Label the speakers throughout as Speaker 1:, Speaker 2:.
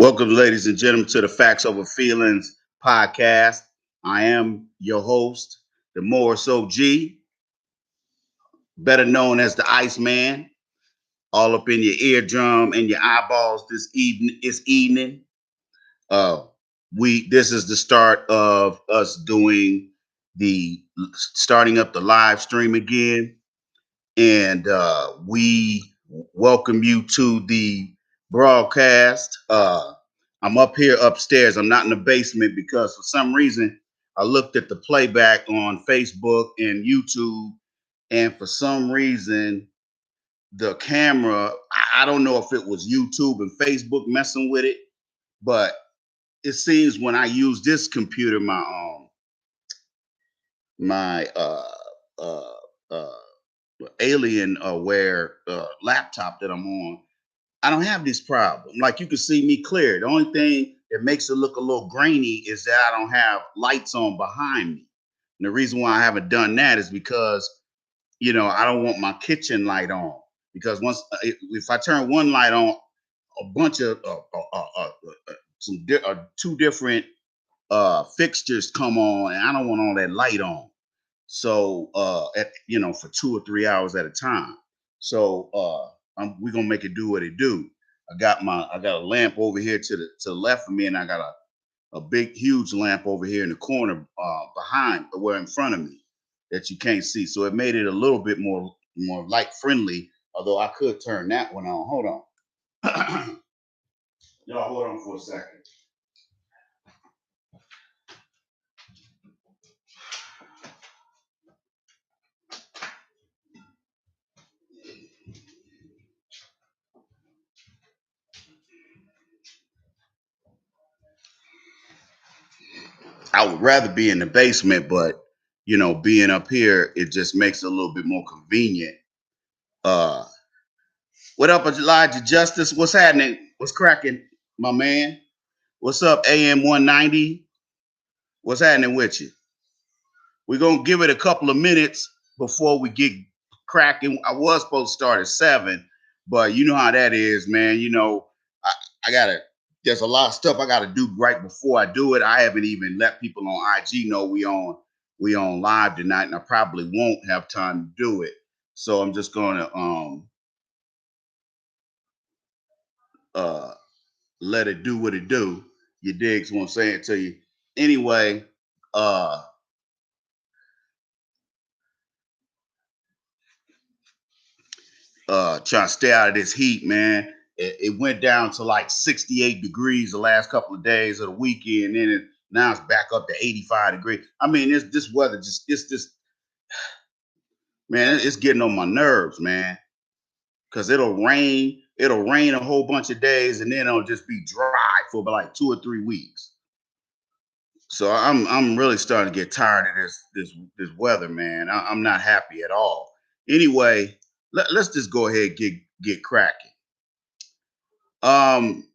Speaker 1: Welcome, ladies and gentlemen, to the Facts Over Feelings podcast. I am your host, the MoorishOG, better known as the Iceman, all up in your eardrum and your eyeballs this evening. Uh, this is the start of us doing starting up the live stream again, and we welcome you to the broadcast. I'm up here upstairs. I'm not in the basement because for some reason I looked at the playback on Facebook and YouTube, and for some reason the camera, I don't know if it was YouTube and Facebook messing with it, but it seems when I use this computer, my uh uh Alienware laptop that I'm on, I don't have this problem. Like you can see me clear. The only thing that makes it look a little grainy is that I don't have lights on behind me. And the reason why I haven't done that is because, I don't want my kitchen light on. Because if I turn one light on, a bunch of two different fixtures come on, and I don't want all that light on. So for 2 or 3 hours at a time. So we're gonna make it do what it do. I got a lamp over here to the left of me, and I got a big huge lamp over here in the corner behind where in front of me that you can't see. So it made it a little bit more light friendly, although I could turn that one on. Hold on. Y'all hold on for a second. I would rather be in the basement, but being up here, it just makes it a little bit more convenient. Uh, what up, Elijah Justice? What's happening? What's cracking, my man? What's up, AM 190? What's happening with you? We're gonna give it a couple of minutes before we get cracking. I was supposed to start at 7, but you know how that is, man. I gotta. There's a lot of stuff I gotta do right before I do it. I haven't even let people on IG know we on live tonight, and I probably won't have time to do it. So I'm just gonna uh let it do what it do. You digs what I'm saying to you. Anyway, trying to stay out of this heat, man. It went down to like 68 degrees the last couple of days of the weekend, and then now it's back up to 85 degrees. I mean, this weather it's man, it's getting on my nerves, man. Cause it'll rain a whole bunch of days, and then it'll just be dry for about like 2 or 3 weeks. So I'm really starting to get tired of this weather, man. I'm not happy at all. Anyway, let's just go ahead and get cracking. Um,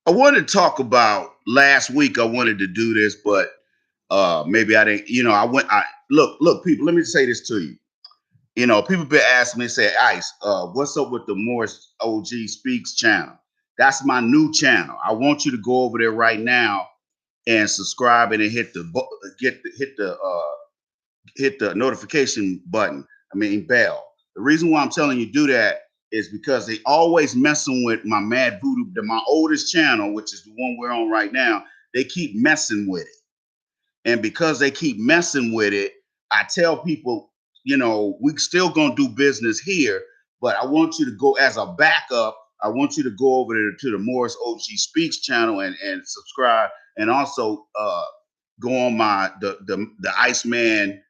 Speaker 1: I wanted to talk about last week. I wanted to do this, but maybe I didn't. I look, people. Let me say this to you. People been asking me, say, Ice, what's up with the MoorishOG Speaks channel? That's my new channel. I want you to go over there right now and subscribe and hit the notification button. I mean bell. The reason why I'm telling you to do that is because they always messing with my Mad Voodoo, my oldest channel, which is the one we're on right now. They keep messing with it, and because they keep messing with it, I tell people, we still gonna do business here, but I want you to go as a backup. I want you to go over there to the MoorishOG Speaks channel and subscribe, and also go on the Iceman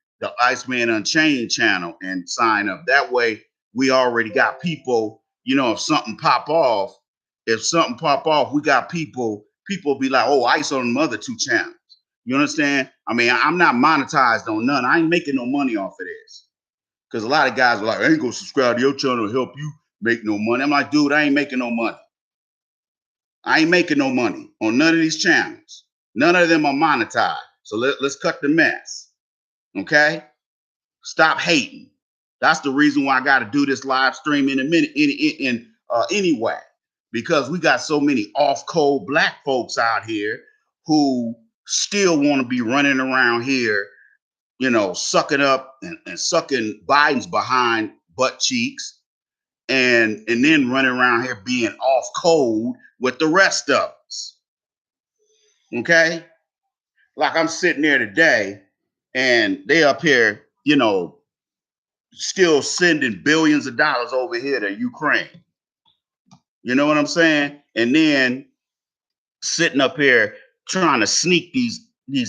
Speaker 1: Unchained channel and sign up. That way, we already got people. If something pop off, we got people. People be like, "Oh, Ice on the other two channels." You understand? I mean, I'm not monetized on none. I ain't making no money off of this. Because a lot of guys are like, I ain't gonna subscribe to your channel to help you make no money. I'm like, dude, I ain't making no money. I ain't making no money on none of these channels. None of them are monetized. So let's cut the mess. Okay? Stop hating. That's the reason why I got to do this live stream in a minute, anyway, because we got so many off-code black folks out here who still want to be running around here, sucking up and sucking Biden's behind butt cheeks, and then running around here being off code with the rest of us. Okay, like I'm sitting there today, and they up here, still sending billions of dollars over here to Ukraine. You know what I'm saying? And then sitting up here trying to sneak these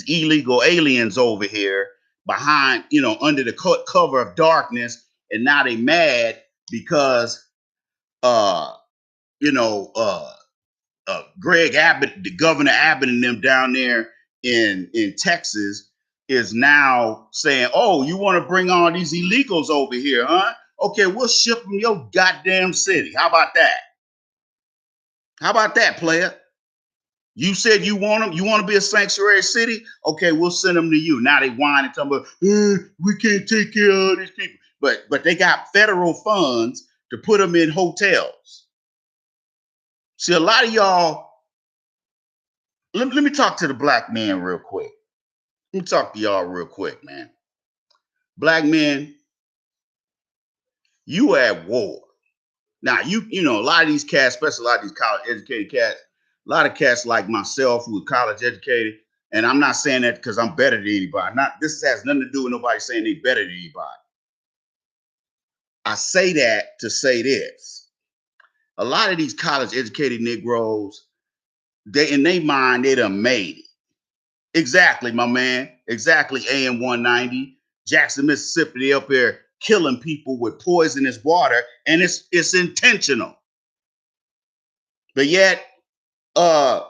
Speaker 1: illegal aliens over here behind, under the cover of darkness. And now they mad because, you know, Greg Abbott, the Governor Abbott and them down there in Texas is now saying, oh, you want to bring all these illegals over here, huh? Okay, we'll ship them your goddamn city. How about that? How about that, player? You said you want them. You want to be a sanctuary city? Okay, we'll send them to you. Now they whine and talking about, we can't take care of these people. But they got federal funds to put them in hotels. See, a lot of y'all, let me talk to the black man real quick. Let me talk to y'all real quick, man. Black men, you are at war. Now, you know, a lot of these cats, especially a lot of these college educated cats, a lot of cats like myself who are college educated, and I'm not saying that because I'm better than anybody. This has nothing to do with nobody saying they better than anybody. I say that to say this. A lot of these college educated Negroes, in their mind, they done made it. Exactly, my man. Exactly, AM 190. Jackson, Mississippi, they up here killing people with poisonous water, and it's intentional. But yet, ain't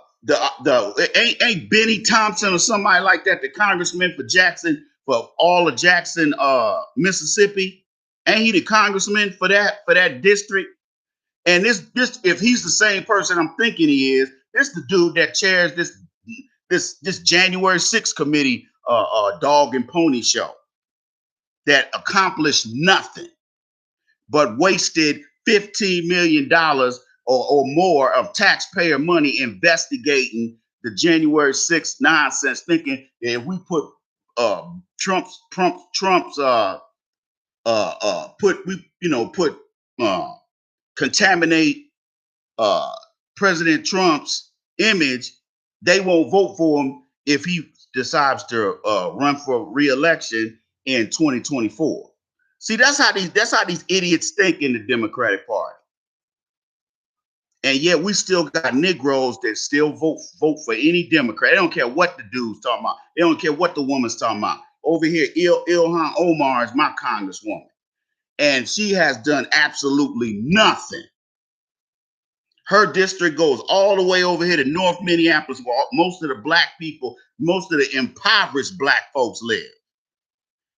Speaker 1: Benny Thompson or somebody like that, the congressman for Jackson, for all of Jackson, Mississippi? Ain't he the congressman for that district? And this if he's the same person I'm thinking he is, this the dude that chairs this January 6th committee, dog and pony show that accomplished nothing but wasted $15 million or more of taxpayer money investigating the January 6th nonsense, thinking that if we put Trump's contaminate President Trump's image, they won't vote for him if he decides to run for re-election in 2024. See, that's how these idiots think in the Democratic Party. And yet we still got Negroes that still vote for any Democrat. They don't care what the dude's talking about. They don't care what the woman's talking about. Over here, Ilhan Omar is my congresswoman. And she has done absolutely nothing. Her district goes all the way over here to North Minneapolis, where most of the black people, most of the impoverished black folks live.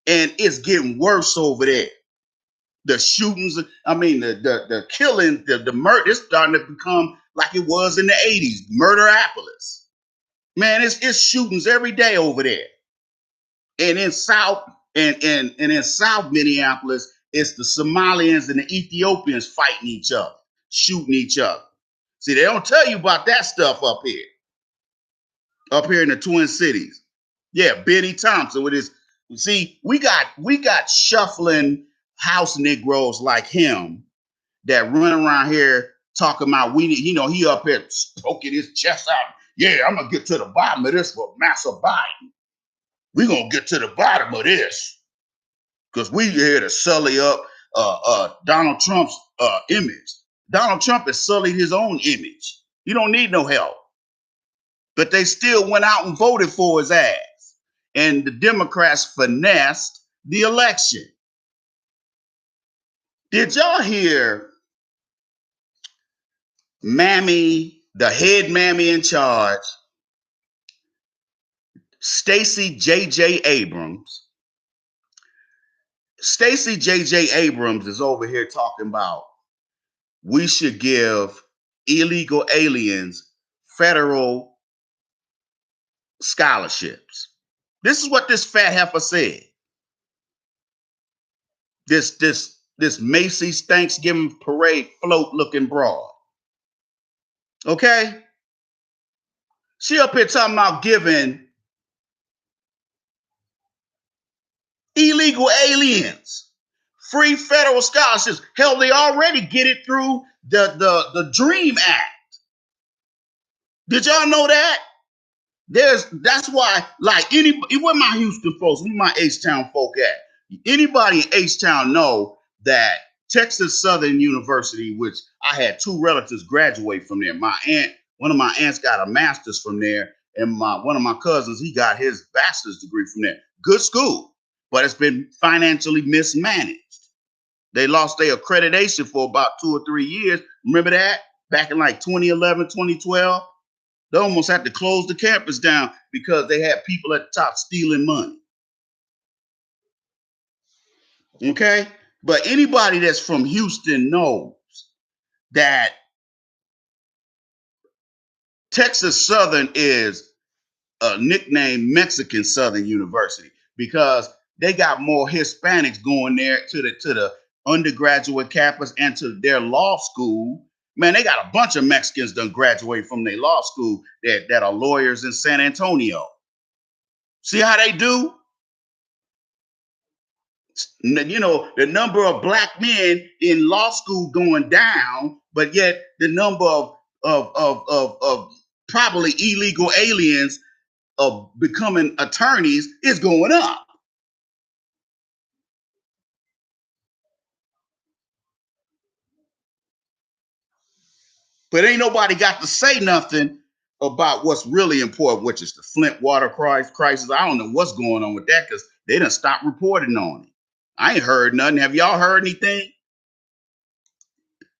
Speaker 1: And it's getting worse over there. The shootings, the killing, the murder, it's starting to become like it was in the 80s, Murderapolis. Man, it's shootings every day over there. And in South in South Minneapolis, it's the Somalians and the Ethiopians fighting each other, shooting each other. See, they don't tell you about that stuff up here in the Twin Cities. Yeah, Benny Thompson with his. See, we got shuffling house Negroes like him that run around here talking about he up here poking his chest out. Yeah, I'm gonna get to the bottom of this for Master Biden. We're gonna get to the bottom of this because we here to sully up Donald Trump's image. Donald Trump has sullied his own image. You don't need no help. But they still went out and voted for his ass. And the Democrats finessed the election. Did y'all hear Mammy, the head mammy in charge, Stacey J.J. Abrams? Stacey J.J. Abrams is over here talking about we should give illegal aliens federal scholarships. This is what this fat heifer said. this Macy's Thanksgiving parade float looking broad. Okay? She up here talking about giving illegal aliens free federal scholarships. Hell, they already get it through the Dream Act. Did y'all know that? That's why, like, where my Houston folks, where my H-Town folk at? Anybody in H-Town know that Texas Southern University, which I had two relatives graduate from there. One of my aunts got a master's from there, and one of my cousins, he got his bachelor's degree from there. Good school, but it's been financially mismanaged. They lost their accreditation for about 2 or 3 years. Remember that? Back in like 2011, 2012? They almost had to close the campus down because they had people at the top stealing money. Okay? But anybody that's from Houston knows that Texas Southern is a nickname Mexican Southern University because they got more Hispanics going there to the undergraduate campus and to their law school. Man, they got a bunch of Mexicans done graduate from their law school that are lawyers in San Antonio. See how they do? You know, the number of black men in law school going down, but yet the number of probably illegal aliens of becoming attorneys is going up. But ain't nobody got to say nothing about what's really important, which is the Flint water crisis. I don't know what's going on with that because they done stopped reporting on it. I ain't heard nothing. Have y'all heard anything?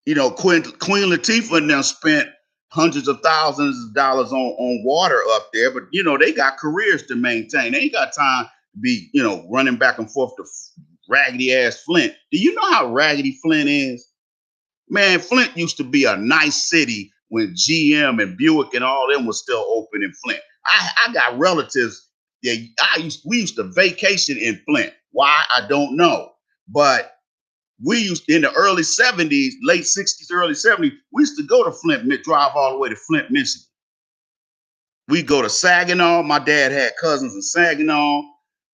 Speaker 1: You know, Queen Latifah now spent hundreds of thousands of dollars on water up there, but you know, they got careers to maintain. They ain't got time to be, you know, running back and forth to raggedy ass Flint. Do you know how raggedy Flint is? Man, Flint used to be a nice city when GM and Buick and all them was still open in Flint. I got relatives. Yeah, we used to vacation in Flint. Why? I don't know. But we used in the early 70s, late 60s, early 70s, we used to go to Flint, drive all the way to Flint, Michigan. We go to Saginaw. My dad had cousins in Saginaw.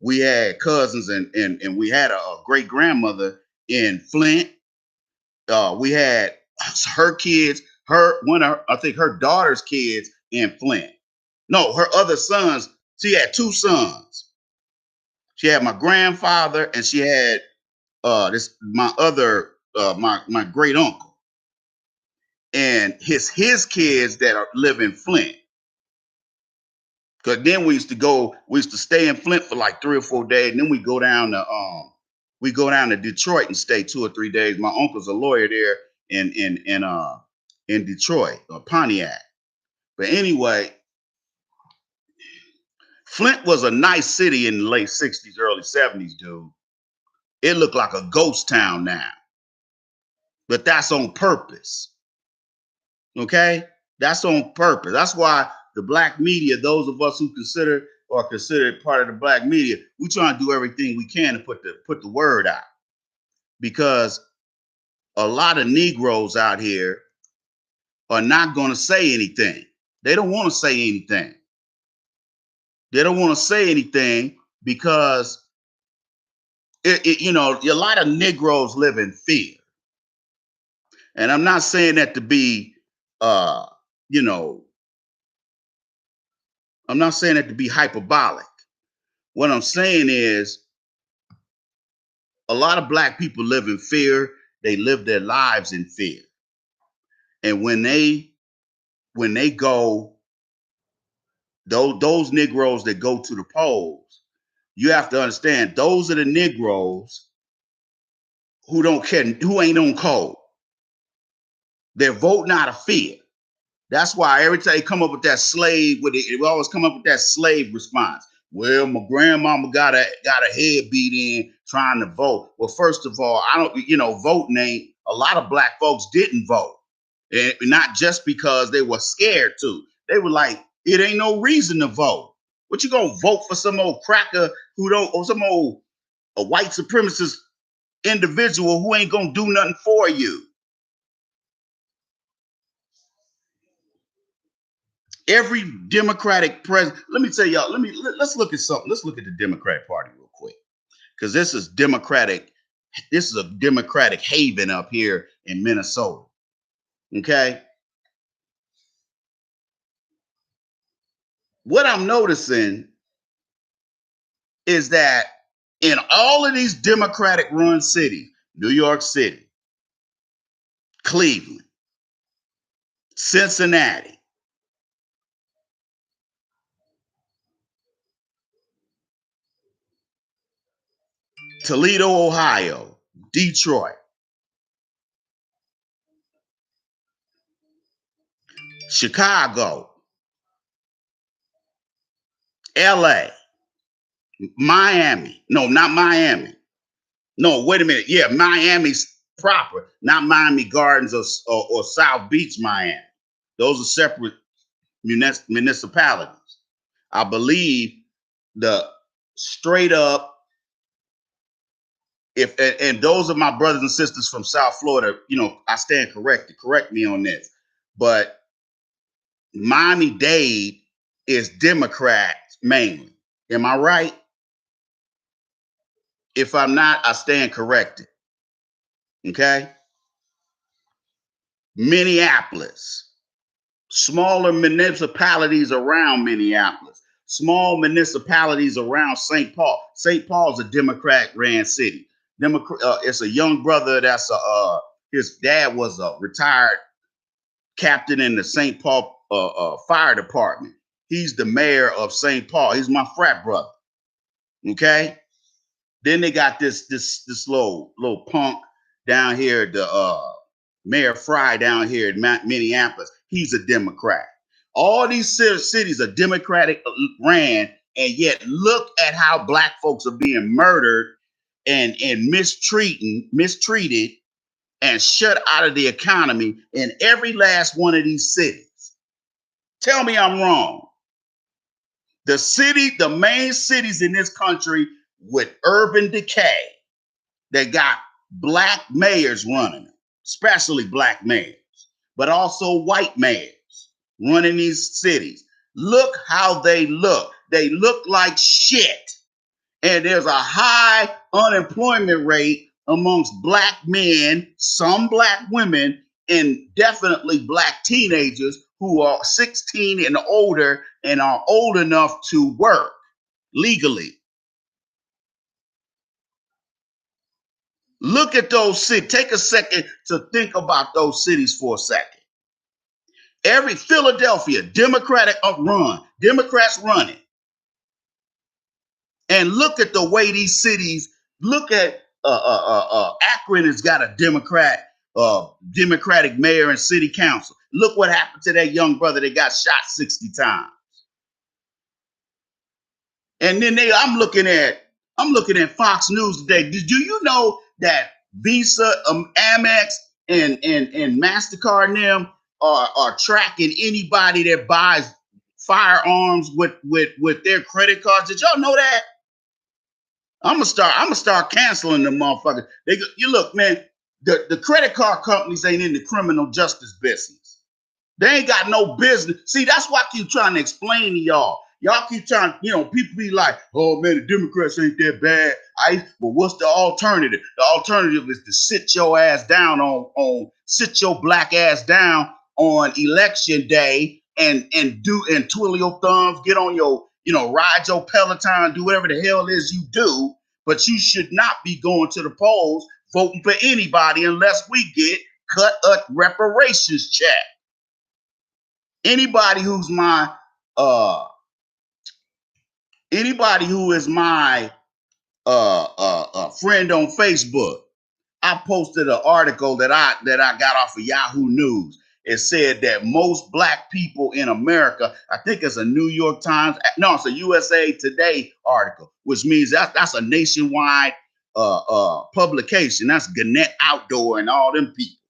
Speaker 1: We had cousins and we had a great grandmother in Flint. We had her kids, I think her daughter's kids in Flint. No, her other sons. She had two sons. She had my grandfather and she had my great uncle and his kids that live in Flint. Because then we used to stay in Flint for like 3 or 4 days, and then we go down to Detroit and stay 2 or 3 days. My uncle's a lawyer there in Detroit or Pontiac. But anyway, Flint was a nice city in the late 60s, early 70s, dude. It looked like a ghost town now. But that's on purpose. Okay? That's on purpose. That's why the black media, those of us who are considered part of the black media, we try to do everything we can to put the word out. Because a lot of Negroes out here are not going to say anything. They don't want to say anything. They don't want to say anything because you know, a lot of Negroes live in fear. And I'm not saying that to be you know, I'm not saying that to be hyperbolic. What I'm saying is a lot of black people live in fear. They live their lives in fear. And when they go, those Negroes that go to the polls, you have to understand those are the Negroes who don't care, who ain't on code. They're voting out of fear. That's why every time they come up with that slave, they always come up with that slave response. Well, my grandmama got a head beat in trying to vote. Well, first of all, voting ain't, a lot of black folks didn't vote. And not just because they were scared to. They were like, it ain't no reason to vote. What you gonna vote for some old cracker who don't, or some old a white supremacist individual who ain't gonna do nothing for you. Every Democratic president, let me tell y'all, let's look at something. Let's look at the Democratic Party real quick. Because this is a Democratic haven up here in Minnesota. Okay. What I'm noticing is that in all of these Democratic run cities, New York City, Cleveland, Cincinnati, Toledo, Ohio, Detroit, Chicago, LA, Miami. No, not Miami. No, wait a minute. Yeah, Miami's proper, not Miami Gardens or South Beach, Miami. Those are separate municipalities. I believe the straight up, and those are my brothers and sisters from South Florida, I stand corrected. Correct me on this. But Miami-Dade is Democrats mainly. Am I right? If I'm not, I stand corrected. Okay? Minneapolis, smaller municipalities around Minneapolis, small municipalities around St. Paul. St. Paul is a Democrat-ran city. It's a young brother his dad was a retired captain in the St. Paul fire department. He's the mayor of St. Paul. He's my frat brother. Okay. Then they got this little punk down here, the Mayor Fry down here in Minneapolis. He's a Democrat. All these cities are Democratic ran, and yet look at how black folks are being murdered and mistreated and shut out of the economy in every last one of these cities. Tell me I'm wrong. The main cities in this country with urban decay, they got black mayors running them, especially black mayors, but also white mayors running these cities. Look how they look. They look like shit. And there's a high unemployment rate amongst black men, some black women, and definitely black teenagers who are 16 and older and are old enough to work legally. Look at those cities. Take a second to think about those cities for a second. Every Philadelphia, Democratic run, Democrats running. And look at the way these cities, look at Akron has got a Democratic mayor and city council. Look what happened to that young brother that got shot 60 times. And then I'm looking at Fox News today. Do you know that Visa, Amex, and MasterCard and them are tracking anybody that buys firearms with their credit cards? Did y'all know that? I'm gonna start canceling them motherfuckers. You look, man, the credit card companies ain't in the criminal justice business. They ain't got no business. See, that's why I keep trying to explain to y'all. Y'all keep trying, people be like, oh man, the Democrats ain't that bad. But what's the alternative? The alternative is to sit your ass down sit your black ass down on election day and twiddle your thumbs, get on your, ride your Peloton, do whatever the hell it is you do. But you should not be going to the polls voting for anybody unless we get cut a reparations check. Anybody who is my friend on Facebook, I posted an article that I got off of Yahoo News. It said that most black people in America, I think it's a New York Times, no, it's a USA Today article, which means that's a nationwide publication. That's Gannett Outdoor and all them people.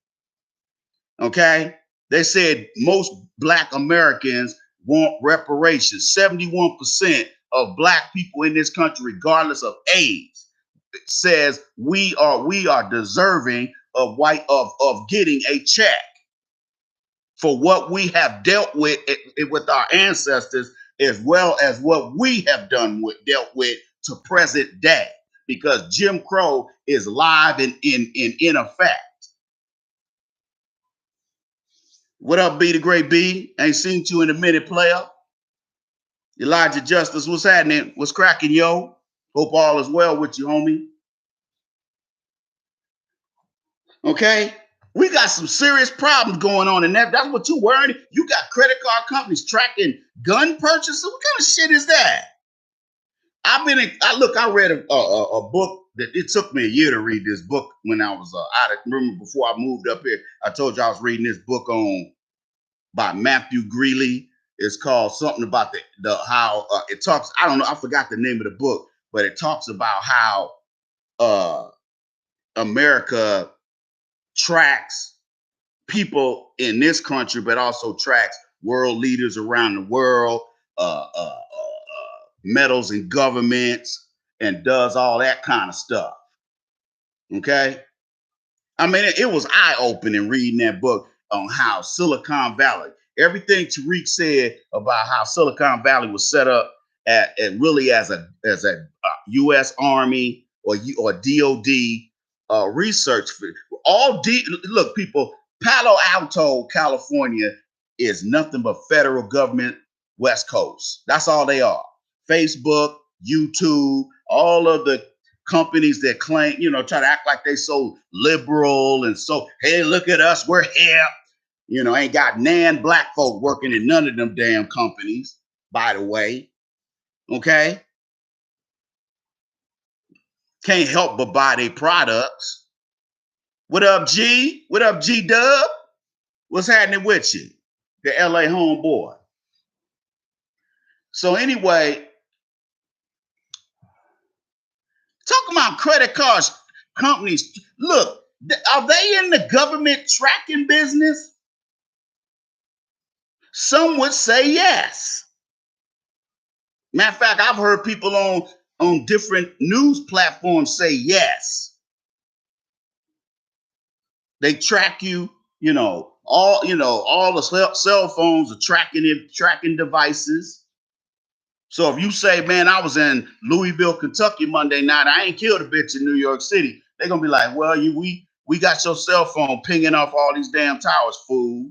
Speaker 1: Okay? They said most black Americans want reparations. 71% of black people in this country, regardless of age, says we are deserving of getting a check for what we have dealt with our ancestors, as well as what we have dealt with to present day, because Jim Crow is live and in effect. What up, B the Great B? Ain't seen you in a minute, player. Elijah Justice, what's happening? What's cracking, yo? Hope all is well with you, homie. Okay? We got some serious problems going on, and that's what you worrying. You got credit card companies tracking gun purchases. What kind of shit is that? I read a book that it took me a year to read this book when I was remember before I moved up here. I told you I was reading this book by Matthew Greeley. It's called something about the how it talks. I don't know. I forgot the name of the book, but it talks about how America tracks people in this country, but also tracks world leaders around the world, meddles in governments, and does all that kind of stuff. Okay. I mean, it was eye-opening reading that book on how Silicon Valley, everything Tariq said about how Silicon Valley was set up really as a U.S. Army or DOD research. Look, people, Palo Alto, California is nothing but federal government West Coast. That's all they are. Facebook, YouTube, all of the companies that claim, try to act like they so liberal and so, hey, look at us, we're here. Ain't got nan black folk working in none of them damn companies, by the way. Okay? Can't help but buy their products. What up, G? What up, G-Dub? What's happening with you? The LA homeboy. So anyway, talking about credit cards, companies, look, are they in the government tracking business? Some would say yes. Matter of fact, I've heard people on different news platforms say yes. They track you, all the cell phones are tracking devices. So if you say, man, I was in Louisville, Kentucky Monday night, I ain't killed a bitch in New York City, they're gonna be like, well, we got your cell phone pinging off all these damn towers, fool.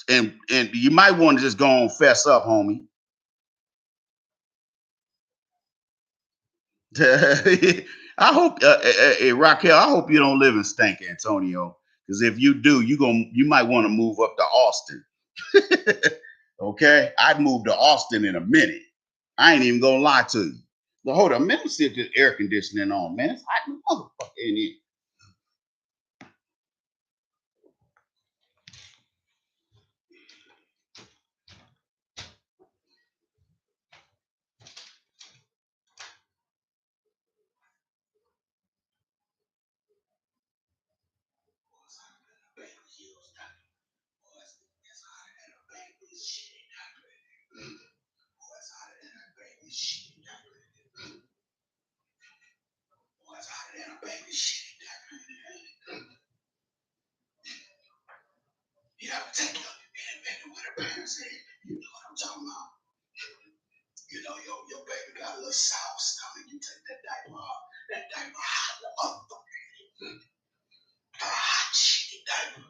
Speaker 1: And you might want to just go on fess up, homie. I hope Raquel, I hope you don't live in Stank Antonio, because if you do, you might want to move up to Austin. Okay, I'd move to Austin in a minute. I ain't even gonna lie to you. But hold on, let me see if there's air conditioning on, man. It's hot motherfucker in here. You ever take your baby with her parents in? You know what I'm talking about? Your baby got a little sour stomach. You take that diaper off. That diaper hot, the motherfucker. A hot shitty diaper.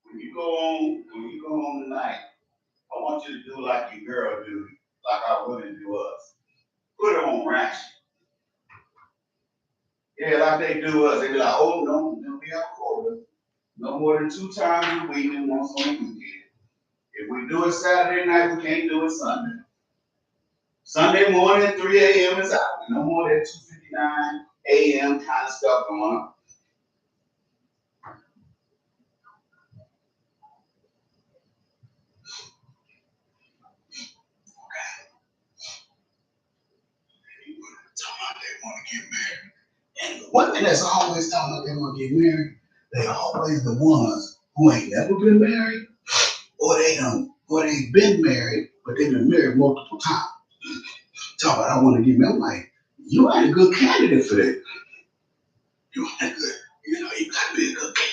Speaker 1: When you go on tonight, I want you to do like your girl do, like our women do us. Put her on ration. Yeah, like they do us. They be like, oh no, we have quota. No more than 2 times a week and once on a weekend. If we do it Saturday night, we can't do it Sunday. Sunday morning at 3 a.m. is out. No more than 2:59. AM kind of stuff going on. They want to get married. And the women that's always talking about they want to get married, they always the ones who ain't never been married, or they've been married, but they've been married multiple times. Talk about I want to get married. I'm like, you ain't a good candidate for that. You ain't good. You gotta be a good candidate.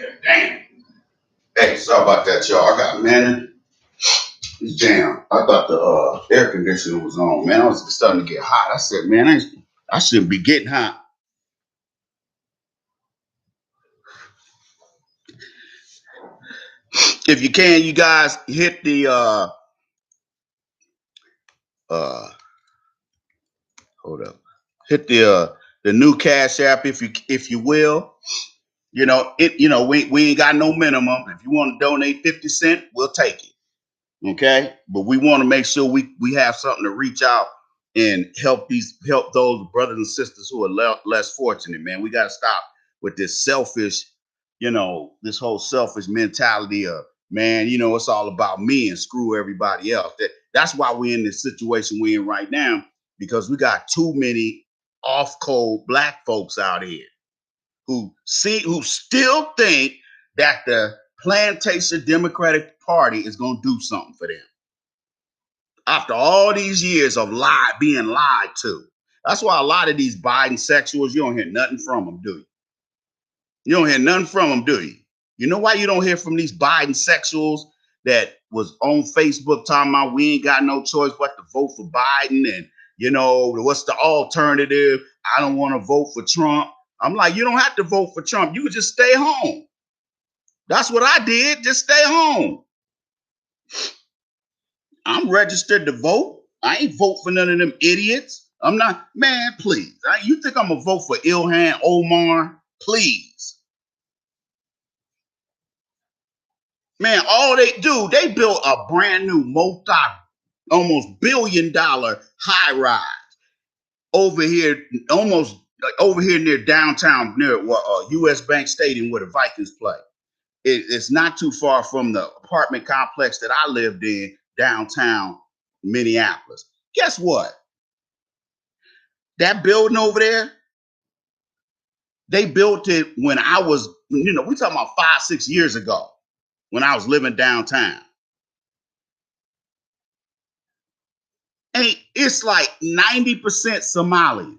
Speaker 1: Okay, damn. Hey, sorry about that, y'all. I got man. It's jam. I thought the air conditioner was on. Man, I was starting to get hot. I said, man, I shouldn't be getting hot. If you can, you guys hit the hold up. Hit the new Cash App if you will. We ain't got no minimum. If you want to donate 50 cents, we'll take it. Okay, but we want to make sure we have something to reach out and help those brothers and sisters who are less fortunate. Man, we got to stop with this selfish, this whole selfish mentality of, man, it's all about me and screw everybody else. That's why we're in this situation we're in right now, because we got too many off code black folks out here who still think that the Plantation Democratic Party is going to do something for them after all these years of being lied to. That's why a lot of these Biden sexuals, you don't hear nothing from them, do you? You don't hear nothing from them, do you? You know why you don't hear from these Biden sexuals that was on Facebook talking about we ain't got no choice but to vote for Biden, and what's the alternative? I don't want to vote for Trump. I'm like, you don't have to vote for Trump. You could just stay home. That's what I did. Just stay home. I'm registered to vote. I ain't vote for none of them idiots. I'm not, man, please. You think I'm going to vote for Ilhan Omar? Please. Man, all they do, they built a brand new almost $1 billion high rise over here, almost like over here near downtown, near US Bank Stadium where the Vikings play. It's not too far from the apartment complex that I lived in downtown Minneapolis. Guess what? That building over there, they built it when I was, we talking about 5-6 years ago when I was living downtown. And it's like 90% Somalis.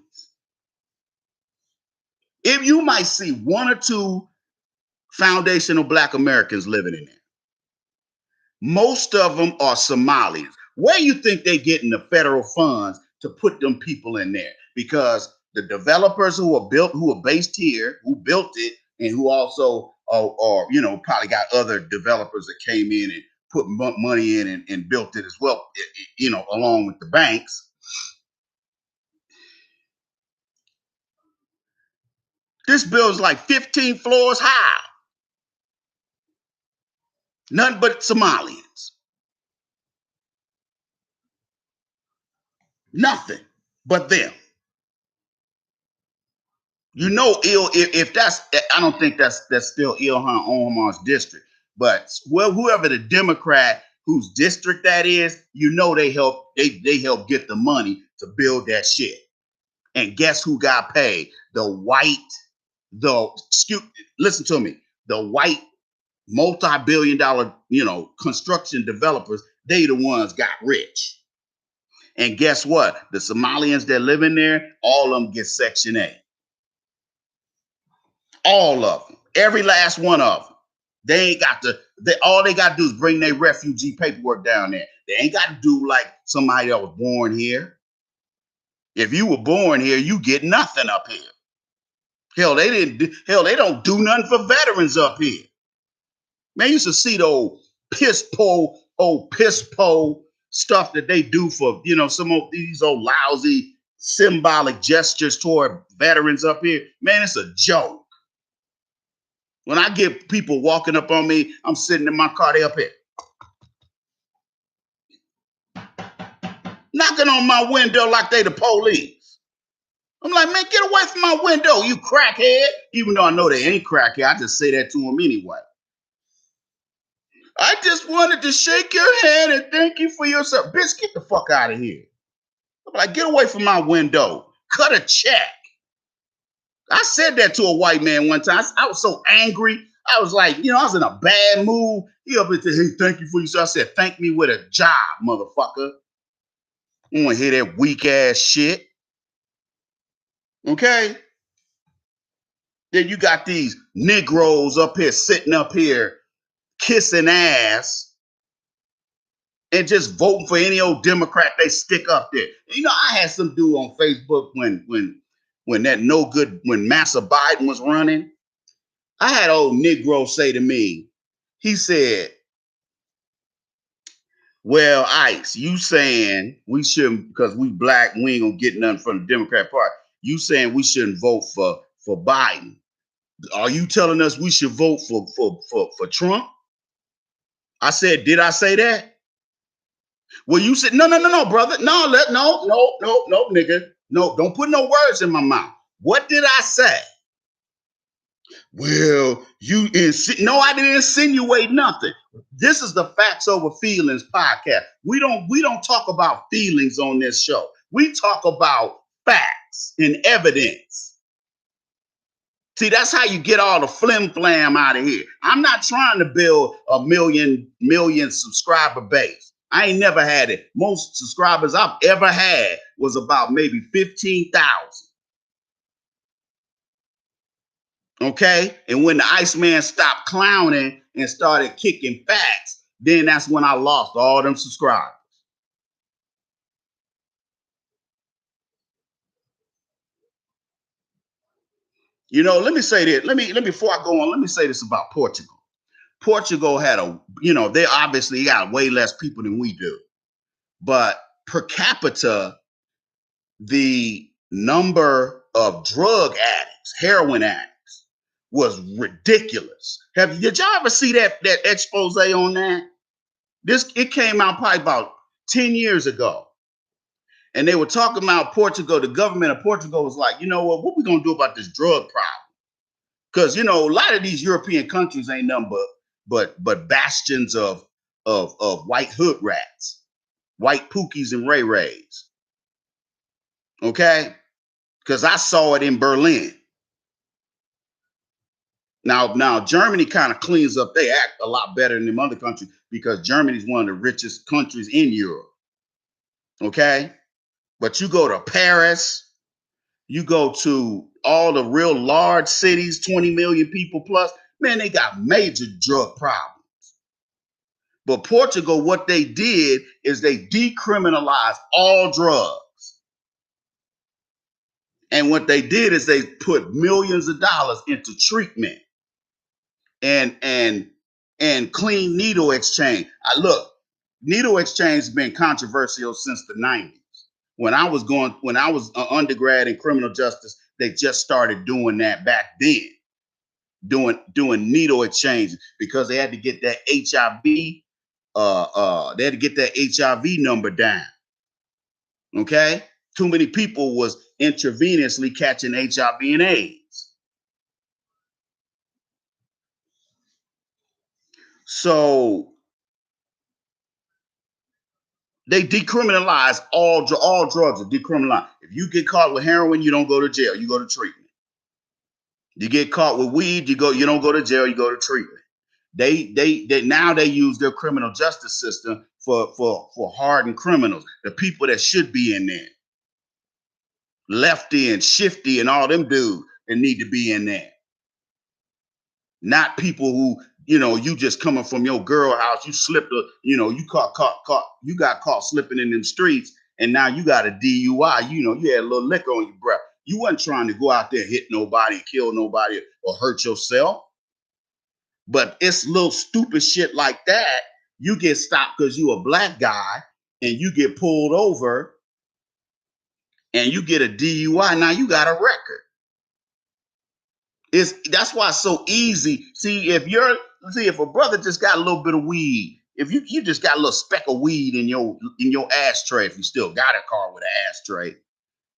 Speaker 1: If you might see one or two foundational Black Americans living in there, most of them are Somalis. Where you think they getting the federal funds to put them people in there? Because the developers who are based here, who built it, and who also are probably got other developers that came in and put money in and built it as well, along with the banks. This building's like 15 floors high. Nothing but Somalians. Nothing but them. If that's, I don't think that's still Ilhan Omar's district, but whoever the Democrat whose district that is, they help get the money to build that shit. And guess who got paid? Listen to me, the white multi-billion dollar, construction developers, they the ones got rich. And guess what? The Somalians that live in there, all of them get Section 8. All of them. Every last one of them. They ain't got all they got to do is bring their refugee paperwork down there. They ain't got to do like somebody that was born here. If you were born here, you get nothing up here. Hell, they don't do nothing for veterans up here. Man, you used to see the old piss po stuff that they do for, some of these old lousy symbolic gestures toward veterans up here, man, it's a joke. When I get people walking up on me, I'm sitting in my car, they up here knocking on my window like they the police. I'm like, man, get away from my window, you crackhead. Even though I know they ain't crackhead, I just say that to them anyway. I just wanted to shake your hand and thank you for your service. Bitch, get the fuck out of here. I'm like, get away from my window. Cut a check. I said that to a white man one time. I was so angry. I was like, I was in a bad mood. He up and said, hey, thank you for your service. I said, thank me with a job, motherfucker. I don't want to hear that weak ass shit. Okay? Then you got these Negroes up here sitting up here kissing ass and just voting for any old Democrat they stick up there. I had some dude on Facebook when that no good, when Massa Biden was running. I had old Negro say to me, he said, well, Ice, you saying we shouldn't, because we black, we ain't gonna get nothing from the Democrat Party. You saying we shouldn't vote for Biden. Are you telling us we should vote for Trump? I said, did I say that? Well, you said, no, brother. No, nigga. No, don't put no words in my mouth. What did I say? Well, no, I didn't insinuate nothing. This is the Facts Over Feelings podcast. We don't talk about feelings on this show. We talk about facts and evidence. See, that's how you get all the flim flam out of here. I'm not trying to build a million subscriber base. I ain't never had it. Most subscribers I've ever had was about maybe 15,000. Okay? And when the Iceman stopped clowning and started kicking facts, then that's when I lost all them subscribers. Let me say this. Let me before I go on, let me say this about Portugal. Portugal had they obviously got way less people than we do. But per capita, the number of drug addicts, heroin addicts, was ridiculous. Did y'all ever see that expose on that? It came out probably about 10 years ago. And they were talking about Portugal. The government of Portugal was like, what we gonna do about this drug problem? Because a lot of these European countries ain't nothing but bastions of white hood rats, white pookies and ray rays. Okay? Because I saw it in Berlin. Now Germany kind of cleans up. They act a lot better than them other countries because Germany is one of the richest countries in Europe. Okay? But you go to Paris, you go to all the real large cities, 20 million people plus, man, they got major drug problems. But Portugal, what they did is they decriminalized all drugs. And what they did is they put millions of dollars into treatment and clean needle exchange. Needle exchange has been controversial since the 90s. When I was an undergrad in criminal justice, they just started doing that back then, doing needle exchange because they had to get that HIV. They had to get that HIV number down. Okay, too many people was intravenously catching HIV and AIDS. So they decriminalize all drugs are decriminalized. If you get caught with heroin, you don't go to jail. You go to treatment. You get caught with weed, you don't go to jail. You go to treatment. They now they use their criminal justice system for hardened criminals, the people that should be in there, Lefty and Shifty and all them dudes that need to be in there. Not people who you just coming from your girl house, you slipped you got caught slipping in them streets, and now you got a DUI. You had a little liquor on your breath. You wasn't trying to go out there and hit nobody, kill nobody, or hurt yourself. But it's little stupid shit like that. You get stopped because you a black guy, and you get pulled over, and you get a DUI, now you got a record. That's why it's so easy. See, if a brother just got a little bit of weed, if you just got a little speck of weed in your ashtray, if you still got a car with an ashtray,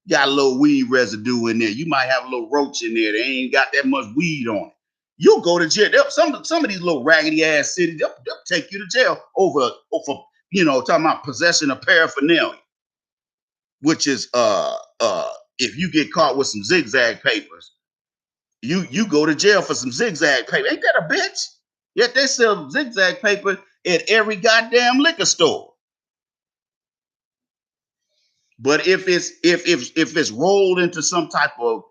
Speaker 1: got a little weed residue in there. You might have a little roach in there. They ain't got that much weed on it. You'll go to jail. Some of these little raggedy ass cities, they'll take you to jail over talking about possession of paraphernalia, which is if you get caught with some zigzag papers, you go to jail for some zigzag paper. Ain't that a bitch? Yet they sell zigzag paper at every goddamn liquor store. But if it's rolled into some type of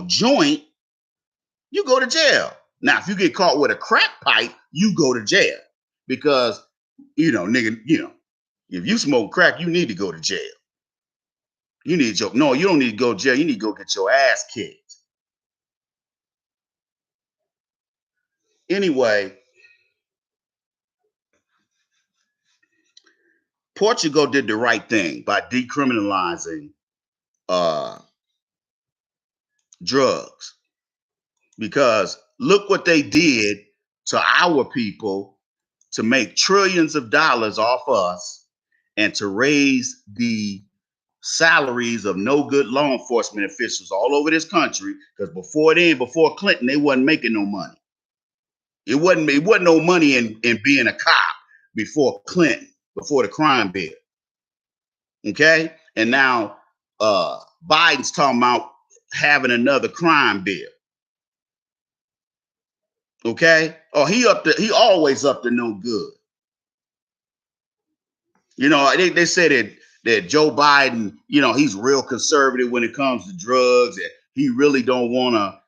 Speaker 1: joint, you go to jail. Now, if you get caught with a crack pipe, you go to jail because nigga, if you smoke crack, you need to go to jail. You don't need to go to jail. You need to go get your ass kicked. Anyway, Portugal did the right thing by decriminalizing drugs, because look what they did to our people to make trillions of dollars off us and to raise the salaries of no good law enforcement officials all over this country. Because before Clinton, they wasn't making no money. It wasn't no money in being a cop before Clinton, before the crime bill. Okay, and now Biden's talking about having another crime bill. Okay, he always up to no good. They say that Joe Biden, he's real conservative when it comes to drugs, and he really don't want to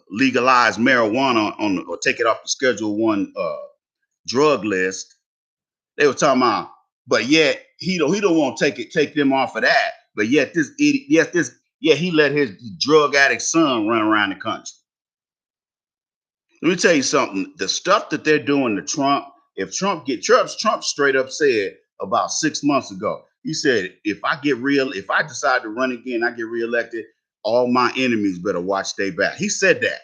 Speaker 1: legalize marijuana or take it off the Schedule 1 drug list. They were talking about, but yet he don't want to take them off of that. But yet he let his drug addict son run around the country. Let me tell you something. The stuff that they're doing to Trump, Trump straight up said about 6 months ago, he said, if I decide to run again, I get reelected, all my enemies better watch their back. He said that.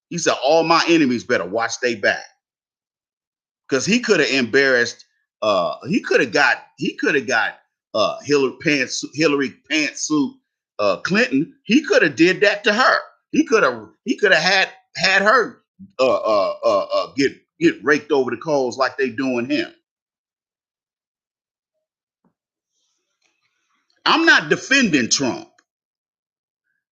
Speaker 1: He said, all my enemies better watch their back. Because he could have embarrassed, he could have got Hillary Pantsuit Clinton. He could have did that to her. He could have had her get raked over the coals like they doing him. I'm not defending Trump,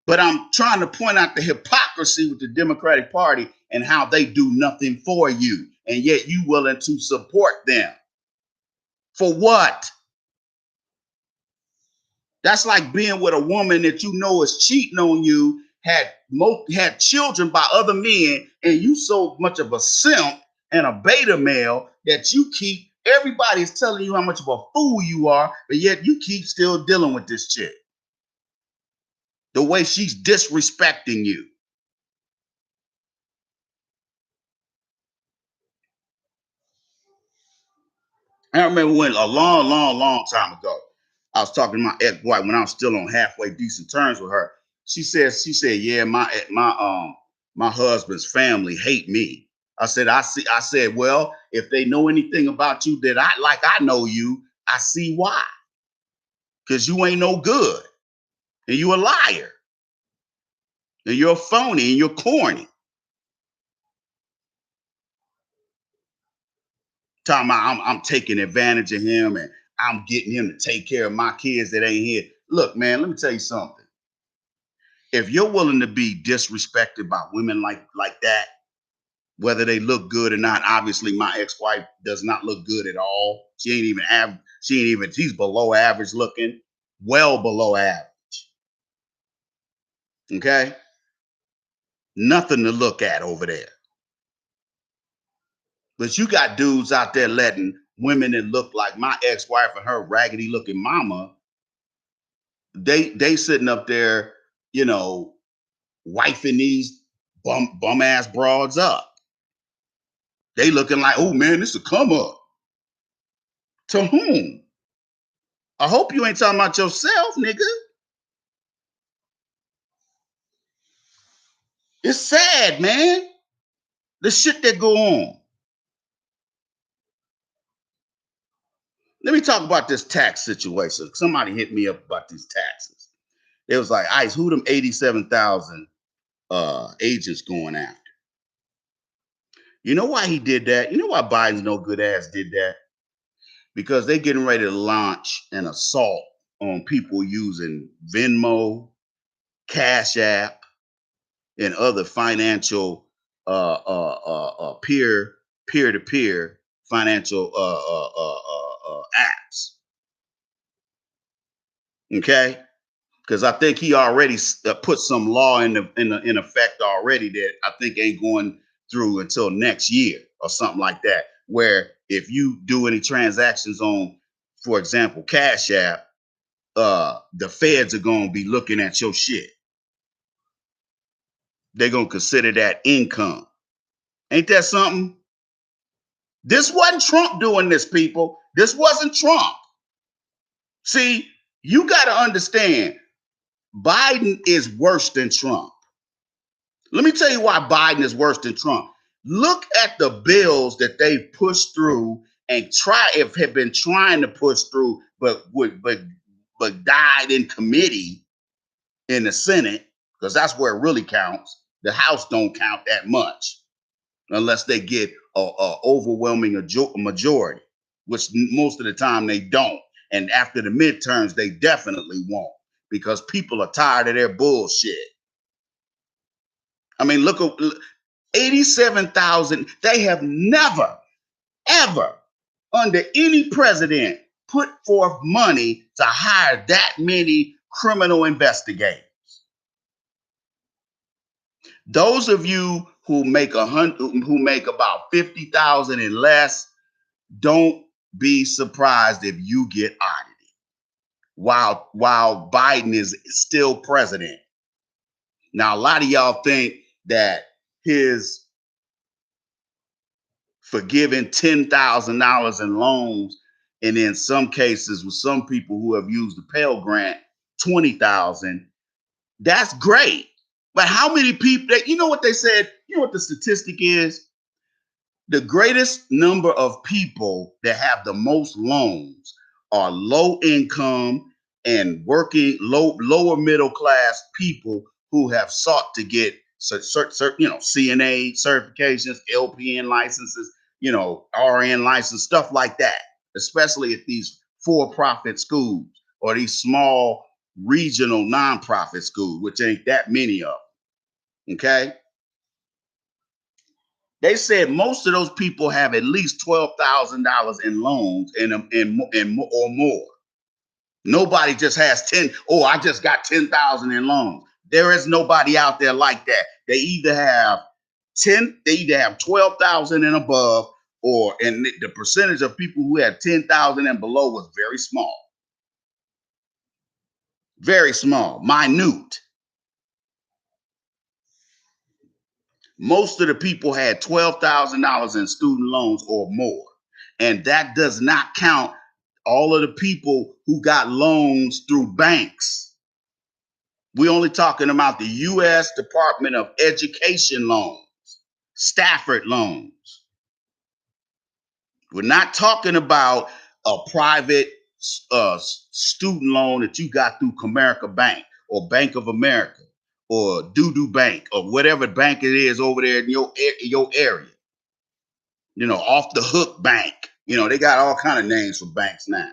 Speaker 1: but I'm trying to point out the hypocrisy with the Democratic Party and how they do nothing for you, and yet you willing to support them. For what? That's like being with a woman that you know is cheating on you, had children by other men, and you so much of a simp and a beta male that everybody's telling you how much of a fool you are, but yet you keep still dealing with this chick. The way she's disrespecting you. I remember when a long time ago, I was talking to my ex-wife when I was still on halfway decent terms with her. She said, yeah, my husband's family hate me. I said, well, if they know anything about you that I know you, I see why. Because you ain't no good. And you a liar. And you're a phony and you're corny. Talking about I'm taking advantage of him and I'm getting him to take care of my kids that ain't here. Look, man, let me tell you something. If you're willing to be disrespected by women like that, whether they look good or not, obviously my ex-wife does not look good at all. She's below average looking, well below average. Okay? Nothing to look at over there. But you got dudes out there letting women that look like my ex-wife and her raggedy looking mama, they sitting up there, wifing these bum ass broads up. They looking like, oh man, this will come up. To whom? I hope you ain't talking about yourself, nigga. It's sad, man. The shit that go on. Let me talk about this tax situation. Somebody hit me up about these taxes. It was like, Ice, who them 87,000 agents going after? You know why he did that? You know why Biden's no good ass did that? Because they getting ready to launch an assault on people using Venmo, Cash App, and other financial peer-to-peer financial apps. Okay, because I think he already put some law in effect already that I think ain't going through until next year or something like that. Where if you do any transactions on, for example, Cash App, the feds are gonna be looking at your shit. They're gonna consider that income. Ain't that something? This wasn't Trump doing this, people. This wasn't Trump. See, you got to understand, Biden is worse than Trump. Let me tell you why Biden is worse than Trump. Look at the bills that they've pushed through and have been trying to push through, but died in committee in the Senate, because that's where it really counts. The House don't count that much unless they get a overwhelming majority, which most of the time they don't. And after the midterms, they definitely won't, because people are tired of their bullshit. I mean, look at 87,000. They have never, ever, under any president, put forth money to hire that many criminal investigators. Those of you who make about 50,000 and less, don't be surprised if you get audited while Biden is still president. Now, a lot of y'all think that his forgiving $10,000 in loans, and in some cases with some people who have used the Pell Grant, 20,000, that's great. But how many people that, you know what they said? You know what the statistic is? The greatest number of people that have the most loans are low income and working lower middle class people who have sought to get CNA certifications, LPN licenses, RN license, stuff like that, especially at these for-profit schools or these small regional nonprofit schools, which ain't that many of them. Okay. They said most of those people have at least $12,000 in loans and or more. Nobody just has 10. Oh, I just got 10,000 in loans. There is nobody out there like that. They either have 12,000 and above, and the percentage of people who had 10,000 and below was very small. Very small, minute. Most of the people had $12,000 in student loans or more. And that does not count all of the people who got loans through banks. We're only talking about the U.S. Department of Education loans, Stafford loans. We're not talking about a private student loan that you got through Comerica Bank or Bank of America or Doo Bank or whatever bank it is over there in your area. Off the hook bank. They got all kind of names for banks now.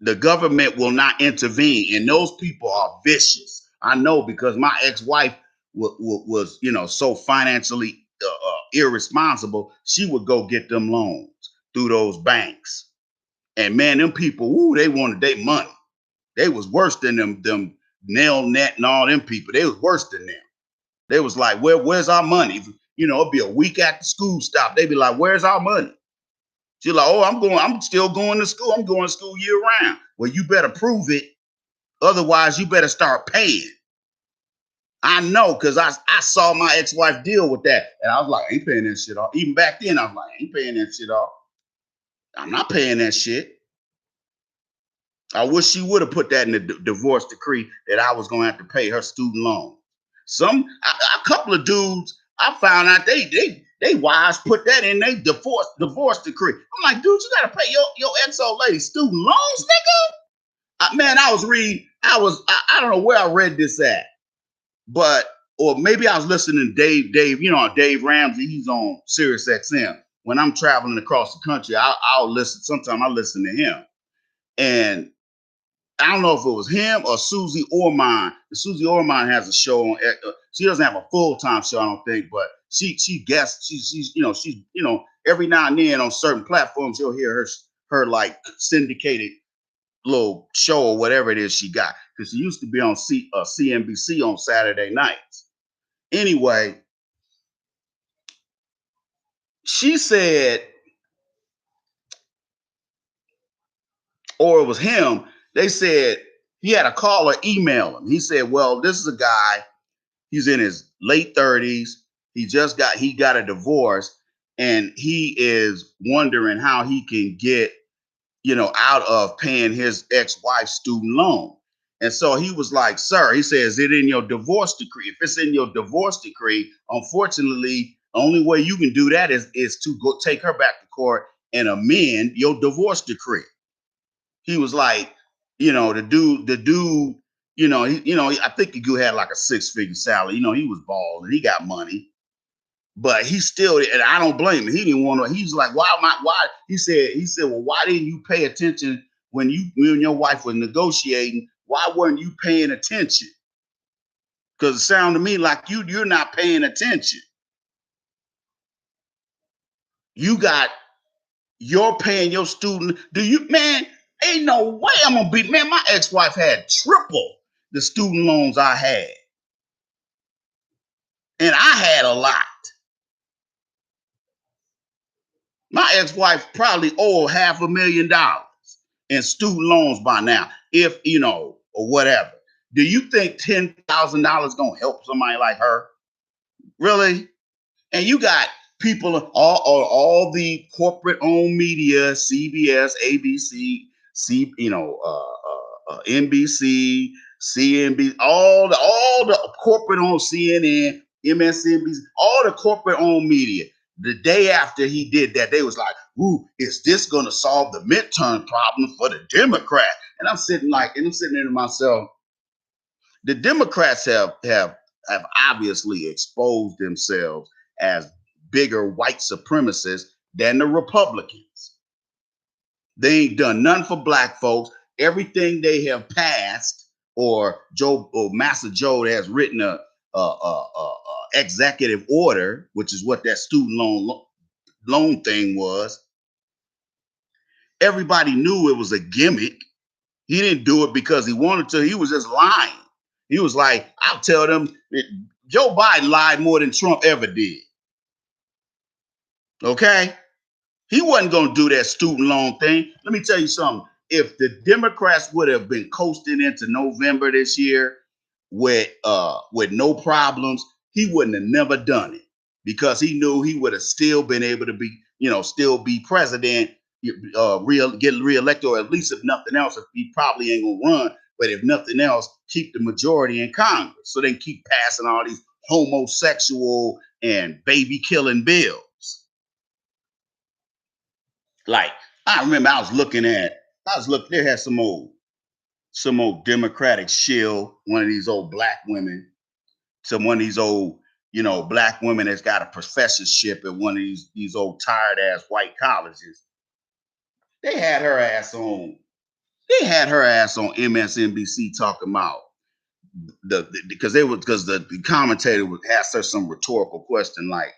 Speaker 1: The government will not intervene, and those people are vicious. I know, because my ex-wife was so financially irresponsible. She would go get them loans through those banks, and man, them people, they wanted their money. They was worse than them Nail Net and all them people. They was worse than them. They was like, where's our money? It'd be a week after school stop. They'd be like, where's our money? She's like, oh, I'm still going to school. I'm going to school year round. Well, you better prove it. Otherwise, you better start paying. I know because I saw my ex-wife deal with that. And I was like, I ain't paying that shit off. Even back then, I was like, I ain't paying that shit off. I'm not paying that shit. I wish she would have put that in the divorce decree that I was going to have to pay her student loan. A couple of dudes, I found out they wives put that in their divorce decree. I'm like, dude, you got to pay your ex old lady student loans, nigga. Man, I don't know where I read this at, but or maybe I was listening to Dave, Dave Ramsey. He's on Sirius XM. When I'm traveling across the country, I'll listen. Sometimes I listen to him, and I don't know if it was him or Susie Orman. Susie Orman has a show on. She doesn't have a full-time show, I don't think, but she guests. She's every now and then on certain platforms you'll hear her like syndicated little show or whatever it is she got, because she used to be on CNBC on Saturday nights. Anyway, she said, or it was him. They said he had to call or email him. He said, "Well, this is a guy. He's in his late 30s. He got a divorce, and he is wondering how he can get, out of paying his ex-wife's student loan." And so he was like, "Sir," he says, "is it in your divorce decree? If it's in your divorce decree, unfortunately, the only way you can do that is to go take her back to court and amend your divorce decree." He was like, the dude, I think he had like a 6-figure salary. He was bald and he got money, but he still, and I don't blame him. He didn't want to. He's like, why? He said, well, why didn't you pay attention when you and your wife was negotiating? Why weren't you paying attention? Because it sounded to me like you're not paying attention. You're paying your student. Man, ain't no way I'm gonna be, man, my ex-wife had triple the student loans I had. And I had a lot. My ex-wife probably owed $500,000 in student loans by now, if or whatever. Do you think $10,000 gonna help somebody like her? Really? And you got people, all the corporate-owned media, CBS, ABC, NBC, CNBC, all the corporate-owned CNN, MSNBC, all the corporate-owned media. The day after he did that, they was like, "Ooh, is this going to solve the midterm problem for the Democrats?" And I'm sitting there to myself, the Democrats have obviously exposed themselves as bigger white supremacists than the Republicans. They ain't done nothing for black folks. Everything they have passed, or Master Joe has written a executive order, which is what that student loan thing was. Everybody knew it was a gimmick. He didn't do it because he wanted to. He was just lying. He was like, I'll tell them that Joe Biden lied more than Trump ever did. Okay? He wasn't going to do that student loan thing. Let me tell you something. If the Democrats would have been coasting into November this year with no problems, he wouldn't have never done it, because he knew he would have still been able to be, still be president, get reelected, or at least if nothing else, if he probably ain't gonna run, but if nothing else, keep the majority in Congress so they can keep passing all these homosexual and baby killing bills. Like, I remember there had some old Democratic shill, one of these old black women, one of these old, black women that's got a professorship at one of these old tired ass white colleges. They had her ass on. They had her ass on MSNBC talking about because the commentator would ask her some rhetorical question like,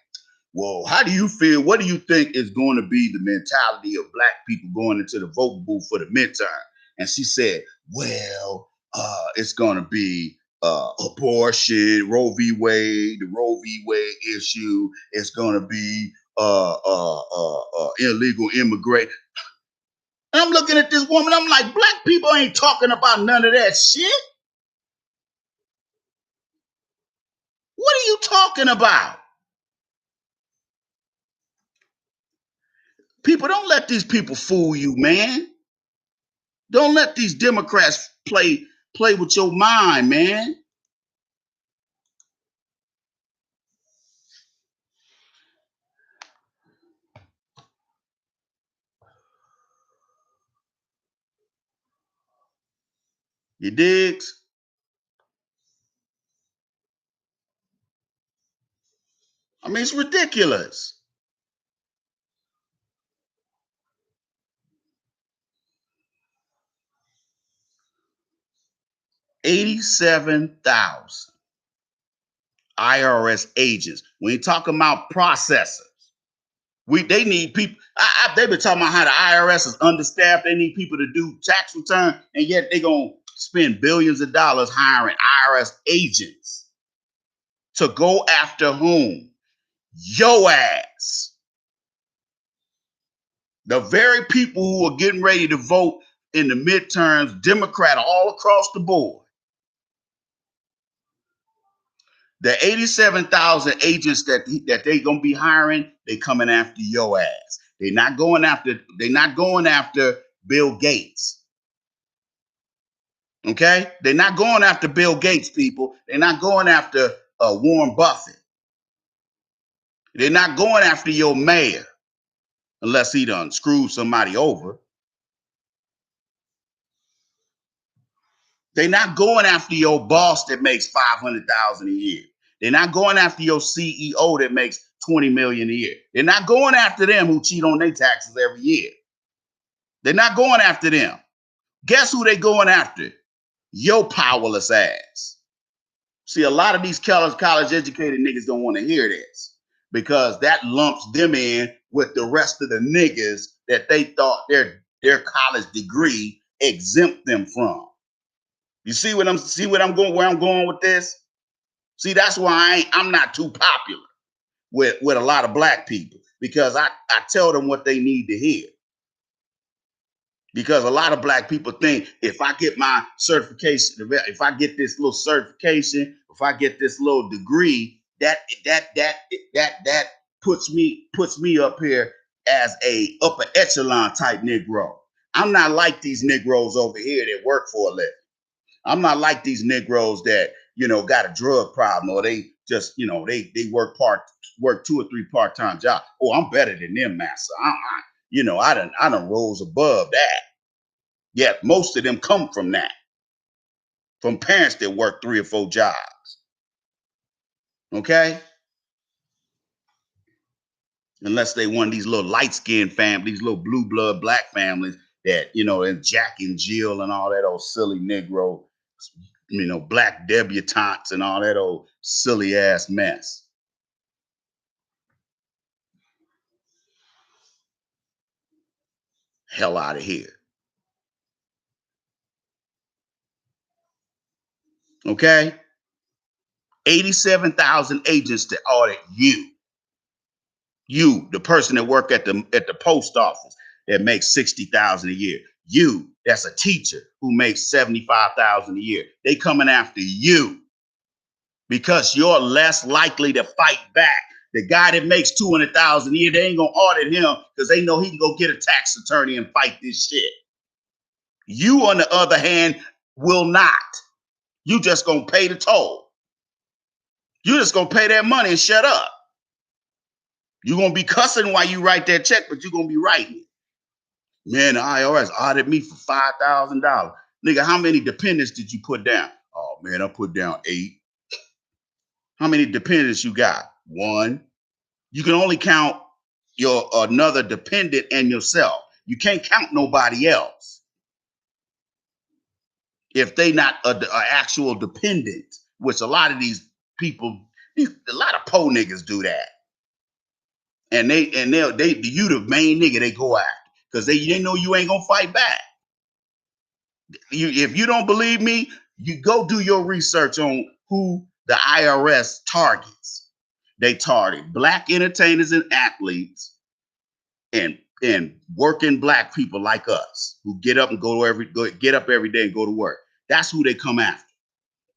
Speaker 1: well, how do you feel? What do you think is going to be the mentality of black people going into the voting booth for the midterm? And she said, well, it's going to be abortion, the Roe v. Wade issue. It's going to be illegal immigration. And I'm looking at this woman. I'm like, black people ain't talking about none of that shit. What are you talking about? People, don't let these people fool you, man. Don't let these Democrats play with your mind, man. You digs? I mean, it's ridiculous. $87,000 IRS agents. We ain't talking about processors. They need people. They've been talking about how the IRS is understaffed. They need people to do tax return, and yet they're gonna spend billions of dollars hiring IRS agents to go after whom? Your ass. The very people who are getting ready to vote in the midterms, Democrat all across the board. The 87,000 agents that they gonna be hiring, they coming after your ass. They're not going after Bill Gates. Okay? They're not going after Bill Gates, people. They're not going after Warren Buffett. They're not going after your mayor unless he done screwed somebody over. They're not going after your boss that makes $500,000 a year. They're not going after your CEO that makes $20 million a year. They're not going after them who cheat on their taxes every year. They're not going after them. Guess who they going after? Your powerless ass. See, a lot of these college educated niggas don't want to hear this because that lumps them in with the rest of the niggas that they thought their college degree exempt them from. You see where I'm going with this? See, that's why I'm not too popular with a lot of black people because I tell them what they need to hear. Because a lot of black people think if I get my certification, if I get this little certification, if I get this little degree, that puts me up here as a upper echelon type Negro. I'm not like these Negroes over here that work for a living. I'm not like these Negroes that, got a drug problem or they just, they work 2 or 3 part-time jobs. Oh, I'm better than them, master. I done rose above that. Yet most of them come from that, from parents that work 3 or 4 jobs. Okay? Unless they one of these little light-skinned families, these little blue blood black families that, and Jack and Jill and all that old silly Negro, black debutantes and all that old silly ass mess. Hell out of here. Okay? 87,000 agents to audit you. You, the person that work at the post office that makes 60,000 a year. You, that's a teacher who makes 75,000 a year. They coming after you because you're less likely to fight back. The guy that makes 200,000 a year, they ain't gonna audit him because they know he can go get a tax attorney and fight this shit. You, on the other hand, will not. You just gonna pay the toll. You just gonna pay that money and shut up. You're gonna be cussing while you write that check, but you're gonna be writing. Man, the IRS audited me for $5,000. Nigga, how many dependents did you put down? Oh man, I put down 8. How many dependents you got? 1. You can only count your another dependent and yourself. You can't count nobody else if they not a actual dependent, which a lot of these people, a lot of po niggas do that. And you the main nigga they go after because they know you ain't gonna fight back. If you don't believe me, you go do your research on who the IRS targets. They target black entertainers and athletes and working black people like us who get up every day and go to work. That's who they come after.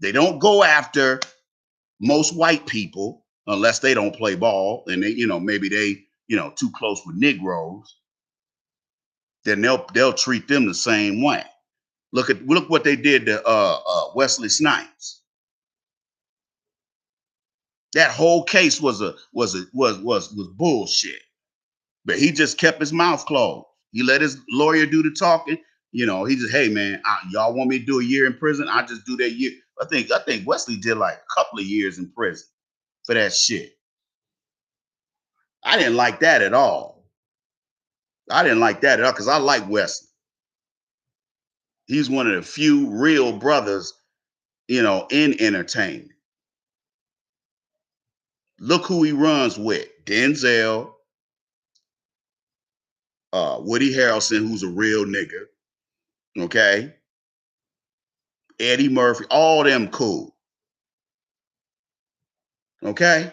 Speaker 1: They don't go after most white people, unless they don't play ball and they, maybe they, too close with Negroes, then they'll treat them the same way. Look what they did to Wesley Snipes. That whole case was bullshit. But he just kept his mouth closed. He let his lawyer do the talking. He just, hey man, y'all want me to do a year in prison? I just do that year. I think Wesley did like a couple of years in prison for that shit. I didn't like that at all. I didn't like that at all because I like Wesley. He's one of the few real brothers, in entertainment. Look who he runs with: Denzel, Woody Harrelson, who's a real nigga. Okay, Eddie Murphy, all them cool. Okay.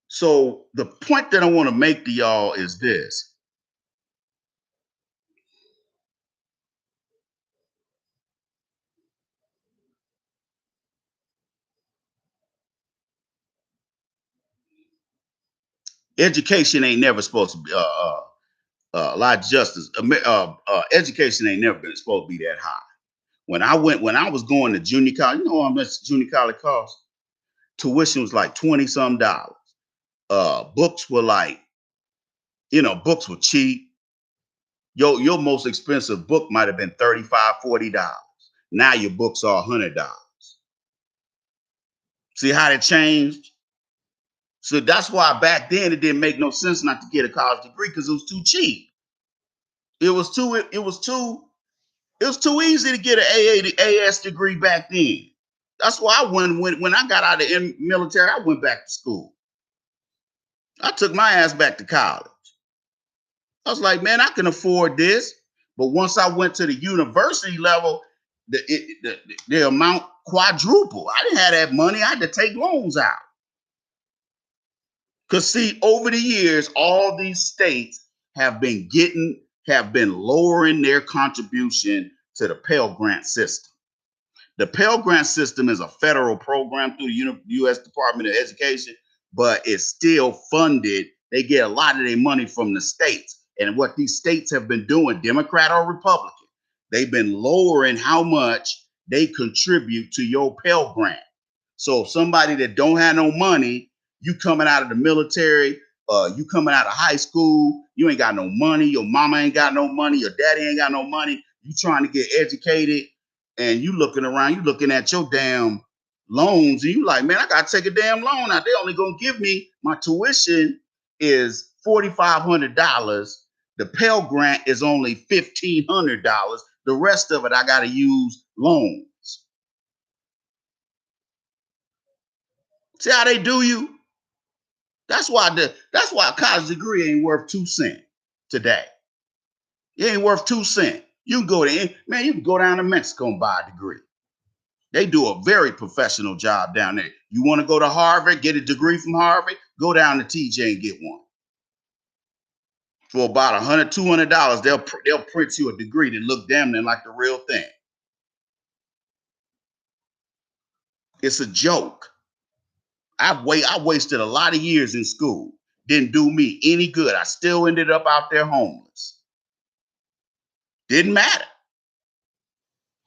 Speaker 1: So the point that I want to make to y'all is this. Education ain't never supposed to be a lot of justice. Education ain't never been supposed to be that high. When I was going to junior college, how much junior college cost? Tuition was like 20 some dollars. Books were like, books were cheap. Your most expensive book might have been $35, $40. Now your books are $100. See how it changed? So that's why back then it didn't make no sense not to get a college degree because it was too cheap. It was too easy to get an AS degree back then. That's why when I got out of the military, I went back to school. I took my ass back to college. I was like, man, I can afford this. But once I went to the university level, the amount quadrupled. I didn't have that money. I had to take loans out. Because see, over the years, all these states have been lowering their contribution to the Pell Grant system. The Pell Grant system is a federal program through the U.S. Department of Education, but it's still funded. They get a lot of their money from the states. And what these states have been doing, Democrat or Republican, they've been lowering how much they contribute to your Pell Grant. So if somebody that don't have no money, you coming out of the military, you coming out of high school, you ain't got no money, your mama ain't got no money, your daddy ain't got no money, you trying to get educated, and you looking around, you looking at your damn loans, and you like, man, I gotta take a damn loan out. They only gonna give me, my tuition is $4,500. The Pell Grant is only $1,500. The rest of it I gotta use loans. See how they do you? That's why a college degree ain't worth 2 cents today. It ain't worth 2 cents. You can go down to Mexico and buy a degree. They do a very professional job down there. You want to go to Harvard, get a degree from Harvard, go down to TJ and get one. For about $100, $200, they'll print you a degree that look damn near like the real thing. It's a joke. I wasted a lot of years in school. Didn't do me any good. I still ended up out there homeless. Didn't matter.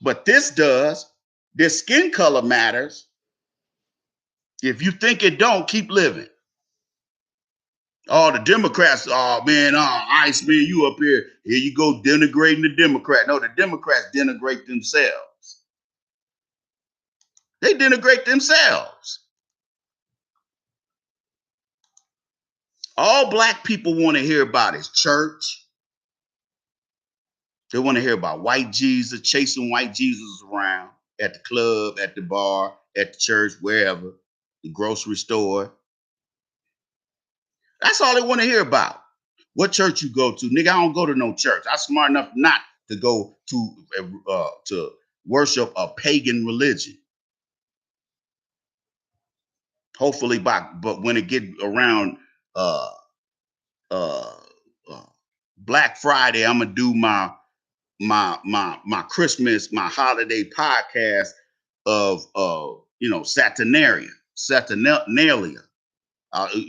Speaker 1: But this does. This skin color matters. If you think it don't, keep living. Oh, the Democrats, oh man, ICE man, you up here. Here you go denigrating the Democrat. No, the Democrats denigrate themselves. They denigrate themselves. All black people want to hear about is church. They want to hear about white Jesus, chasing white Jesus around at the club, at the bar, at the church, wherever, the grocery store. That's all they want to hear about. What church you go to? Nigga, I don't go to no church. I'm smart enough not to go to worship a pagan religion. Hopefully, but when it get around uh, uh, Black Friday, I'm gonna do my my Christmas, my holiday podcast of Saturnalia.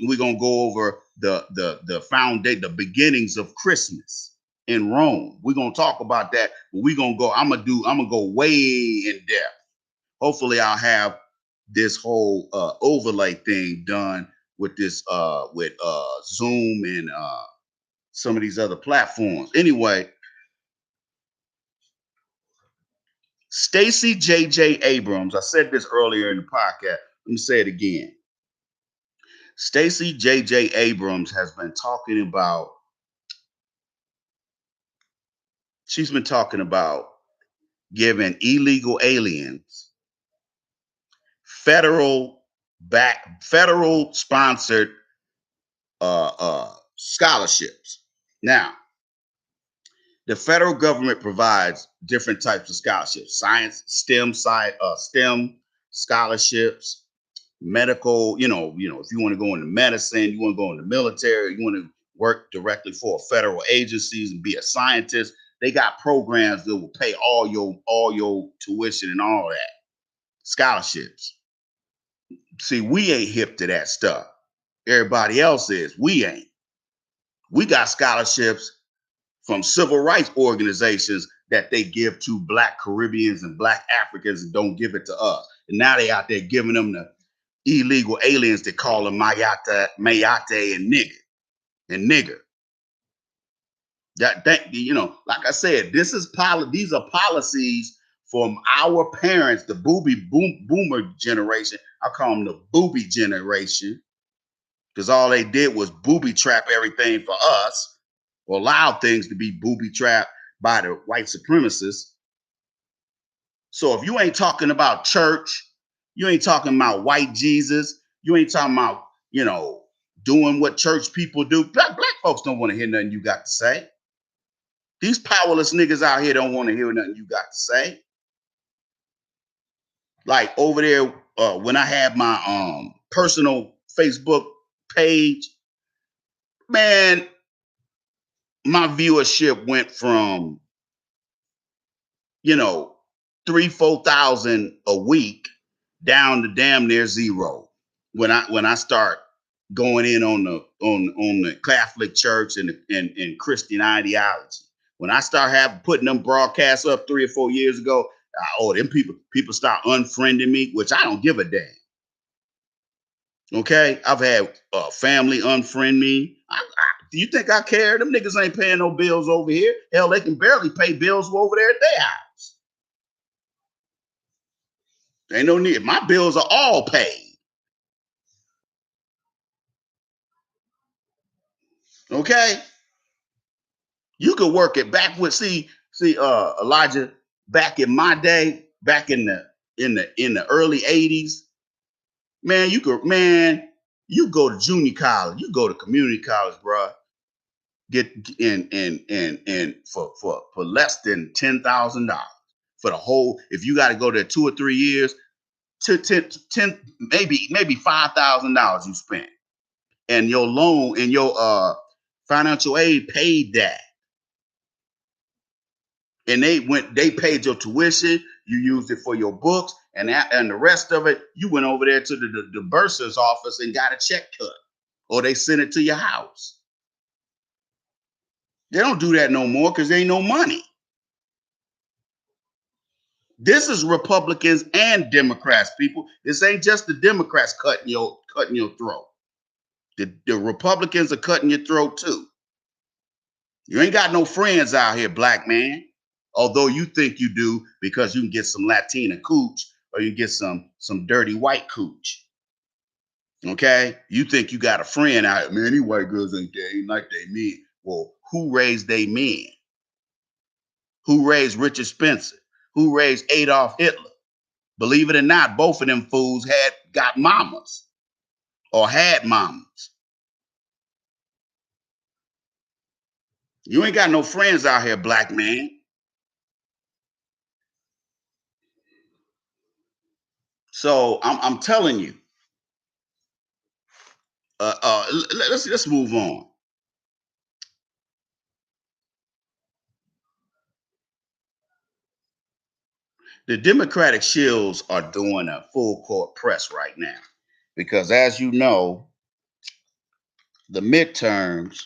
Speaker 1: We're gonna go over the beginnings of Christmas in Rome. We're gonna talk about that. But I'm gonna go way in depth. Hopefully I'll have this whole overlay thing done with this with Zoom and some of these other platforms. Anyway, Stacey J.J. Abrams, I said this earlier in the podcast. Let me say it again. Stacey J.J. Abrams has been talking about, she's been talking about giving illegal aliens federal sponsored scholarships. Now, the federal government provides different types of scholarships: science, STEM scholarships, medical. If you want to go into medicine, you want to go into the military, you want to work directly for federal agencies and be a scientist. They got programs that will pay all your tuition and all that scholarships. See, we ain't hip to that stuff. Everybody else is. We ain't. We got scholarships from civil rights organizations that they give to Black Caribbeans and Black Africans and don't give it to us. And now they out there giving them the illegal aliens that call them mayate and nigger. Like I said, these are policies from our parents, the boomer generation. I call them the booby generation, because all they did was booby trap everything for us, or allow things to be booby trapped by the white supremacists. So if you ain't talking about church, you ain't talking about white Jesus, you ain't talking about, doing what church people do. Black folks don't want to hear nothing you got to say. These powerless niggas out here don't want to hear nothing you got to say. Like over there, when I had my personal Facebook page, man, my viewership went from, 3,000-4,000 a week down to damn near zero when I start going in on the Catholic Church and Christian ideology. When I start putting them broadcasts up 3 or 4 years ago, them people start unfriending me, which I don't give a damn. Okay, I've had family unfriend me. Do you think I care? Them niggas ain't paying no bills over here. Hell, they can barely pay bills over there at their house. Ain't no need. My bills are all paid. Okay, you could work it backwards. See, Elijah. Back in my day, back in the early '80s, man, you go to junior college, you go to community college, bro. Get in for less than $10,000 for the whole. If you got to go there 2 or 3 years, to 10 maybe $5,000 you spent, and your loan and your financial aid paid that. And they paid your tuition, you used it for your books, and the rest of it, you went over there to the bursar's office and got a check cut, or they sent it to your house. They don't do that no more because there ain't no money. This is Republicans and Democrats, people. This ain't just the Democrats cutting your throat. The Republicans are cutting your throat too. You ain't got no friends out here, black man. Although you think you do, because you can get some Latina cooch, or you get some dirty white cooch. Okay? You think you got a friend out here. Man, these white girls ain't like they men. Well, who raised they men? Who raised Richard Spencer? Who raised Adolf Hitler? Believe it or not, both of them fools got mamas or had mamas. You ain't got no friends out here, black man. So I'm telling you, let's move on. The Democratic shills are doing a full court press right now because, as you know, the midterms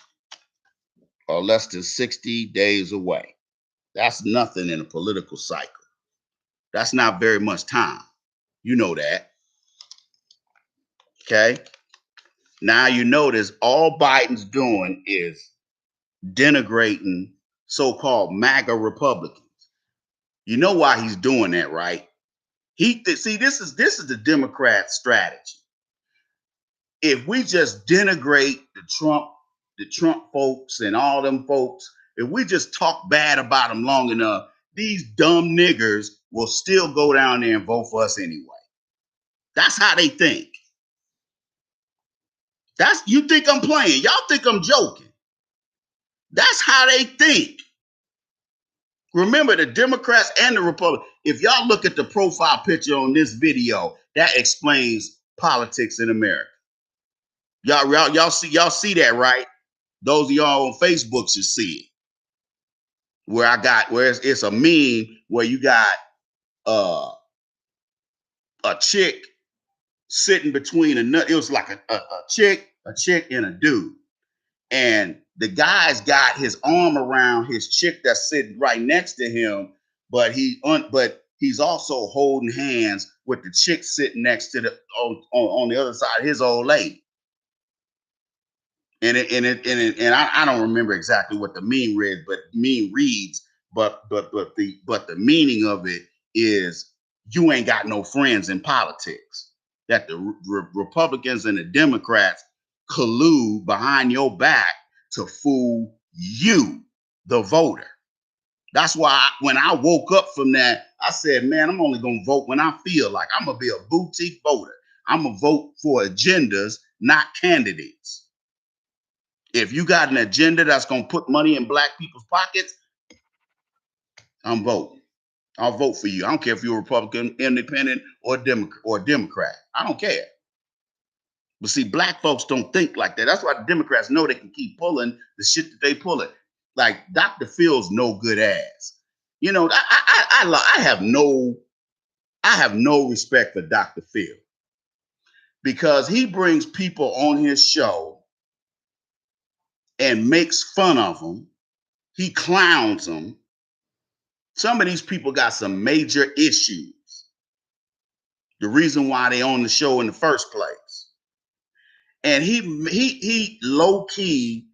Speaker 1: are less than 60 days away. That's nothing in a political cycle. That's not very much time. You know that. Okay. Now you notice all Biden's doing is denigrating so-called MAGA Republicans. You know why he's doing that, right? See, this is the Democrat strategy. If we just denigrate the Trump folks and all them folks, if we just talk bad about them long enough, these dumb niggers will still go down there and vote for us anyway. That's how they think. You think I'm playing. Y'all think I'm joking. That's how they think. Remember, the Democrats and the Republicans, if y'all look at the profile picture on this video, that explains politics in America. Y'all see that, right? Those of y'all on Facebook should see it. Where it's a meme where you got a chick sitting between it was like a chick and a dude. And the guy's got his arm around his chick that's sitting right next to him, but he's also holding hands with the chick sitting next to on the other side of his old lady. And I don't remember exactly what the meme reads, but the meaning of it is you ain't got no friends in politics. That the Republicans and the Democrats collude behind your back to fool you, the voter. That's why when I woke up from that, I said, man, I'm only going to vote when I feel like. I'm going to be a boutique voter. I'm going to vote for agendas, not candidates. If you got an agenda that's going to put money in black people's pockets, I'm voting. I'll vote for you. I don't care if you're a Republican, independent, or Democrat. I don't care. But see, black folks don't think like that. That's why the Democrats know they can keep pulling the shit that they pulling. Like Dr. Phil's no good ass. You know, I have no respect for Dr. Phil because he brings people on his show and makes fun of them. He clowns them. Some of these people got some major issues. The reason why they on the show in the first place. And he low key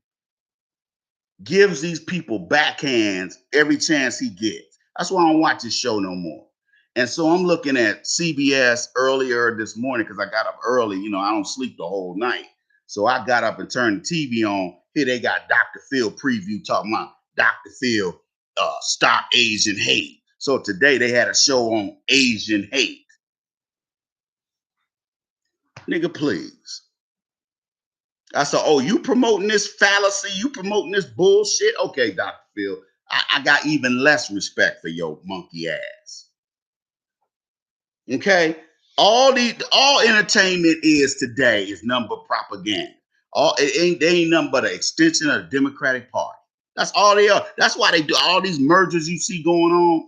Speaker 1: gives these people backhands every chance he gets. That's why I don't watch his show no more. And so I'm looking at CBS earlier this morning because I got up early. You know, I don't sleep the whole night. So I got up and turned the TV on. Here they got Dr. Phil preview talking about Dr. Phil stop Asian hate. So today they had a show on Asian hate. Nigga, please. I said, oh, you promoting this fallacy? You promoting this bullshit? Okay, Dr. Phil, I got even less respect for your monkey ass. Okay? All entertainment is today is number propaganda. They ain't nothing but an extension of the Democratic Party. That's all they are. That's why they do all these mergers you see going on.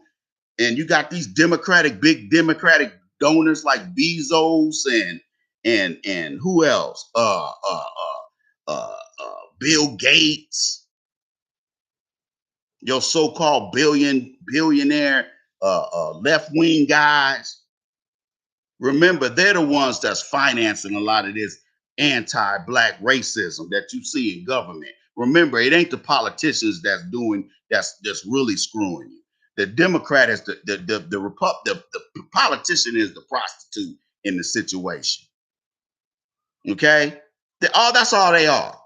Speaker 1: And you got these big Democratic donors like Bezos and who else? Bill Gates, your so-called billionaire left-wing guys. Remember, they're the ones that's financing a lot of this anti-black racism that you see in government. Remember, it ain't the politicians that's really screwing you. The Democrat is the politician is the prostitute in the situation. Okay, that's all they are.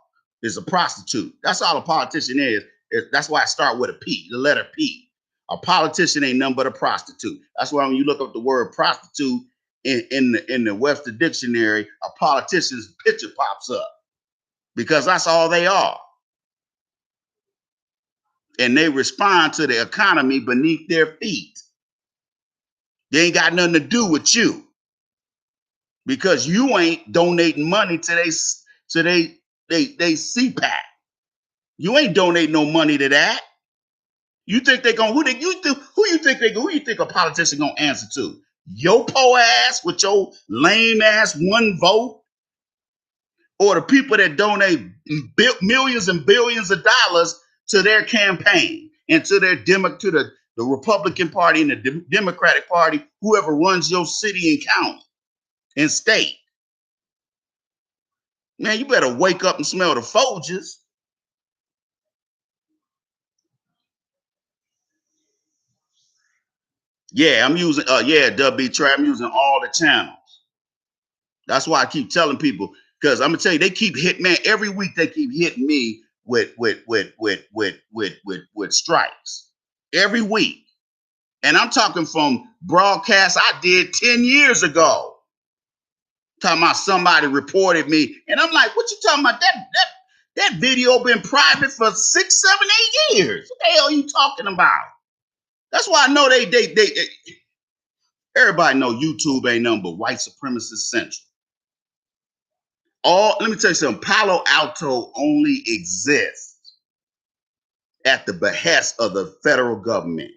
Speaker 1: Is a prostitute. That's all a politician is. That's why I start with a P, the letter P. A politician ain't nothing but a prostitute. That's why when you look up the word prostitute in the Webster Dictionary, a politician's picture pops up because that's all they are. And they respond to the economy beneath their feet. They ain't got nothing to do with you because you ain't donating money to they CPAC. You ain't donate no money to that. You think they gonna who you think a politician gonna answer to? Your po ass with your lame ass one vote, or the people that donate millions and billions of dollars to their campaign and to their to the Republican Party and the Democratic Party, whoever runs your city and county and state. Man, you better wake up and smell the Folgers. Yeah, I'm using WB Trey. I'm using all the channels. That's why I keep telling people, because I'm gonna tell you, they keep hitting, man, every week they keep hitting me with strikes. Every week. And I'm talking from broadcasts I did 10 years ago. Talking about somebody reported me. And I'm like, what you talking about? That video been private for 6, 7, 8 years. What the hell are you talking about? That's why I know they everybody know YouTube ain't nothing but white supremacist central. Let me tell you something. Palo Alto only exists at the behest of the federal government.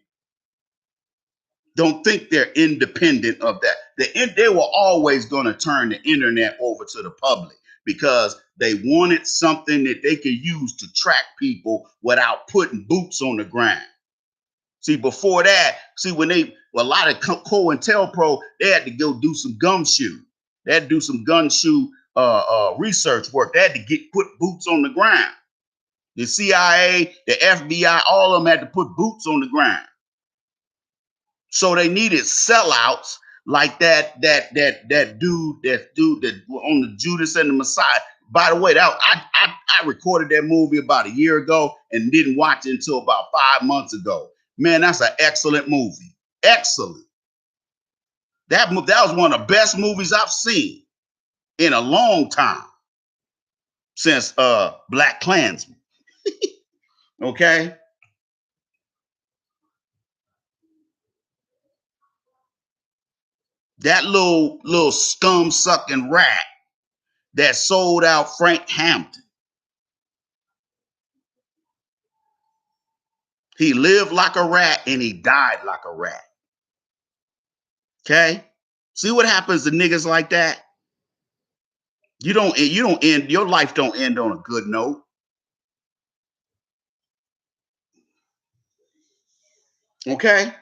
Speaker 1: Don't think they're independent of that. They were always going to turn the internet over to the public because they wanted something that they could use to track people without putting boots on the ground. See, before that, when a lot of COINTELPRO, they had to go do some gumshoe. They had to do some gumshoe research work. They had to put boots on the ground. The CIA, the FBI, all of them had to put boots on the ground. So they needed sellouts like that dude that on the Judas and the Messiah. By the way, I recorded that movie about a year ago and didn't watch it until about 5 months ago. Man, that's an excellent movie. Excellent. That was one of the best movies I've seen in a long time since Black Klansman. Okay? That little scum sucking rat that sold out Frank Hampton. He lived like a rat and he died like a rat. Okay? See what happens to niggas like that? You don't end, your life don't end on a good note. Okay?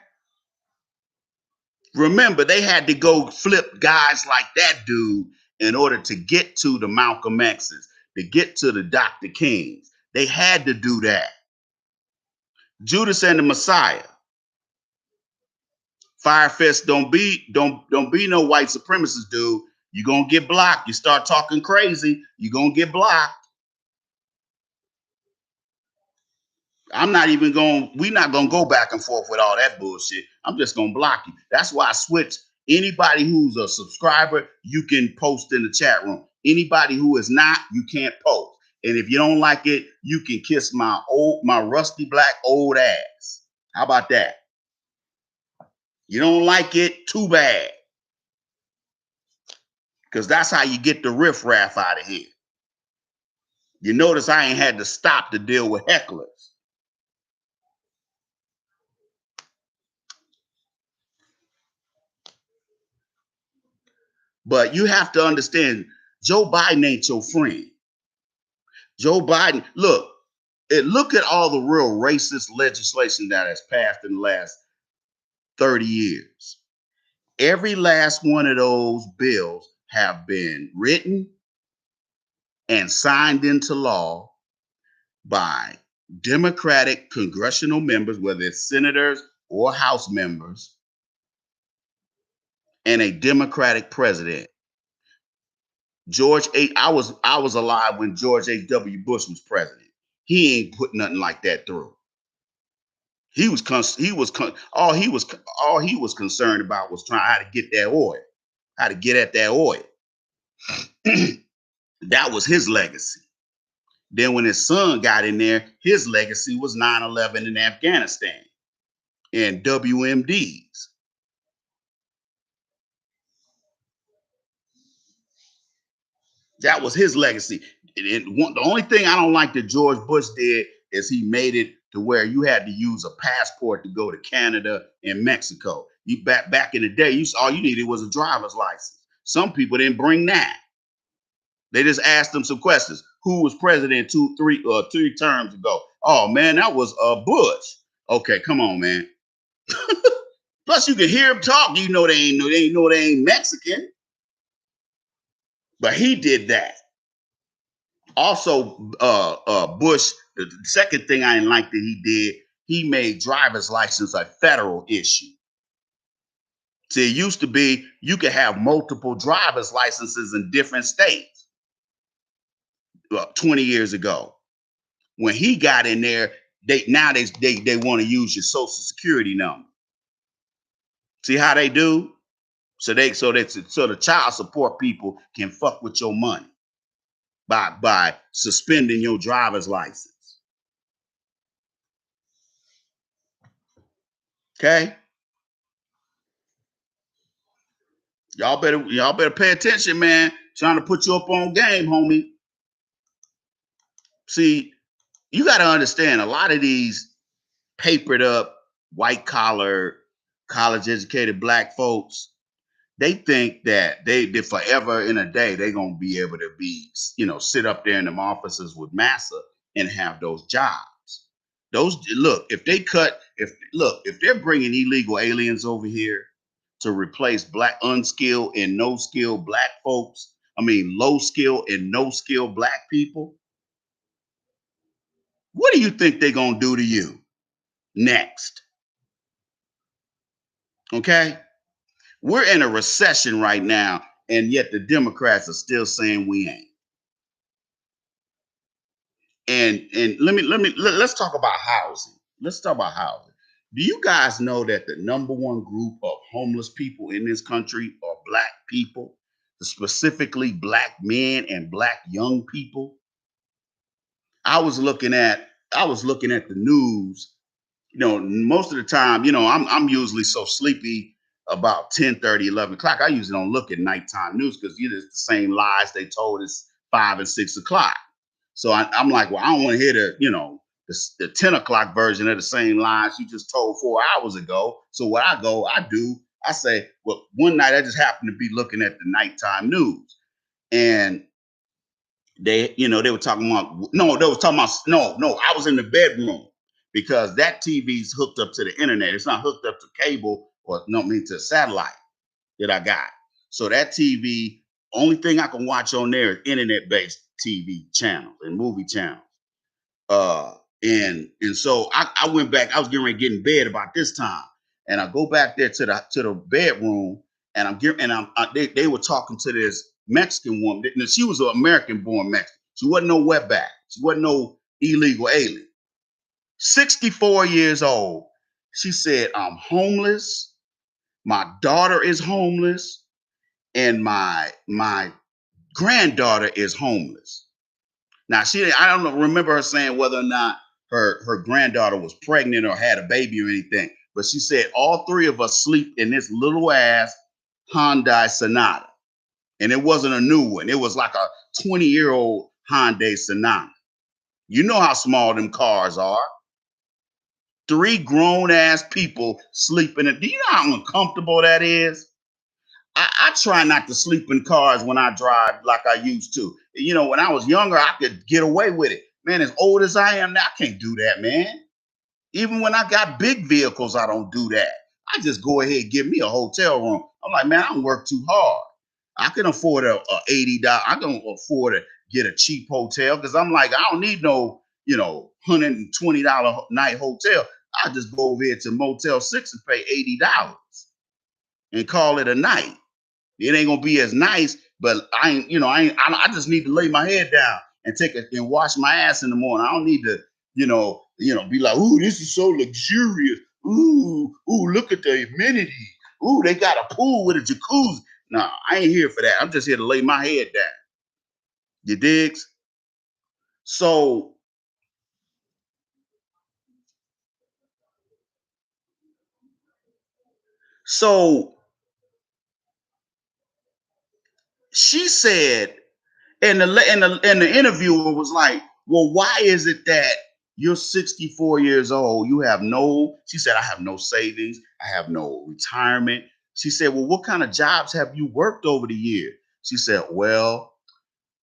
Speaker 1: Remember, they had to go flip guys like that dude in order to get to the Malcolm X's, to get to the Dr. Kings. They had to do that. Judas and the Messiah. Firefist, don't be no white supremacist, dude. You're gonna get blocked. You start talking crazy, you're gonna get blocked. We're not gonna go back and forth with all that bullshit. I'm just gonna block you. That's why I switched. Anybody who's a subscriber, you can post in the chat room. Anybody who is not, you can't post. And if you don't like it, you can kiss my rusty black old ass. How about that? You don't like it, too bad. Because that's how you get the riffraff out of here. You notice I ain't had to stop to deal with hecklers. But you have to understand, Joe Biden ain't your friend. Joe Biden, look at all the real racist legislation that has passed in the last 30 years. Every last one of those bills have been written and signed into law by Democratic congressional members, whether it's senators or House members, and a Democratic president. I was alive when George H.W. Bush was president. He ain't put nothing like that through. All he was concerned about was trying how to get that oil, how to get at that oil. That was his legacy. Then when his son got in there, his legacy was 9/11 in Afghanistan and WMDs. That was his legacy. The only thing I don't like that George Bush did is he made it to where you had to use a passport to go to Canada and Mexico. You back in the day, all you needed was a driver's license. Some people didn't bring that. They just asked them some questions. Who was president three terms ago? Oh man, that was Bush. Okay, come on, man. Plus, you can hear him talk. You know they ain't Mexican. But he did that. Also, Bush. The second thing I didn't like that he did, he made driver's license a federal issue. See, it used to be you could have multiple driver's licenses in different states. 20 years ago, when he got in there, they want to use your social security number. See how they do? So the child support people can fuck with your money by suspending your driver's license. Okay? Y'all better pay attention, man. Trying to put you up on game, homie. See, you got to understand a lot of these papered up, white collar, college educated black folks, they think that they forever in a day they're gonna be able to be, sit up there in them offices with massa and have those jobs. If they're bringing illegal aliens over here to replace black unskilled and no skilled black folks, low skill and no skill black people, what do you think they're gonna do to you next? Okay, we're in a recession right now, and yet the Democrats are still saying we ain't. And let's talk about housing. Let's talk about housing. Do you guys know that the number one group of homeless people in this country are black people, specifically black men and black young people? I was looking at the news. Most of the time, I'm usually so sleepy about 10:30, 11 o'clock. I usually don't look at nighttime news because it's the same lies they told us 5 and 6 o'clock. So I'm like, well, I don't want to hear the 10 o'clock version of the same lies you just told 4 hours ago. So what I say, well, one night I just happened to be looking at the nighttime news, and they were talking about, I was in the bedroom because that TV's hooked up to the internet. It's not hooked up to cable to satellite that I got. So that TV, only thing I can watch on there is internet-based TV channels and movie channels. And so I went back. I was getting ready to get in bed about this time, and I go back there to the bedroom, and they were talking to this Mexican woman. She was an American-born Mexican. She wasn't no wetback. She wasn't no illegal alien. 64 years old. She said, "I'm homeless. My daughter is homeless, and my granddaughter is homeless." Now I don't remember her saying whether or not her granddaughter was pregnant or had a baby or anything, but she said all three of us sleep in this little ass Hyundai Sonata, and it wasn't a new one. It was like a 20-year-old Hyundai Sonata. You know how small them cars are. Three grown ass people sleeping in. Do you know how uncomfortable that is? I try not to sleep in cars when I drive like I used to. When I was younger, I could get away with it. Man, as old as I am now, I can't do that, man. Even when I got big vehicles, I don't do that. I just go ahead and give me a hotel room. I'm like, man, I don't work too hard. I can afford a $80. I can afford to get a cheap hotel because I'm like, I don't need no, $120 night hotel. I just go over here to Motel 6 and pay $80 and call it a night. It ain't gonna be as nice, but I just need to lay my head down and and wash my ass in the morning. I don't need to, be like, ooh, this is so luxurious. Ooh, look at the amenities. Ooh, they got a pool with a jacuzzi. No, I ain't here for that. I'm just here to lay my head down. You digs? So she said, and the interviewer was like, well, why is it that You're 64 years old. You have no, she said, I have no savings. I have no retirement. She said, well, what kind of jobs have you worked over the year? She said, well,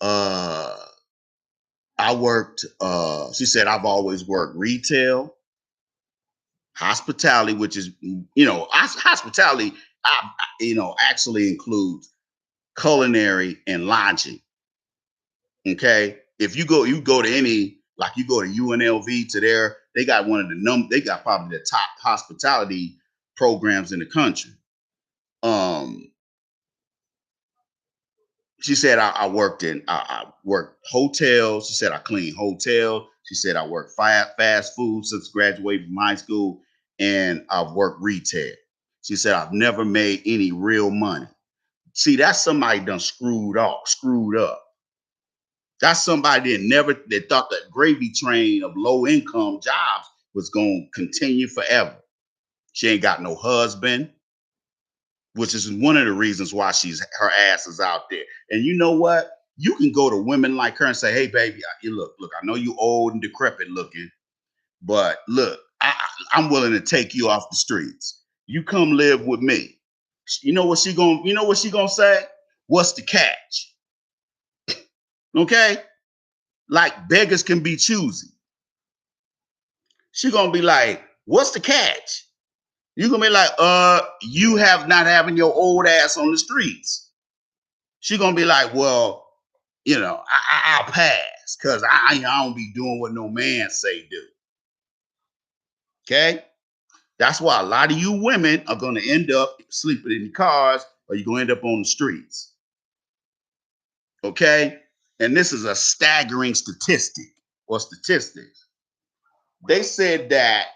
Speaker 1: uh, I worked, she said, I've always worked retail, hospitality, which is, hospitality, actually includes culinary and lodging. Okay. If you go to any, like you go to UNLV to there, they got one of they got probably the top hospitality programs in the country. Um, she said I worked hotels. She said I cleaned hotels. She said I worked fast food since graduating from high school, and I've worked retail. She said I've never made any real money. See, that's somebody done screwed up. That's somebody that thought that gravy train of low income jobs was going to continue forever. She ain't got no husband, which is one of the reasons why her ass is out there. And you know what? You can go to women like her and say, "Hey, baby, look, I know you old and decrepit looking, but look, I'm willing to take you off the streets. You come live with me." You know what she gonna say? What's the catch? Okay, like beggars can be choosy. She gonna be like, "What's the catch?" You gonna be like, you have not having your old ass on the streets." She gonna be like, "Well, I'll pass because I don't be doing what no man say do." Okay, that's why a lot of you women are gonna end up sleeping in cars, or you're gonna end up on the streets. Okay, and this is a staggering statistic or statistics. They said that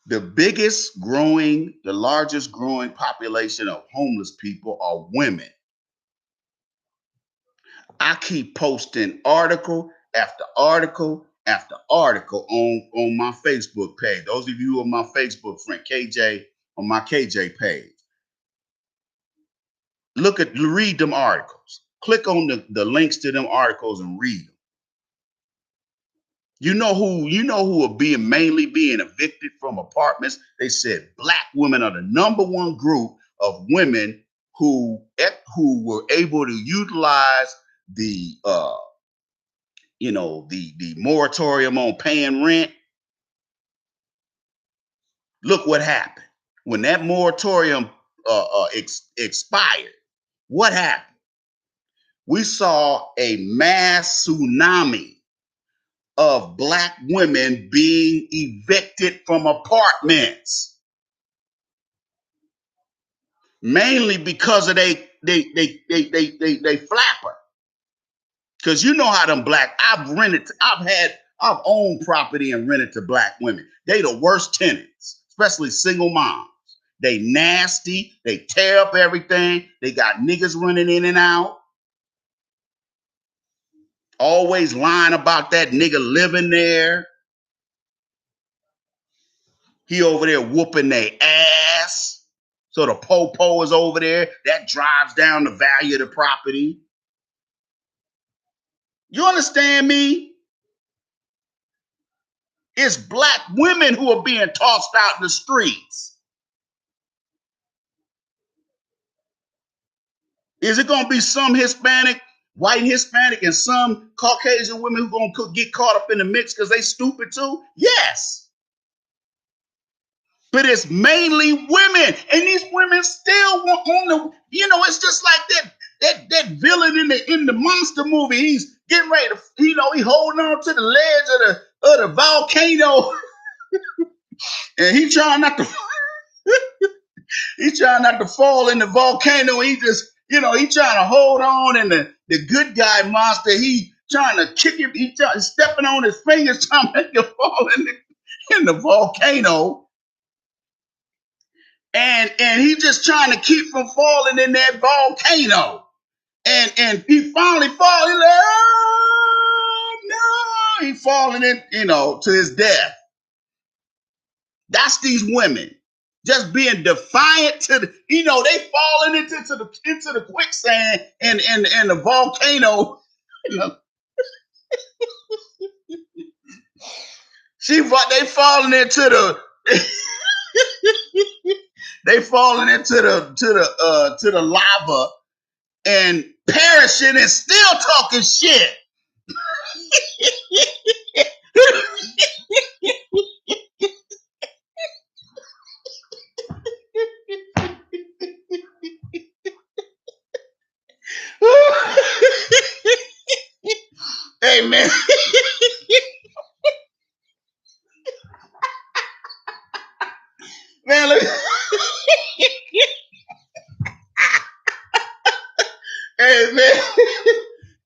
Speaker 1: the largest growing population of homeless people are women. I keep posting article after article after article on my Facebook page. Those of you who are my Facebook friend, KJ, on my KJ page. Read them articles. Click on the links to them articles and read them. You know who are mainly being evicted from apartments? They said Black women are the number one group of women who were able to utilize the the moratorium on paying rent. Look what happened when that moratorium expired. What happened? We saw a mass tsunami of Black women being evicted from apartments, mainly because of they flapper. Because you know how them Black, I've owned property and rented to Black women. They the worst tenants, especially single moms. They nasty. They tear up everything. They got niggas running in and out. Always lying about that nigga living there. He over there whooping their ass. So the po-po is over there. That drives down the value of the property. You understand me? It's Black women who are being tossed out in the streets. Is it going to be some white Hispanic, and some Caucasian women who going to get caught up in the mix because they stupid too? Yes. But it's mainly women, and these women still want on the. It's just like that villain in the monster movie. He's getting ready to, he holding on to the ledge of the volcano, and he trying not to. He's trying not to fall in the volcano. He just, he trying to hold on, and the good guy monster, he trying to kick him. He stepping on his fingers, trying to make him fall in the volcano. And he just trying to keep from falling in that volcano. And he finally falls. He's like, oh no, he falling in, to his death. That's these women just being defiant to they falling into the quicksand and the volcano. They falling into the they falling into the lava and perishing and still talking shit. Hey man. Man, look. Hey man.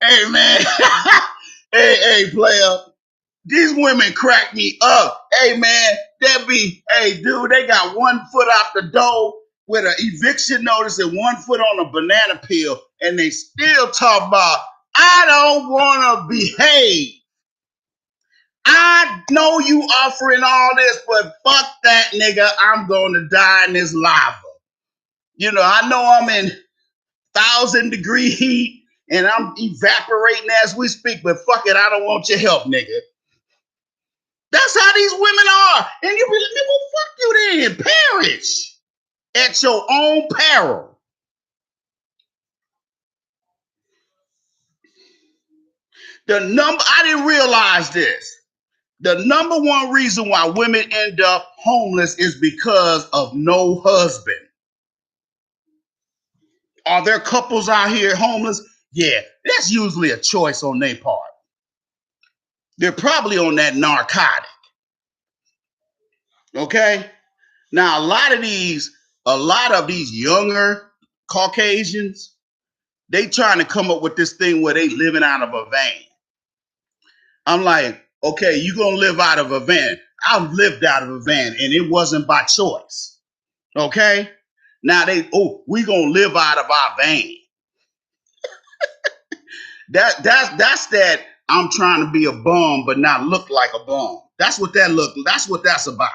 Speaker 1: Hey man. Hey player. These women crack me up. Hey man, hey dude, they got one foot out the door with an eviction notice and one foot on a banana peel, and they still talk about, I don't want to behave. I know you offering all this, but fuck that nigga. I'm going to die in this lava. You know, I know I'm in 1,000-degree heat and I'm evaporating as we speak, but fuck it, I don't want your help, nigga. That's how these women are. And you be like, well, fuck you then. Perish at your own peril. I didn't realize this. The number one reason why women end up homeless is because of no husband. Are there couples out here homeless? Yeah, that's usually a choice on their part. They're probably on that narcotic. Okay? Now, a lot of these younger Caucasians, they trying to come up with this thing where they living out of a van. I'm like, okay, you gonna live out of a van. I've lived out of a van and it wasn't by choice. Okay? Now we gonna live out of our van. That's that I'm trying to be a bum but not look like a bum. That's what that's about.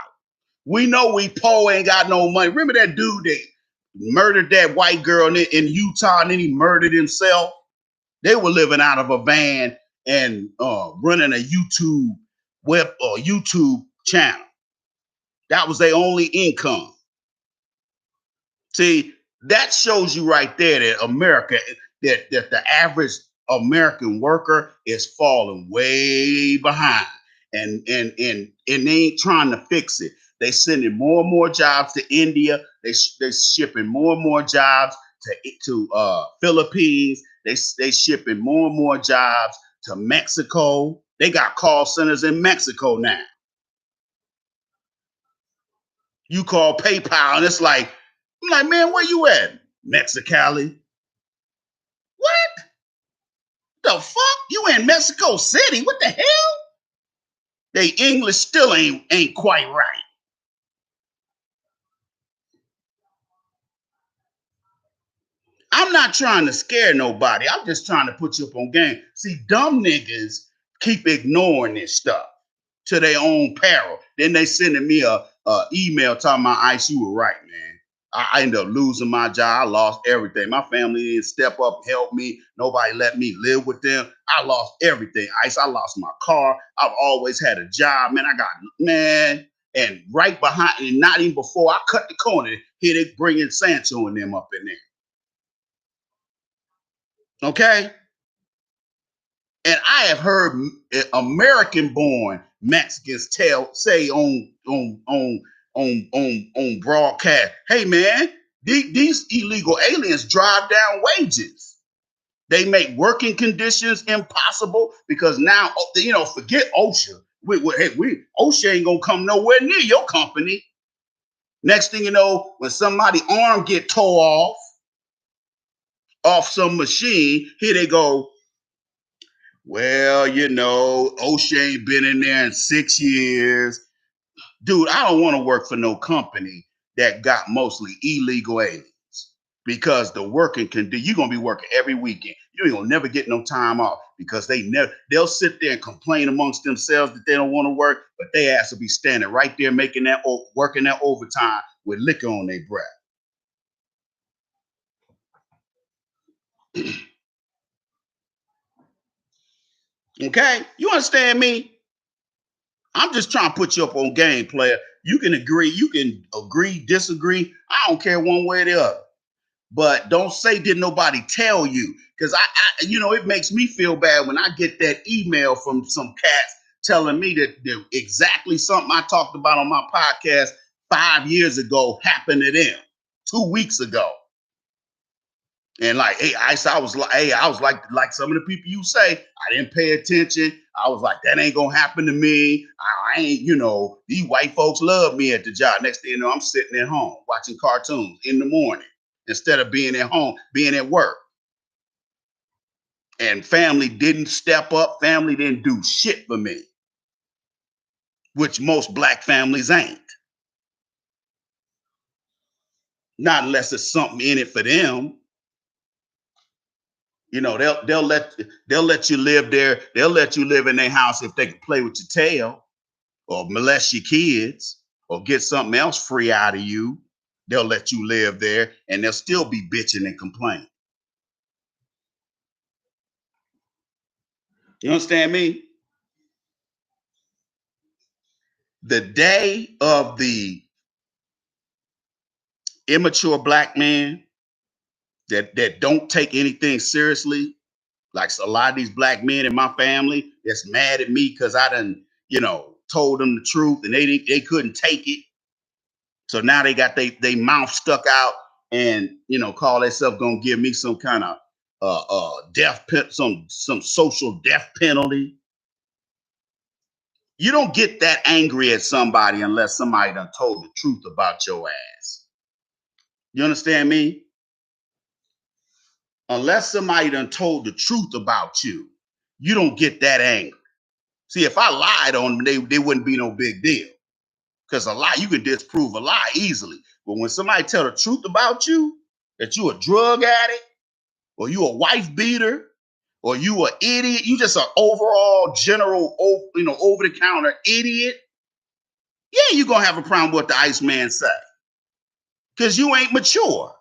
Speaker 1: We know we poor, ain't got no money. Remember that dude that murdered that white girl in Utah and then he murdered himself? They were living out of a van and running a YouTube channel. That was their only income. See, that shows you right there that America, that the average American worker is falling way behind, and they ain't trying to fix it. They sending more and more jobs to India. They shipping more and more jobs to Philippines. They shipping more and more jobs to Mexico. They got call centers in Mexico now. You call PayPal and it's like, I'm like, man, where you at? Mexicali. What? The fuck? You in Mexico City? What the hell? They English still ain't quite right. I'm not trying to scare nobody. I'm just trying to put you up on game. See, dumb niggas keep ignoring this stuff to their own peril. Then they sending me a email talking about, Ice, you were right, man. I ended up losing my job. I lost everything. My family didn't step up and help me. Nobody let me live with them. I lost everything. Ice, I lost my car. I've always had a job, man. Man. And right behind, and not even before I cut the corner, here they bringing Sancho and them up in there. Okay? And I have heard American-born Mexicans say on broadcast, "Hey man, these illegal aliens drive down wages. They make working conditions impossible because now forget OSHA. OSHA ain't gonna come nowhere near your company. Next thing you know, when somebody arm get tore off some machine, here they go. Well, OSHA ain't been in there in 6 years. Dude, I don't want to work for no company that got mostly illegal aliens because the working you're going to be working every weekend. You ain't going to never get no time off because they'll sit there and complain amongst themselves that they don't want to work, but they ass will be standing right there working that overtime with liquor on their breath. Okay? You understand me? I'm just trying to put you up on game, player. You can agree, disagree. I don't care one way or the other. But don't say did nobody tell you, because it makes me feel bad when I get that email from some cats telling me that exactly something I talked about on my podcast 5 years ago happened to them 2 weeks ago. And like, hey, I was like some of the people you say, I didn't pay attention. I was like, that ain't gonna happen to me. I ain't, these white folks love me at the job. Next thing you know, I'm sitting at home watching cartoons in the morning instead of being at home, being at work. And family didn't step up. Family didn't do shit for me, which most black families ain't. Not unless there's something in it for them. They'll let you live there. They'll let you live in their house if they can play with your tail or molest your kids or get something else free out of you. They'll let you live there and they'll still be bitching and complaining. You understand me? The day of the immature black man that don't take anything seriously, like a lot of these black men in my family that's mad at me because I done, told them the truth and they couldn't take it. So now they got they mouth stuck out and call themselves gonna give me some kind of some social death penalty. You don't get that angry at somebody unless somebody done told the truth about your ass. You understand me? Unless somebody done told the truth about you, you don't get that angry. See, if I lied on them, they wouldn't be no big deal. Because a lie, you can disprove a lie easily. But when somebody tell the truth about you, that you a drug addict, or you a wife beater, or you an idiot, you just an overall general, over the counter idiot, yeah, you're gonna have a problem with what the Iceman say. Because you ain't mature.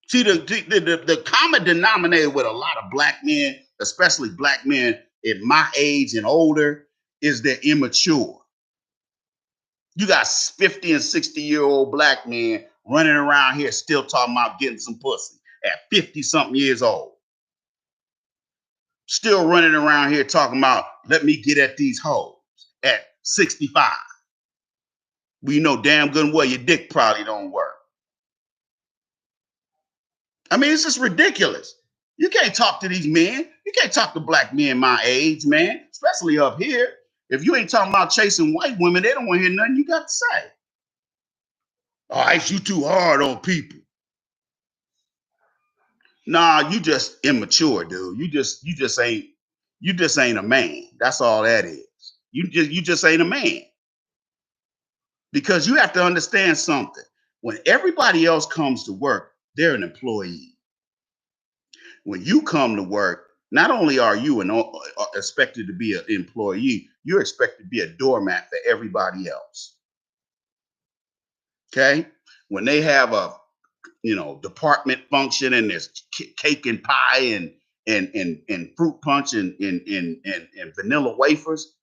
Speaker 1: See, the common denominator with a lot of black men, especially black men at my age and older, is they're immature. You got 50 and 60-year-old black men running around here still talking about getting some pussy at 50 something years old. Still running around here talking about, let me get at these hoes at 65. We know damn good and well your dick probably don't work. I mean, it's just ridiculous. You can't talk to these men. You can't talk to black men my age, man, especially up here. If you ain't talking about chasing white women, they don't want to hear nothing you got to say. Oh, Ice, you too hard on people. Nah, you just immature, dude. You just ain't a man. That's all that is. You just ain't a man. Because you have to understand something. When everybody else comes to work, they're an employee. When you come to work, not only are you expected to be an employee, you're expected to be a doormat for everybody else. Okay? When they have a department function and there's cake and pie and fruit punch and vanilla wafers,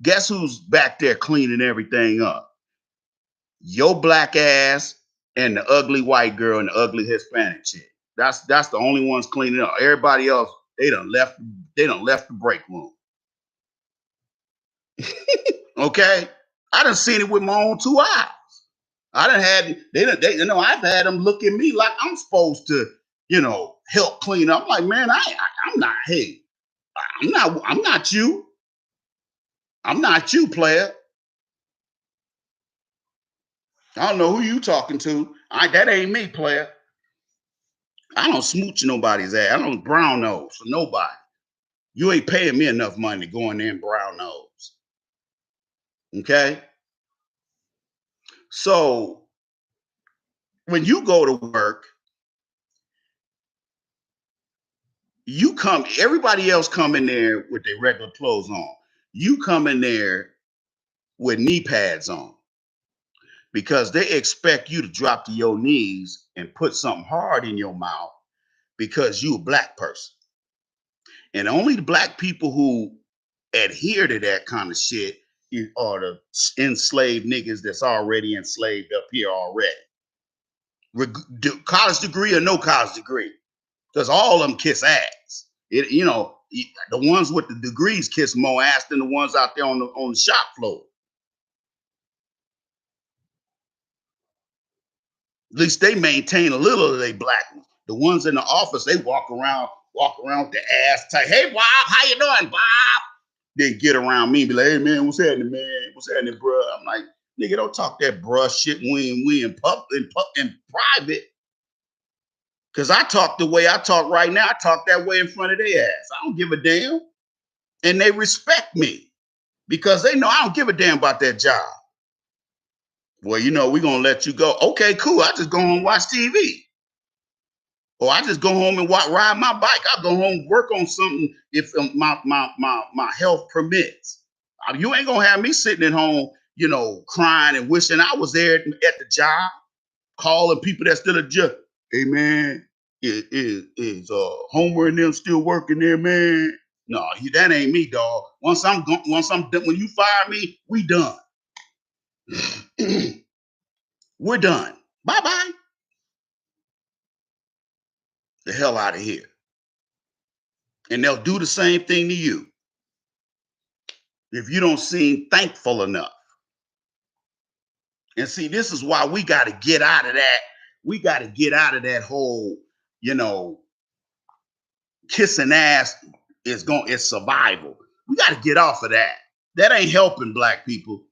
Speaker 1: guess who's back there cleaning everything up? Your black ass and the ugly white girl and the ugly Hispanic chick. That's the only ones cleaning up. Everybody else, they done left the break room. Okay? I done seen it with my own two eyes. I done had I've had them look at me like I'm supposed to, help clean up. I'm like, man, I'm not, hey, I'm not you. I'm not you, player. I don't know who you talking to. That ain't me, player. I don't smooch nobody's ass. I don't brown nose for nobody. You ain't paying me enough money to go in there and brown nose. Okay? So when you go to work, everybody else come in there with their regular clothes on. You come in there with knee pads on because they expect you to drop to your knees and put something hard in your mouth because you a black person. And only the black people who adhere to that kind of shit are the enslaved niggas that's already enslaved up here already. College degree or no college degree, because all of them kiss ass. The ones with the degrees kiss more ass than the ones out there on the shop floor. At least they maintain a little of their blackness. The ones in the office, they walk around with the ass tight. Hey, Bob, how you doing, Bob? They get around me and be like, hey, man, what's happening, man? What's happening, bro? I'm like, nigga, don't talk that bruh shit we in private. Because I talk the way I talk right now. I talk that way in front of their ass. I don't give a damn. And they respect me because they know I don't give a damn about that job. Well, we're going to let you go. Okay, cool. I just go home and watch TV. Or I just go home and ride my bike. I go home, work on something if my health permits. You ain't going to have me sitting at home, crying and wishing I was there at the job, calling people that still a job. Hey, man, is Homer and them still working there, man? No, that ain't me, dog. Once I'm done, when you fire me, we done. We're done. Bye-bye. The hell out of here. And they'll do the same thing to you if you don't seem thankful enough. And see, this is why we got to get out of that. We got to get out of that whole, kissing ass it's survival. We got to get off of that. That ain't helping black people.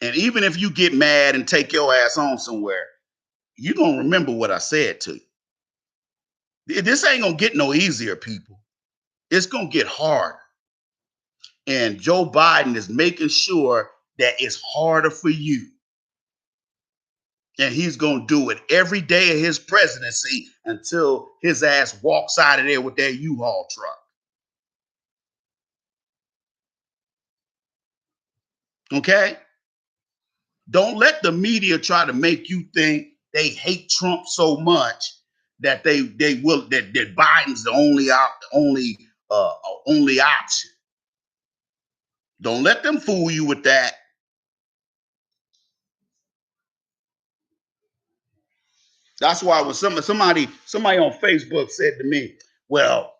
Speaker 1: And even if you get mad and take your ass on somewhere, you're going to remember what I said to you. This ain't going to get no easier, people. It's going to get harder. And Joe Biden is making sure that it's harder for you. And he's going to do it every day of his presidency until his ass walks out of there with that U-Haul truck. Okay? Don't let the media try to make you think they hate Trump so much that that Biden's the only option. Don't let them fool you with that. That's why when somebody on Facebook said to me, well,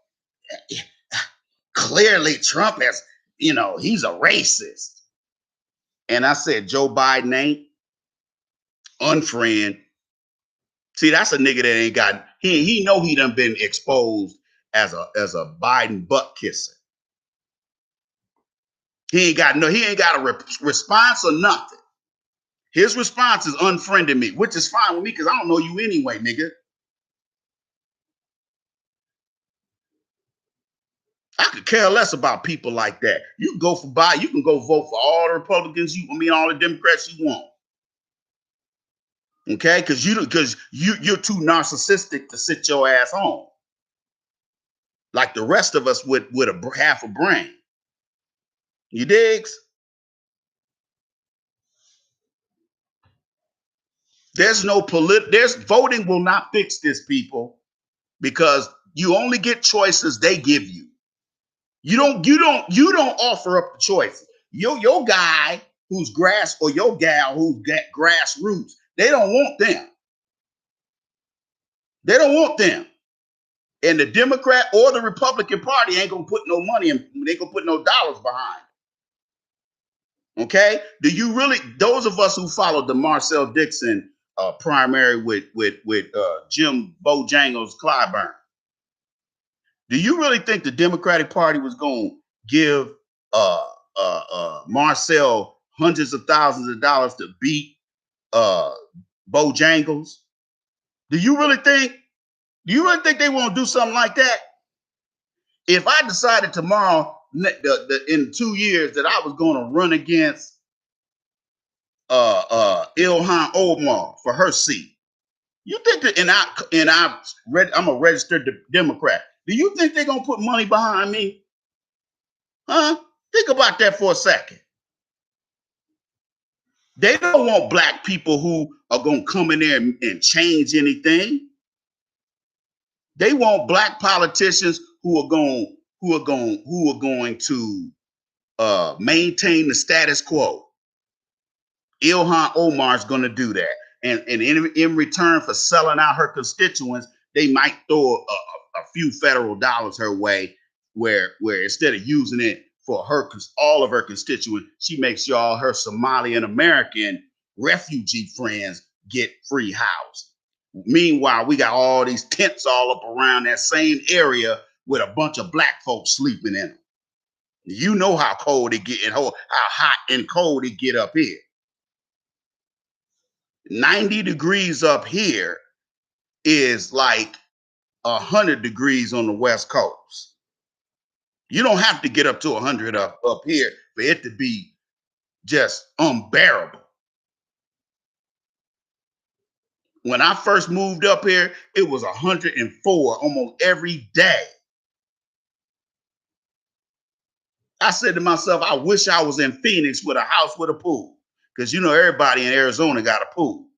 Speaker 1: clearly Trump has, he's a racist. And I said, Joe Biden ain't. Unfriend. See, that's a nigga that ain't got, he know he done been exposed as a Biden butt kisser. He ain't got a response or nothing. His response is unfriending me, which is fine with me because I don't know you anyway, nigga. I could care less about people like that. You can go for Biden. You can go vote for all the Republicans all the Democrats you want. Okay, because you're too narcissistic to sit your ass home, like the rest of us with a half a brain. You digs? There's voting will not fix this, people, because you only get choices they give you. You don't offer up the choices. Your guy who's grass or your gal who's got grassroots, they don't want them. They don't want them. And the Democrat or the Republican Party ain't gonna put no money in, they ain't gonna put no dollars behind. Okay? Do you really, those of us who followed the Marcel Dixon primary with Jim Bojangles Clyburn, do you really think the Democratic Party was gonna give Marcel hundreds of thousands of dollars to beat Bojangles? Do you really think they want to do something like that? If I decided tomorrow in 2 years that I was going to run against Ilhan Omar for her seat, you think that I'm a registered Democrat. Do you think they're gonna put money behind me? Huh? Think about that for a second. They don't want black people who are gonna come in there and change anything. They want black politicians who who are going to maintain the status quo. Ilhan Omar is going to do that, and in return for selling out her constituents, they might throw a few federal dollars her way, where instead of using it for her all of her constituents, she makes sure all her Somali and American refugee friends get free housing. Meanwhile, we got all these tents all up around that same area with a bunch of black folks sleeping in them. You know how cold it get and how hot and cold it get up here. 90 degrees up here is like 100 degrees on the West Coast. You don't have to get up to 100 up here for it to be just unbearable. When I first moved up here, it was 104 almost every day. I said to myself, I wish I was in Phoenix with a house with a pool. Because you know everybody in Arizona got a pool.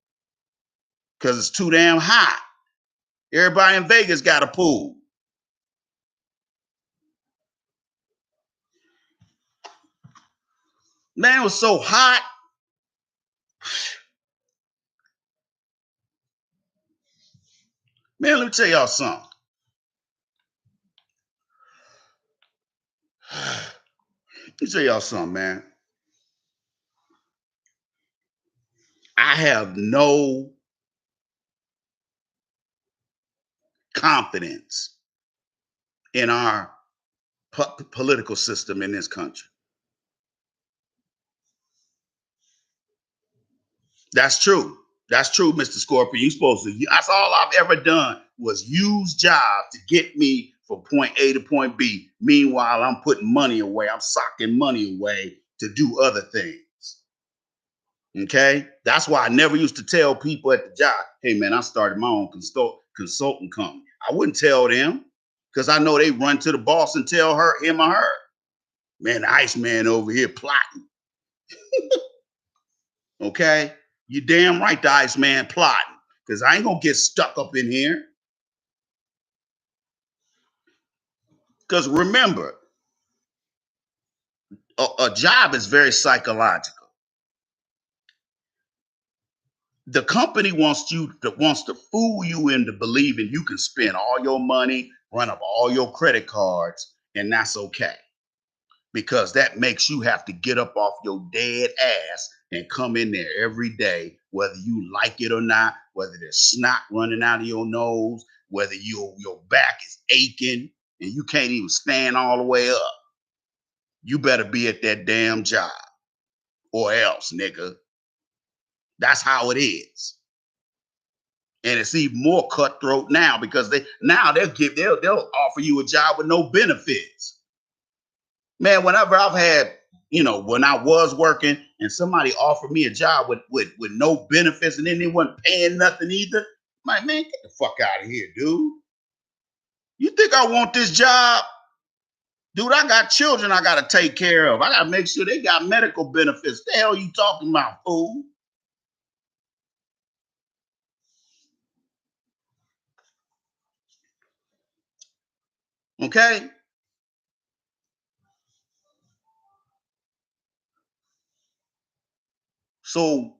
Speaker 1: Because it's too damn hot. Everybody in Vegas got a pool. Man, it was so hot. Man, let me tell y'all something. Let me tell y'all something, man. I have no confidence in our political system in this country. That's true. That's true, Mr. Scorpion. You supposed to. That's all I've ever done was use jobs to get me from point A to point B. Meanwhile, I'm putting money away. I'm socking money away to do other things. Okay, that's why I never used to tell people at the job, "Hey, man, I started my own consulting company." I wouldn't tell them because I know they run to the boss and tell him or her, "Man, the Iceman over here plotting." Okay, you damn right, the Iceman plotting because I ain't gonna get stuck up in here. Because remember, a job is very psychological. The company wants to fool you into believing you can spend all your money, run up all your credit cards, and that's okay. Because that makes you have to get up off your dead ass and come in there every day, whether you like it or not, whether there's snot running out of your nose, whether your back is aching and you can't even stand all the way up. You better be at that damn job or else, nigga. That's how it is. And it's even more cutthroat now because they'll offer you a job with no benefits. Man, whenever I've had, when I was working and somebody offered me a job with no benefits and then they weren't paying nothing either, I'm like, man, get the fuck out of here, dude. You think I want this job? Dude, I got children I got to take care of. I got to make sure they got medical benefits. The hell you talking about, fool? Okay? So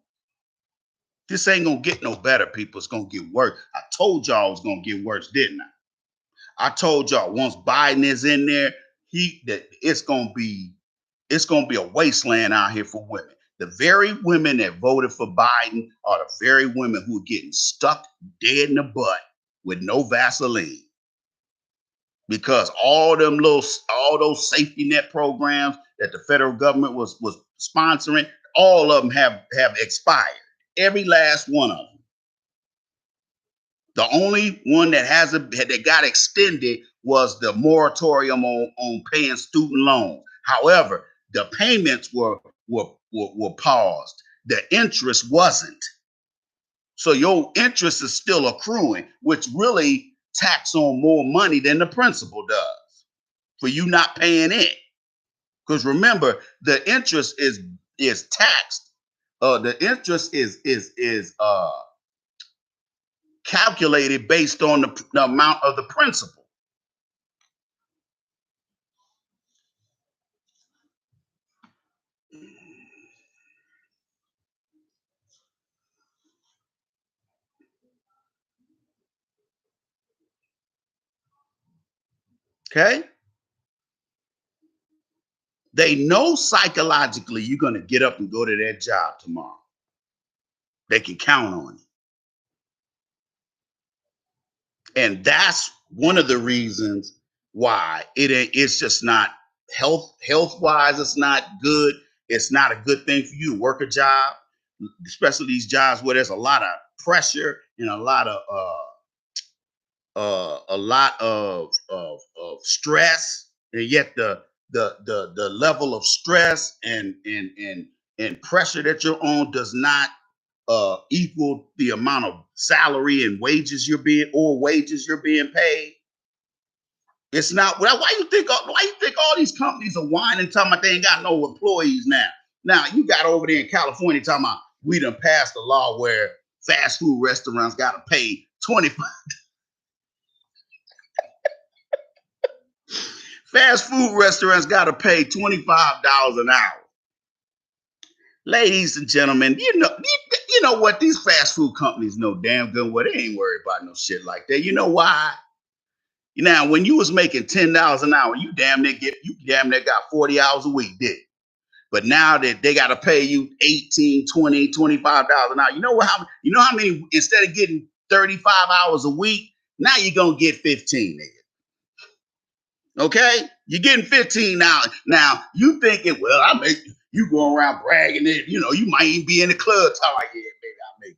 Speaker 1: this ain't gonna get no better, people. It's gonna get worse. I told y'all it was gonna get worse, didn't I? I told y'all once Biden is in there, that it's gonna be a wasteland out here for women. The very women that voted for Biden are the very women who are getting stuck dead in the butt with no Vaseline. Because all those safety net programs that the federal government was sponsoring, all of them have expired. Every last one of them. The only one that got extended was the moratorium on paying student loans. However, the payments were paused. The interest wasn't. So your interest is still accruing, which really tax on more money than the principal does for you not paying it. Because remember, the interest is taxed. The interest is calculated based on the amount of the principal. Okay? They know psychologically you're going to get up and go to that job tomorrow. They can count on it. And that's one of the reasons why it's just not health wise, it's not good. It's not a good thing for you to work a job, especially these jobs where there's a lot of pressure and a lot of stress, and yet the level of stress and pressure that you're on does not equal the amount of salary and wages you're being paid. It's not. Why you think all these companies are whining, talking about they ain't got no employees now? Now you got over there in California talking about we done passed a law where fast food restaurants got to pay 25. Fast food restaurants got to pay $25 an hour. Ladies and gentlemen, you know what? These fast food companies know damn good well they ain't worried about no shit like that. You know why? Now, when you was making $10 an hour, you damn near got 40 hours a week, did. But now that they got to pay you 18, 20, $25 an hour, you know how many, instead of getting 35 hours a week, now you're gonna get 15, nigga. Okay? You're getting 15 now. Now you thinking, well, you going around bragging it, you might even be in the club talking like, yeah, baby, I make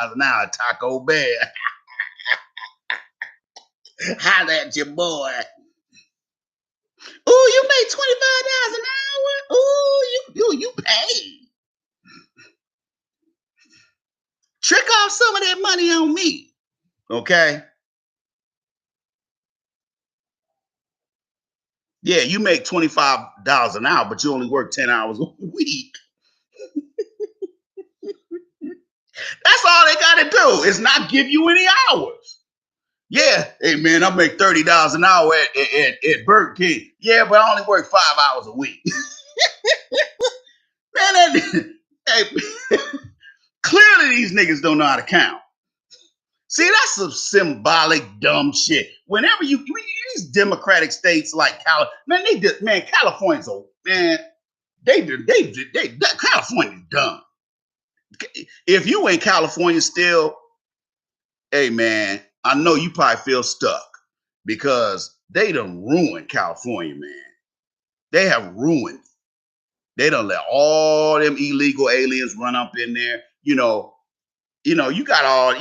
Speaker 1: $25 an hour, Taco Bell. Holla at your boy. Ooh, you made $25 an hour? Ooh, you paid. Trick off some of that money on me. Okay? Yeah, you make $25 an hour, but you only work 10 hours a week. That's all they got to do is not give you any hours. Yeah, hey man, I make $30 an hour at Burger King. Yeah, but I only work 5 hours a week. Man, hey, clearly these niggas don't know how to count. See, that's some symbolic dumb shit. Whenever these democratic states like California's California's dumb. If you in California still, hey man, I know you probably feel stuck because they done ruined California, man. They have ruined. They done let all them illegal aliens run up in there. You got all,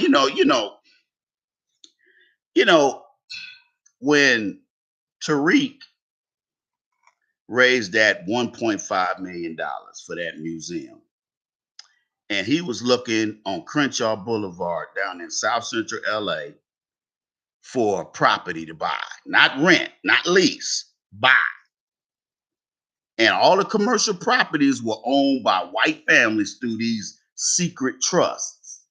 Speaker 1: when Tariq raised that $1.5 million for that museum, and he was looking on Crenshaw Boulevard down in South Central LA for property to buy, not rent, not lease, buy. And all the commercial properties were owned by white families through these secret trusts.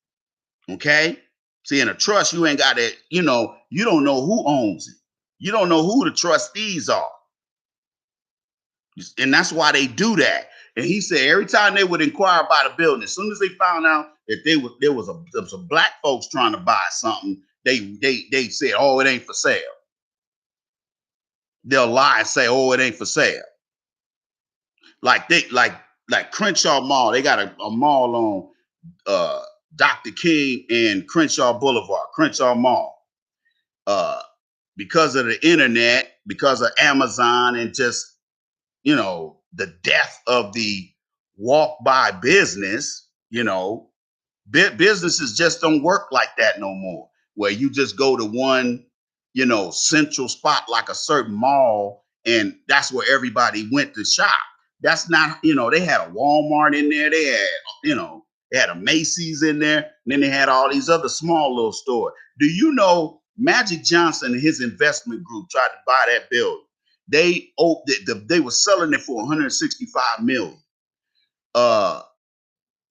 Speaker 1: Okay? See, in a trust, you ain't got to, you don't know who owns it. You don't know who the trustees are. And that's why they do that. And he said every time they would inquire about a building, as soon as they found out that there was some black folks trying to buy something, they said, oh, it ain't for sale. They'll lie and say, oh, it ain't for sale. Like Crenshaw Mall, they got a mall on Dr. King and Crenshaw Boulevard, Crenshaw Mall. Because of the internet, because of Amazon, and just the death of the walk by business, businesses just don't work like that no more, where you just go to one central spot like a certain mall and that's where everybody went to shop. That's not, they had a Walmart in there, they had a Macy's in there, and then they had all these other small little stores. Do you know Magic Johnson and his investment group tried to buy that building? They were selling it for 165 million.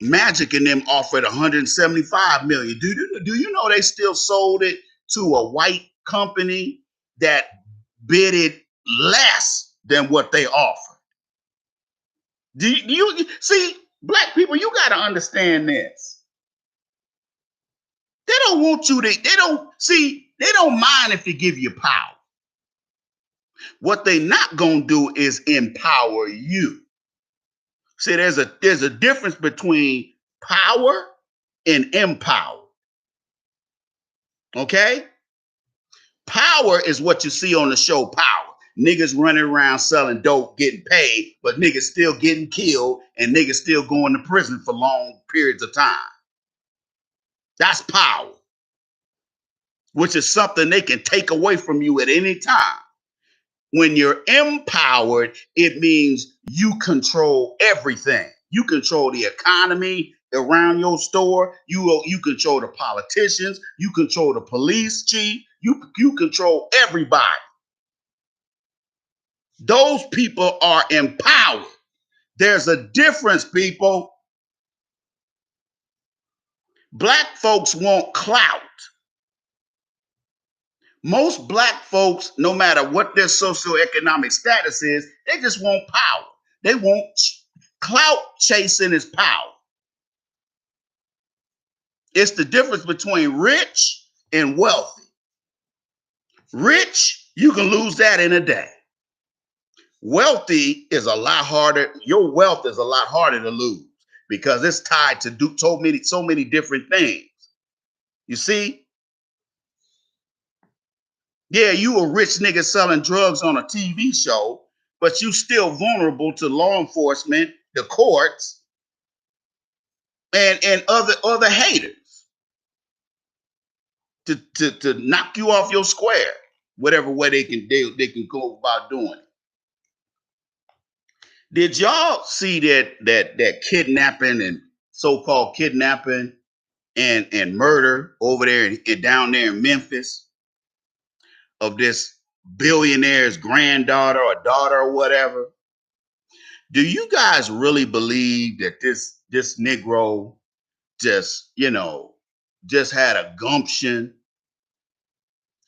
Speaker 1: Magic and them offered 175 million. Do you know they still sold it to a white company that bid it less than what they offered? Do you see, black people, you got to understand this. They don't want you to, they don't mind if they give you power. What they not gonna do is empower you. See, there's a difference between power and empower. Okay? Power is what you see on the show Power. Niggas running around selling dope, getting paid, but niggas still getting killed and niggas still going to prison for long periods of time. That's power, which is something they can take away from you at any time. When you're empowered, it means you control everything. You control the economy around your store. You control the politicians. You control the police chief. You control everybody. Those people are empowered. There's a difference, people. Black folks want clout. Most black folks, no matter what their socioeconomic status is, they just want power. They want clout. Chasing is power. It's the difference between rich and wealthy. Rich, you can lose that in a day. Wealthy is a lot harder. Your wealth is a lot harder to lose because it's tied to do so many different things. You see? Yeah, you a rich nigga selling drugs on a TV show, but you still vulnerable to law enforcement, the courts, and other haters to knock you off your square, whatever way they can go about doing it. Did y'all see that kidnapping and so-called kidnapping and murder over there and down there in Memphis of this billionaire's granddaughter or daughter or whatever? Do you guys really believe that this Negro just, just had a gumption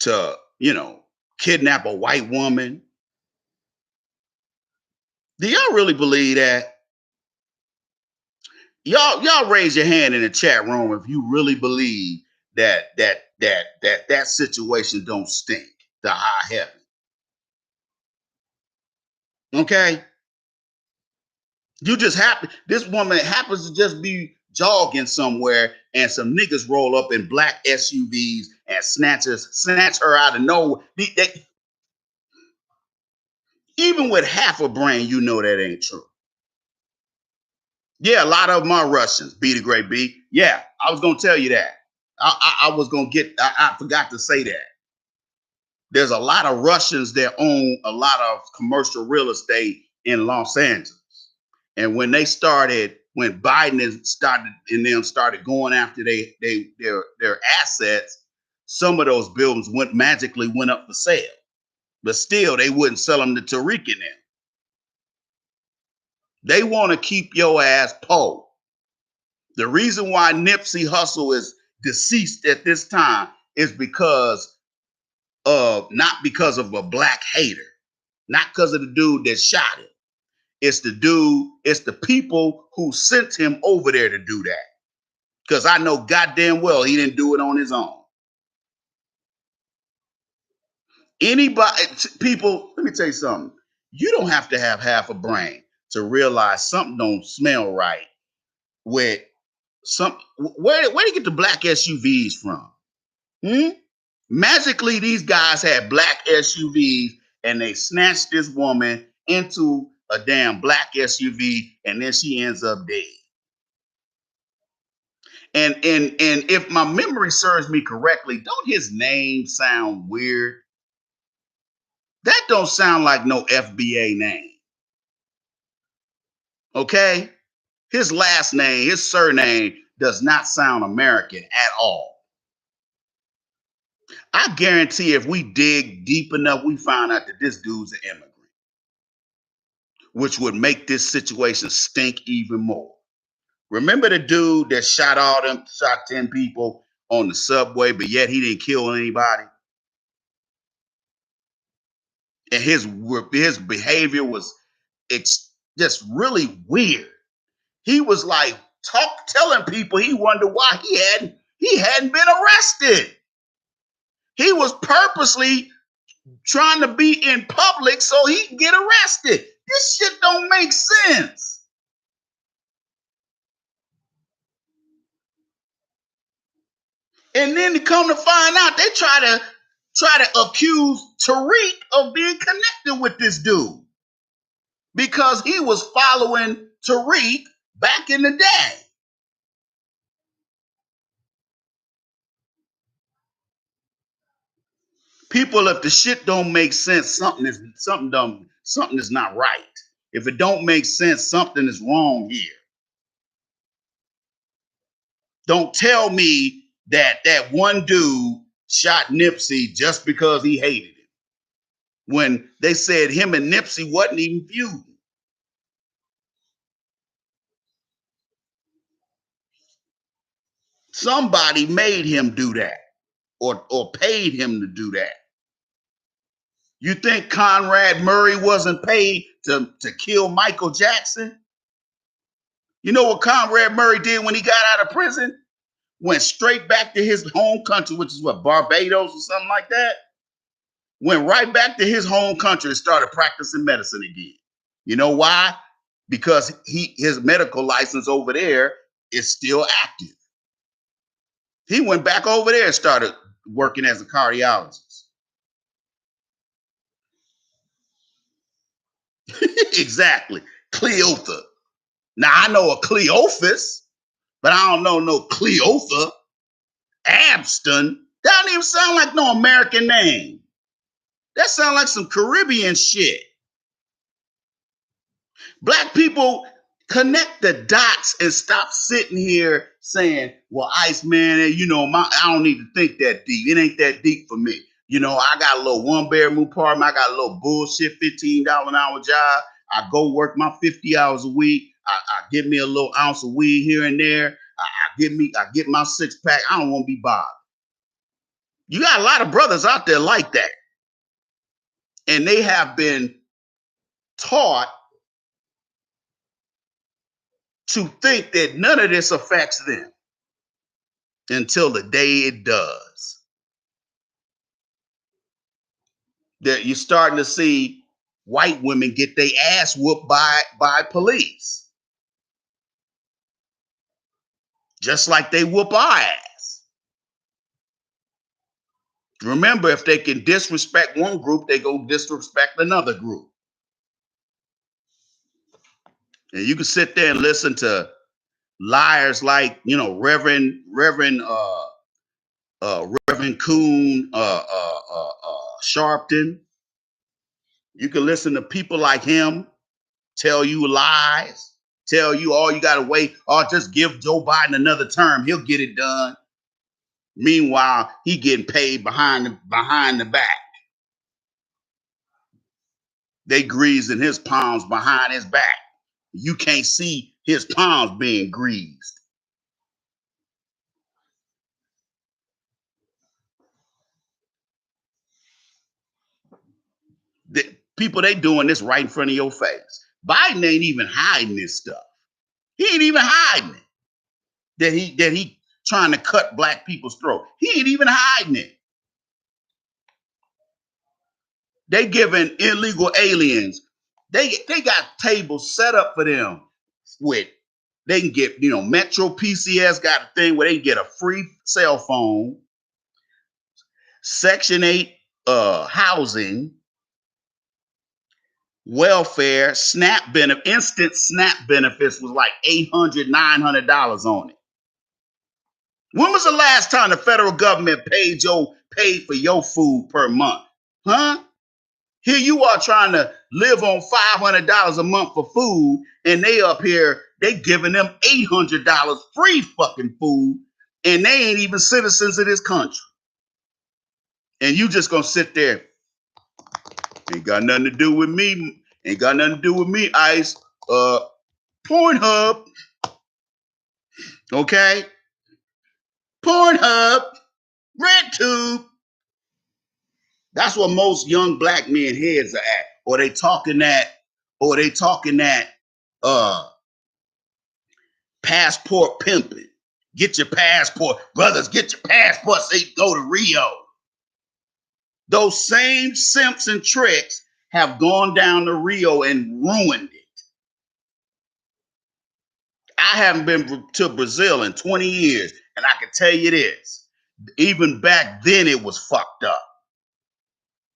Speaker 1: to, kidnap a white woman? Do y'all really believe that? Y'all raise your hand in the chat room if you really believe that situation don't stink to high heaven. Okay? You just happen, this woman happens to just be jogging somewhere and some niggas roll up in black SUVs and snatch her out of nowhere. Even with half a brain, you know that ain't true. Yeah, a lot of them are Russians. B the great B. Yeah, I was gonna tell you that. I was gonna I forgot to say that. There's a lot of Russians that own a lot of commercial real estate in Los Angeles. And when Biden started going after their assets, some of those buildings magically went up for sale. But still, they wouldn't sell them to Tariq and them. They want to keep your ass poor. The reason why Nipsey Hussle is deceased at this time is because not because of a black hater, not because of the dude that shot him. It's the people who sent him over there to do that. Because I know goddamn well he didn't do it on his own. People, let me tell you something. You don't have to have half a brain to realize something don't smell right with where do you get the black SUVs from? Magically, these guys had black SUVs and they snatched this woman into a damn black SUV and then she ends up dead. And if my memory serves me correctly, don't his name sound weird? That don't sound like no FBA name. Okay? His last name, his surname does not sound American at all. I guarantee if we dig deep enough, we find out that this dude's an immigrant, which would make this situation stink even more. Remember the dude that shot 10 people on the subway, but yet he didn't kill anybody? And his behavior was just really weird. He was like telling people he wondered why he hadn't been arrested. He was purposely trying to be in public so he can get arrested. This shit don't make sense. And then to come to find out, they try to accuse Tariq of being connected with this dude because he was following Tariq back in the day. People, if the shit don't make sense, something is not right. If it don't make sense, something is wrong here. Don't tell me that one dude shot Nipsey just because he hated him, when they said him and Nipsey wasn't even feuding. Somebody made him do that or paid him to do that. You think Conrad Murray wasn't paid to kill Michael Jackson? You know what Conrad Murray did when he got out of prison? Went straight back to his home country, which is what, Barbados or something like that? Went right back to his home country and started practicing medicine again. You know why? Because his medical license over there is still active. He went back over there and started working as a cardiologist. Exactly. Cleotha. Now, I know a Cleophas, but I don't know no Cleotha. Abston. That don't even sound like no American name. That sounds like some Caribbean shit. Black people, connect the dots and stop sitting here saying, well, Ice Man, you know, I don't need to think that deep. It ain't that deep for me. You know, I got a little one-bedroom apartment. I got a little bullshit $15 an hour job. I go work my 50 hours a week. I get me a little ounce of weed here and there. I get my six-pack. I don't want to be bothered. You got a lot of brothers out there like that. And they have been taught to think that none of this affects them until the day it does. That you're starting to see white women get their ass whooped by police. Just like they whoop our ass. Remember, if they can disrespect one group, they go disrespect another group. And you can sit there and listen to liars like, you know, Reverend Coon Sharpton. You can listen to people like him tell you lies, tell you all you gotta wait, or just give Joe Biden another term, he'll get it done. Meanwhile, he getting paid behind the back. They greasing his palms behind his back. You can't see his palms being greased. The people, they doing this right in front of your face. Biden ain't even hiding this stuff. He ain't even hiding it. That he trying to cut black people's throat. He ain't even hiding it. They giving illegal aliens. They got tables set up for them with, they can get, you know, Metro PCS got a thing where they can get a free cell phone, Section 8 housing, welfare, SNAP benefit, instant SNAP benefits was like $800, $900 on it. When was the last time the federal government paid for your food per month? Huh? Here you are trying to live on $500 a month for food, and they up here, they giving them $800 free fucking food, and they ain't even citizens of this country. And you just gonna sit there, ain't got nothing to do with me, Ice. Pornhub. Okay? Pornhub, RedTube. That's what most young black men heads are at. Or they talking that passport pimping. Get your passport. Brothers, get your passport so you go to Rio. Those same simps and tricks have gone down to Rio and ruined it. I haven't been to Brazil in 20 years, and I can tell you this. Even back then, it was fucked up.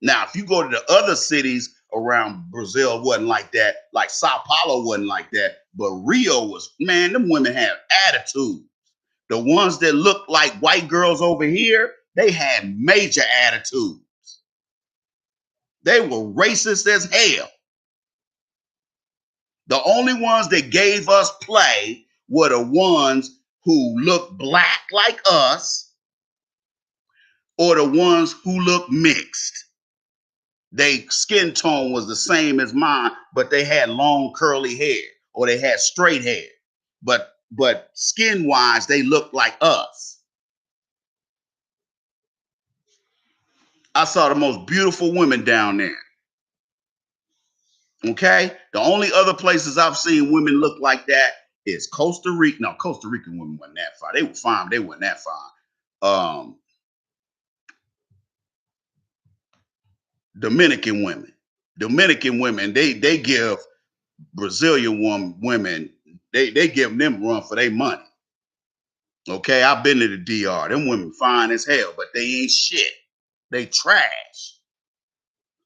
Speaker 1: Now, if you go to the other cities around Brazil, it wasn't like that. Like Sao Paulo wasn't like that. But Rio was, man, them women had attitude. The ones that looked like white girls over here, they had major attitudes. They were racist as hell. The only ones that gave us play were the ones who looked black like us or the ones who looked mixed. Their skin tone was the same as mine, but they had long curly hair or they had straight hair. But skin wise, they looked like us. I saw the most beautiful women down there. Okay? The only other places I've seen women look like that is Costa Rica. No, Costa Rican women weren't that fine. They were fine, they weren't that fine. Dominican women, they give Brazilian women, they give them run for their money. Okay, I've been to the DR. Them women fine as hell, but they ain't shit. They trash.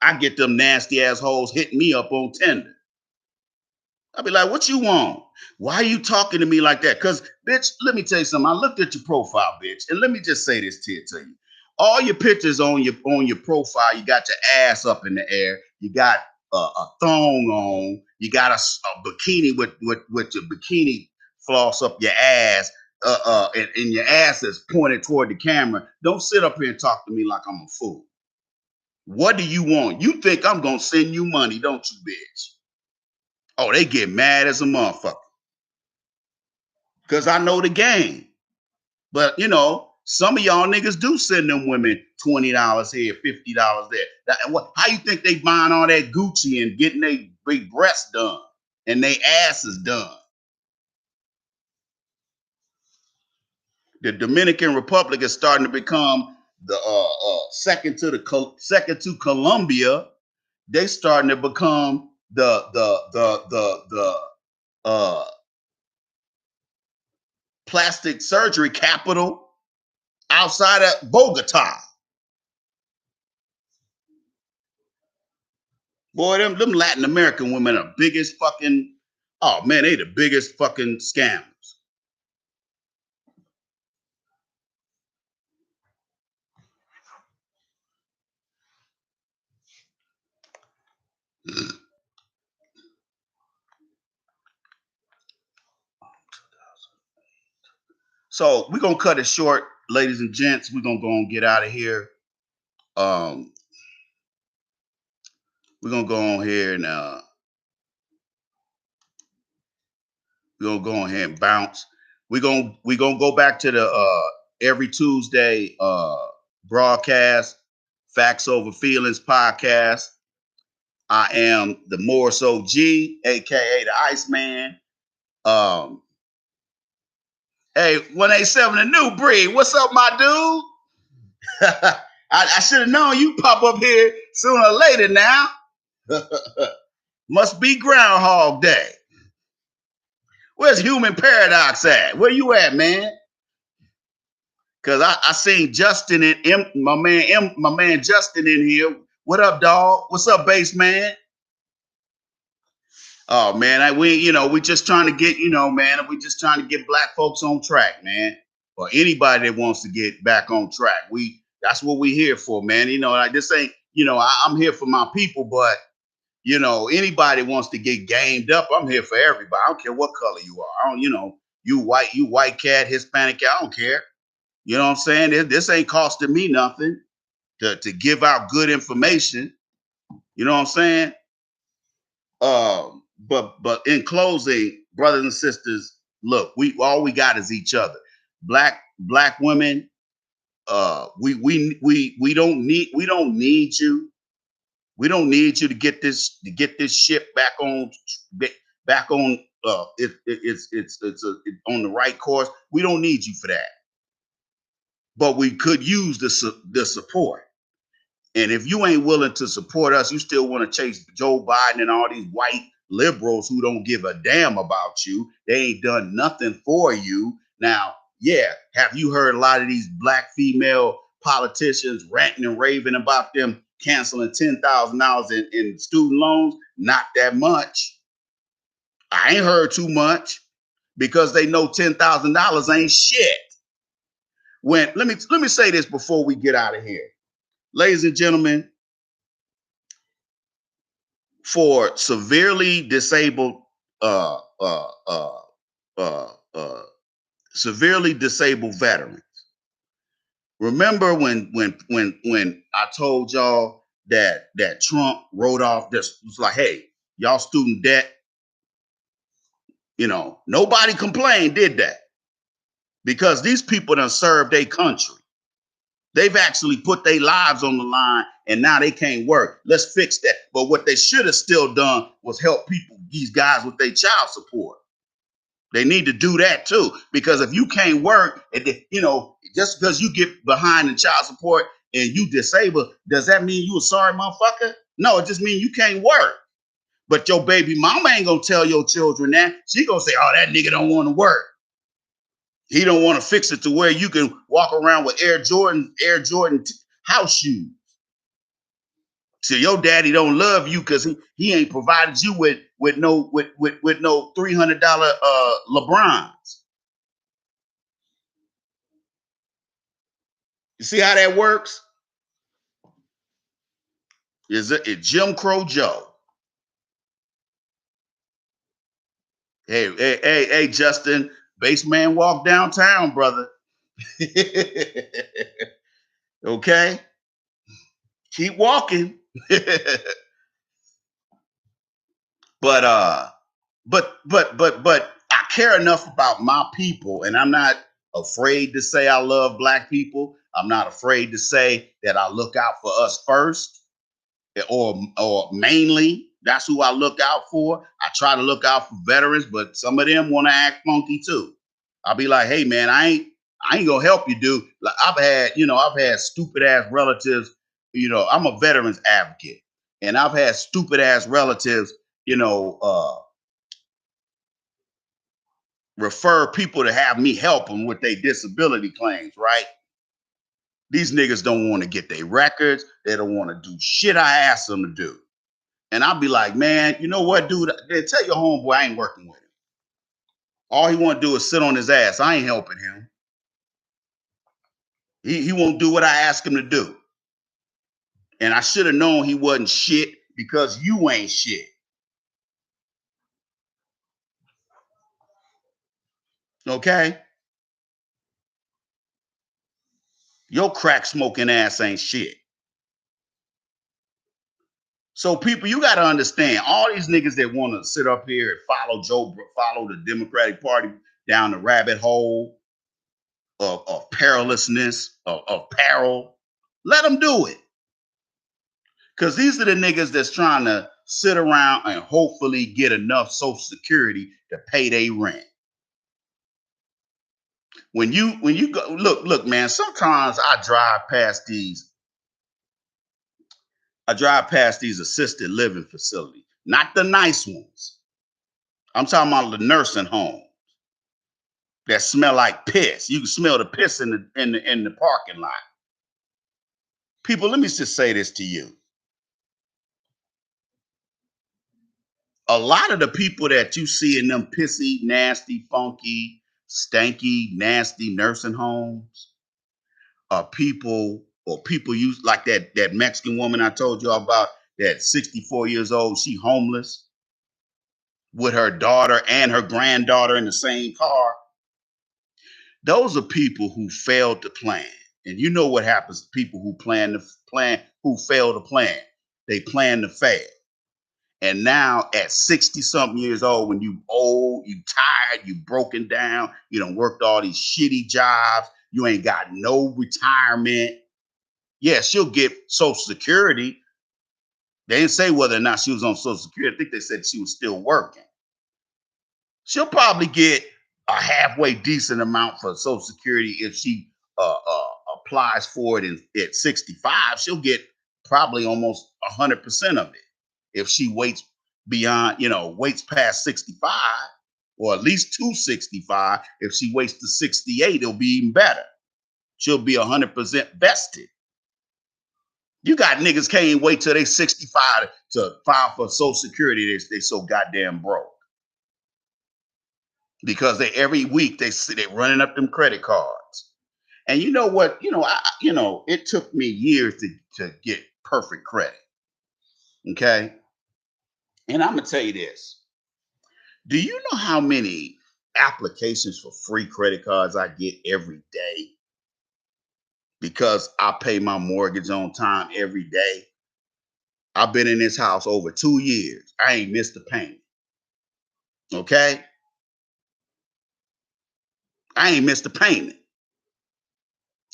Speaker 1: I get them nasty assholes hitting me up on Tinder. I'll be like, what you want? Why are you talking to me like that? Because, bitch, let me tell you something. I looked at your profile, bitch, and let me just say this to you. All your pictures on your profile, you got your ass up in the air. You got a thong on. You got a bikini with your bikini floss up your ass, and your ass is pointed toward the camera. Don't sit up here and talk to me like I'm a fool. What do you want? You think I'm gonna send you money, don't you, bitch? Oh, they get mad as a motherfucker. Because I know the game. But, some of y'all niggas do send them women $20 here, $50 there. How you think they buying all that Gucci and getting their big breasts done and their asses done? The Dominican Republic is starting to become the second to Colombia. They starting to become the plastic surgery capital outside of Bogota. Boy, them Latin American women are biggest fucking, oh man, they the biggest fucking scammers. So we're gonna cut it short, ladies and gents. We're gonna go and get out of here. We're gonna go on here and we're gonna go on here and bounce. We're gonna go back to the every Tuesday broadcast, Facts Over Feelings podcast. I am the MoorishOG, aka the Iceman. Hey, 187 a new breed. What's up, my dude? I should have known you pop up here sooner or later now. Must be Groundhog Day. Where's Human Paradox at? Where you at, man? Cause I seen Justin and my man Justin in here. What up, dog? What's up, bass man? Oh man, we just trying to get, man, we just trying to get black folks on track, man. Or anybody that wants to get back on track. That's what we here for, man. Like this ain't, I'm here for my people, but anybody wants to get gamed up, I'm here for everybody. I don't care what color you are. I don't, you white cat, Hispanic cat, I don't care. You know what I'm saying? This ain't costing me nothing to give out good information. You know what I'm saying? But in closing, brothers and sisters, look, all we got is each other. Black women, we don't need you. We don't need you to get this ship back on it's on the right course. We don't need you for that. But we could use the support. And if you ain't willing to support us, you still want to chase Joe Biden and all these white liberals who don't give a damn about you. They ain't done nothing for you. Now, yeah, have you heard a lot of these black female politicians ranting and raving about them canceling $10,000 in student loans? Not that much. I ain't heard too much because they know $10,000 ain't shit. When let me say this before we get out of here. Ladies and gentlemen, for severely disabled uh, uh, uh, uh, uh, severely disabled veterans. Remember when I told y'all that Trump wrote off this, was like, hey, y'all student debt, nobody complained, did that? Because these people done served their country. They've actually put their lives on the line and now they can't work. Let's fix that. But what they should have still done was help people, these guys with their child support. They need to do that too. Because if you can't work, just because you get behind in child support and you disabled, does that mean you a sorry motherfucker? No, it just means you can't work. But your baby mama ain't gonna tell your children that. She gonna say, oh, that nigga don't want to work. He don't want to fix it to where you can walk around with Air Jordan house shoes. So your daddy don't love you because he ain't provided you with no $300 LeBrons. You see how that works? Is it Jim Crow Joe? Hey, Justin, baseman walk downtown, brother. Okay, keep walking. But I care enough about my people, and I'm not afraid to say I love black people. I'm not afraid to say that I look out for us first, or mainly that's who I look out for. I try to look out for veterans, but some of them want to act funky too. I'll be like, hey man, I ain't gonna help you, dude. Like I've had stupid ass relatives. I'm a veterans advocate, and I've had stupid ass relatives, refer people to have me help them with their disability claims, right? These niggas don't want to get their records. They don't want to do shit I ask them to do. And I'll be like, man, you know what, dude? Tell your homeboy I ain't working with him. All he want to do is sit on his ass. I ain't helping him. He won't do what I ask him to do. And I should have known he wasn't shit because you ain't shit. Okay? Your crack smoking ass ain't shit. So people, you got to understand, all these niggas that want to sit up here and follow the Democratic Party down the rabbit hole of perilousness, of peril, let them do it. Because these are the niggas that's trying to sit around and hopefully get enough Social Security to pay their rent. When you go, look, man, sometimes I drive past these assisted living facilities, not the nice ones. I'm talking about the nursing homes that smell like piss. You can smell the piss in the parking lot. People, let me just say this to you. A lot of the people that you see in them pissy, nasty, funky, stanky, nasty nursing homes are people use like that Mexican woman I told you about, that 64 years old, she homeless with her daughter and her granddaughter in the same car. Those are people who failed to plan. And you know what happens to people who who fail to plan. They plan to fail. And now at 60 something years old, when you old, you tired, you broken down, you done worked all these shitty jobs, you ain't got no retirement. Yeah, she'll get Social Security. They didn't say whether or not she was on Social Security. I think they said she was still working. She'll probably get a halfway decent amount for Social Security if she applies for it at 65. She'll get probably almost 100% of it. If she waits beyond, waits past 65, or at least to 65, if she waits to 68, it'll be even better. She'll be 100% vested. You got niggas can't wait till they 65 to file for Social Security. They so goddamn broke because they every week they running up them credit cards. And you know what? It took me years to get perfect credit. Okay, and I'm gonna tell you this. Do you know how many applications for free credit cards I get every day? Because I pay my mortgage on time every day. I've been in this house over 2 years. I ain't missed a payment. Okay? I ain't missed a payment.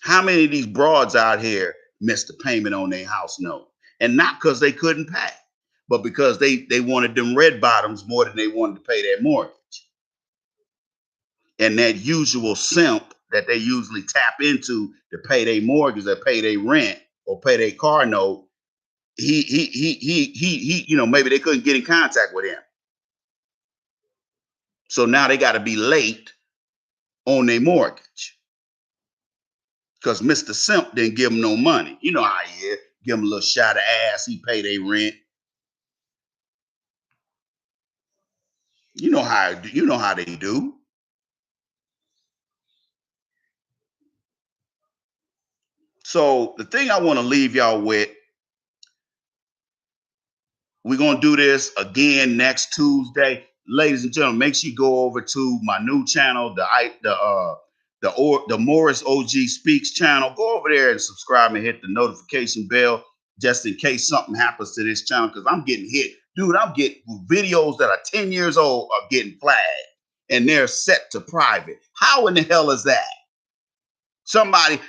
Speaker 1: How many of these broads out here missed a payment on their house note? And not because they couldn't pay, but because they wanted them red bottoms more than they wanted to pay their mortgage. And that usual simp that they usually tap into to pay their mortgage or pay their rent or pay their car note, maybe they couldn't get in contact with him. So now they got to be late on their mortgage because Mr. Simp didn't give them no money. You know how he is. Give them a little shot of ass. He pay their rent. You know how they do. So the thing I want to leave y'all with, we're going to do this again next Tuesday. Ladies and gentlemen, make sure you go over to my new channel, the MoorishOG Speaks channel. Go over there and subscribe and hit the notification bell just in case something happens to this channel, because I'm getting hit. Dude, I'm getting videos that are 10 years old are getting flagged and they're set to private. How in the hell is that?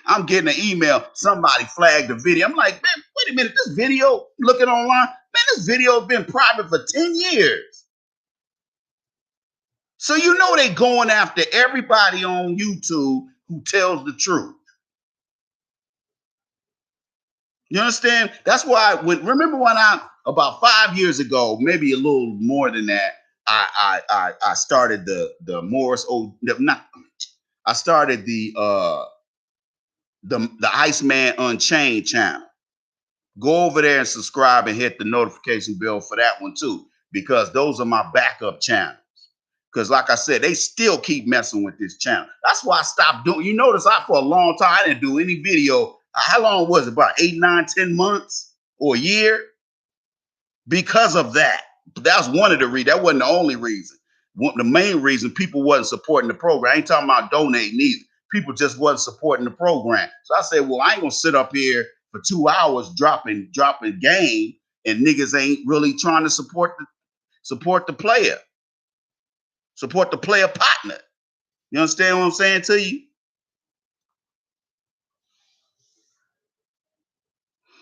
Speaker 1: I'm getting an email, somebody flagged the video. I'm like, man, wait a minute, this video, looking online, man, this video has been private for 10 years. So they going after everybody on YouTube who tells the truth. You understand? That's why remember when about 5 years ago, maybe a little more than that, I started the I started the Iceman Unchained channel. Go over there and subscribe and hit the notification bell for that one too, because those are my backup channels. Because like I said, they still keep messing with this channel. That's why I stopped doing. You notice for a long time, I didn't do any video. How long was it? About 8, 9, 10 months or a year? Because of that. That was one of the reasons. That wasn't the only reason. The main reason, people wasn't supporting the program. I ain't talking about donating either. People just wasn't supporting the program. So I said, well, I ain't gonna sit up here for 2 hours dropping game, and niggas ain't really trying to support the player. Support the player partner. You understand what I'm saying to you?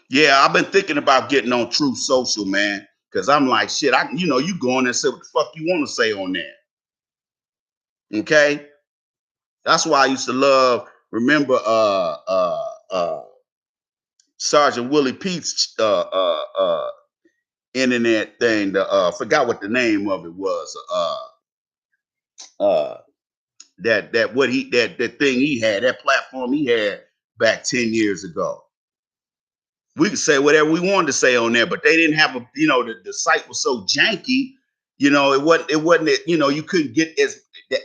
Speaker 1: Yeah, I've been thinking about getting on Truth Social, man. Cause I'm like, shit, you go on there and say what the fuck you want to say on there. Okay? That's why I used to love, remember Sergeant Willie Pete's internet thing, forgot what the name of it was. That thing he had, that platform he had back 10 years ago. We could say whatever we wanted to say on there, but they didn't have the site was so janky, it wasn't you couldn't get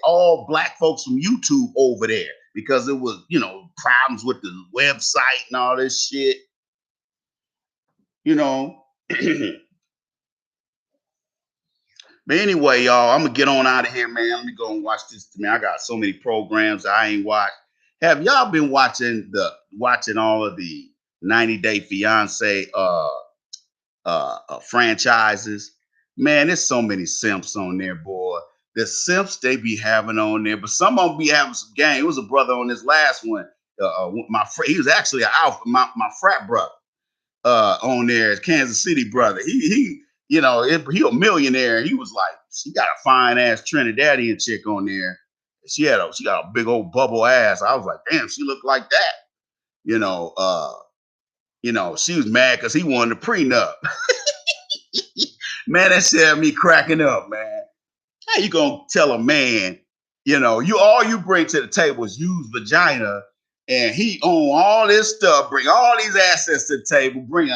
Speaker 1: all black folks from YouTube over there because it was, problems with the website and all this shit. But anyway, y'all, I'm gonna get on out of here, man. Let me go and watch this. Man, I got so many programs I ain't watched. Have y'all been watching all of the 90 Day Fiance franchises? Man, there's so many simps on there, boy. The simps they be having on there, but some of them be having some game. It was a brother on this last one. He was actually my frat brother on there, Kansas City brother. He he a millionaire. He was like, she got a fine ass Trinidadian chick on there. She got a big old bubble ass. I was like, damn, she looked like that. She was mad because he wanted a prenup. Man, that shit had me cracking up, man. How you gonna tell a man, all you bring to the table is used vagina, and he own all this stuff, bring all these assets to the table, bring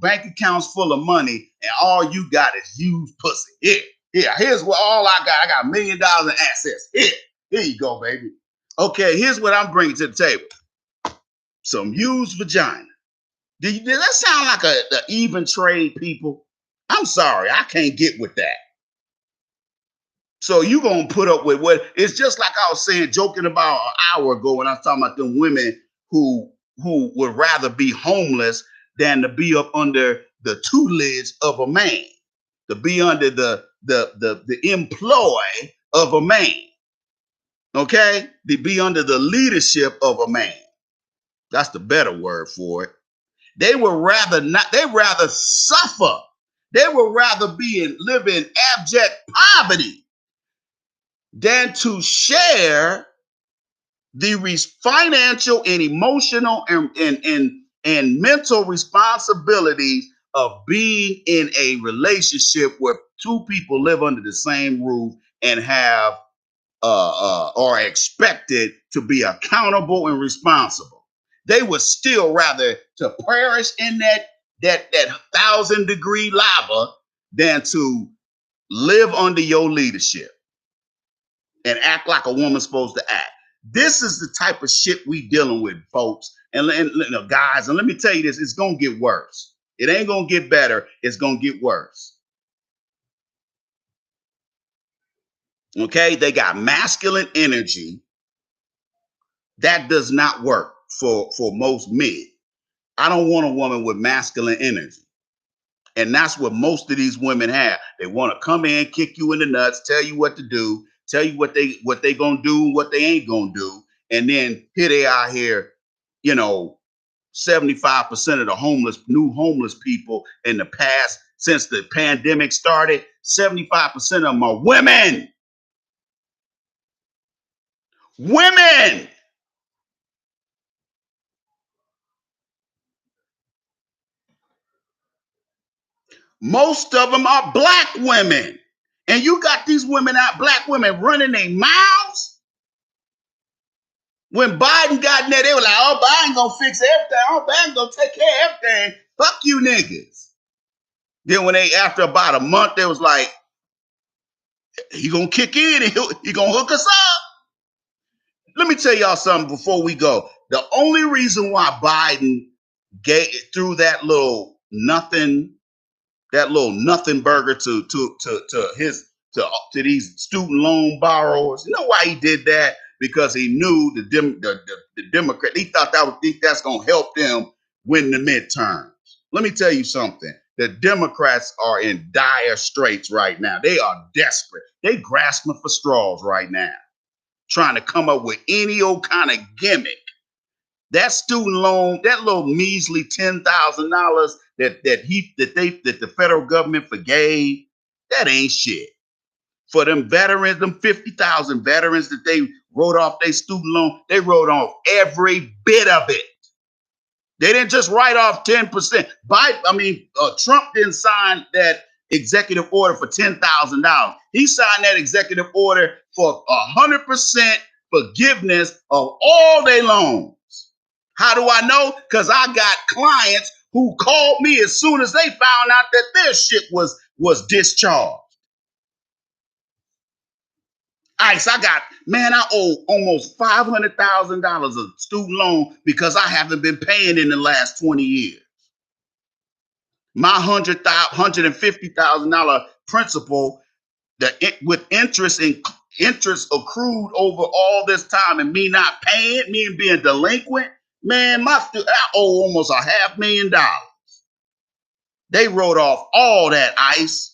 Speaker 1: bank accounts full of money, and all you got is used pussy. Here's what all I got. I got $1 million in assets. Here you go, baby. Okay, here's what I'm bringing to the table. Some used vagina. Did that sound like a even trade, people? I'm sorry, I can't get with that. So you gonna put up with what? It's just like I was saying, joking about an hour ago when I was talking about them women who would rather be homeless than to be up under the tutelage of a man, to be under the employ of a man. Okay, to be under the leadership of a man. That's the better word for it. They would rather not. They rather suffer. They would rather live in abject poverty than to share the financial and emotional and mental responsibilities of being in a relationship where two people live under the same roof and have are expected to be accountable and responsible. They would still rather to perish in that 1,000-degree lava than to live under your leadership and act like a woman's supposed to act. This is the type of shit we dealing with, folks. And guys, and let me tell you this, it's gonna get worse. It ain't gonna get better, it's gonna get worse. Okay, they got masculine energy. That does not work for most men. I don't want a woman with masculine energy. And that's what most of these women have. They want to come in, kick you in the nuts, tell you what to do, tell you what they gonna do, what they ain't gonna do. And then here they are here, 75% of the new homeless people in the past, since the pandemic started, 75% of them are women. Women. Most of them are black women. And you got these black women running their mouths. When Biden got in there, they were like, oh, Biden gonna fix everything. Oh, Biden gonna take care of everything. Fuck you niggas. Then after about a month, they was like, he gonna kick in and he gonna hook us up. Let me tell y'all something before we go. The only reason why Biden threw that little nothing burger to these student loan borrowers. You know why he did that? Because he knew the Democrat. He thought that's gonna help them win the midterms. Let me tell you something. The Democrats are in dire straits right now. They are desperate. They grasping for straws right now, trying to come up with any old kind of gimmick. That student loan, that little measly $10,000 that the federal government forgave, that ain't shit. For them veterans, them 50,000 veterans that they wrote off their student loan, they wrote off every bit of it. They didn't just write off 10%. Trump didn't sign that executive order for $10,000. He signed that executive order for 100% forgiveness of all their loans. How do I know? Because I got clients who called me as soon as they found out that their shit was discharged. ICE, I owe almost $500,000 of student loan because I haven't been paying in the last 20 years. My $150,000 principal, with interest accrued over all this time, and me not paying, me and being delinquent, man, I owe almost $500,000. They wrote off all that, ICE.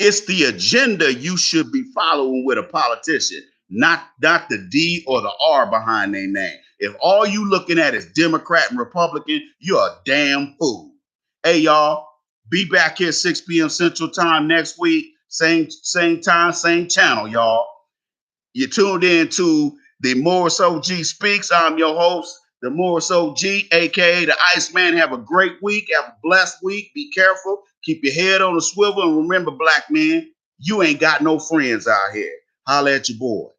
Speaker 1: It's the agenda you should be following with a politician, not the D or the R behind their name. If all you looking at is Democrat and Republican, you're a damn fool. Hey, y'all, be back here 6 p.m. Central Time next week. Same time, same channel, y'all. You tuned in to The MoorishOG Speaks. I'm your host, the MoorishOG, aka the Iceman. Have a great week. Have a blessed week. Be careful. Keep your head on the swivel. And remember, black men, you ain't got no friends out here. Holla at your boy.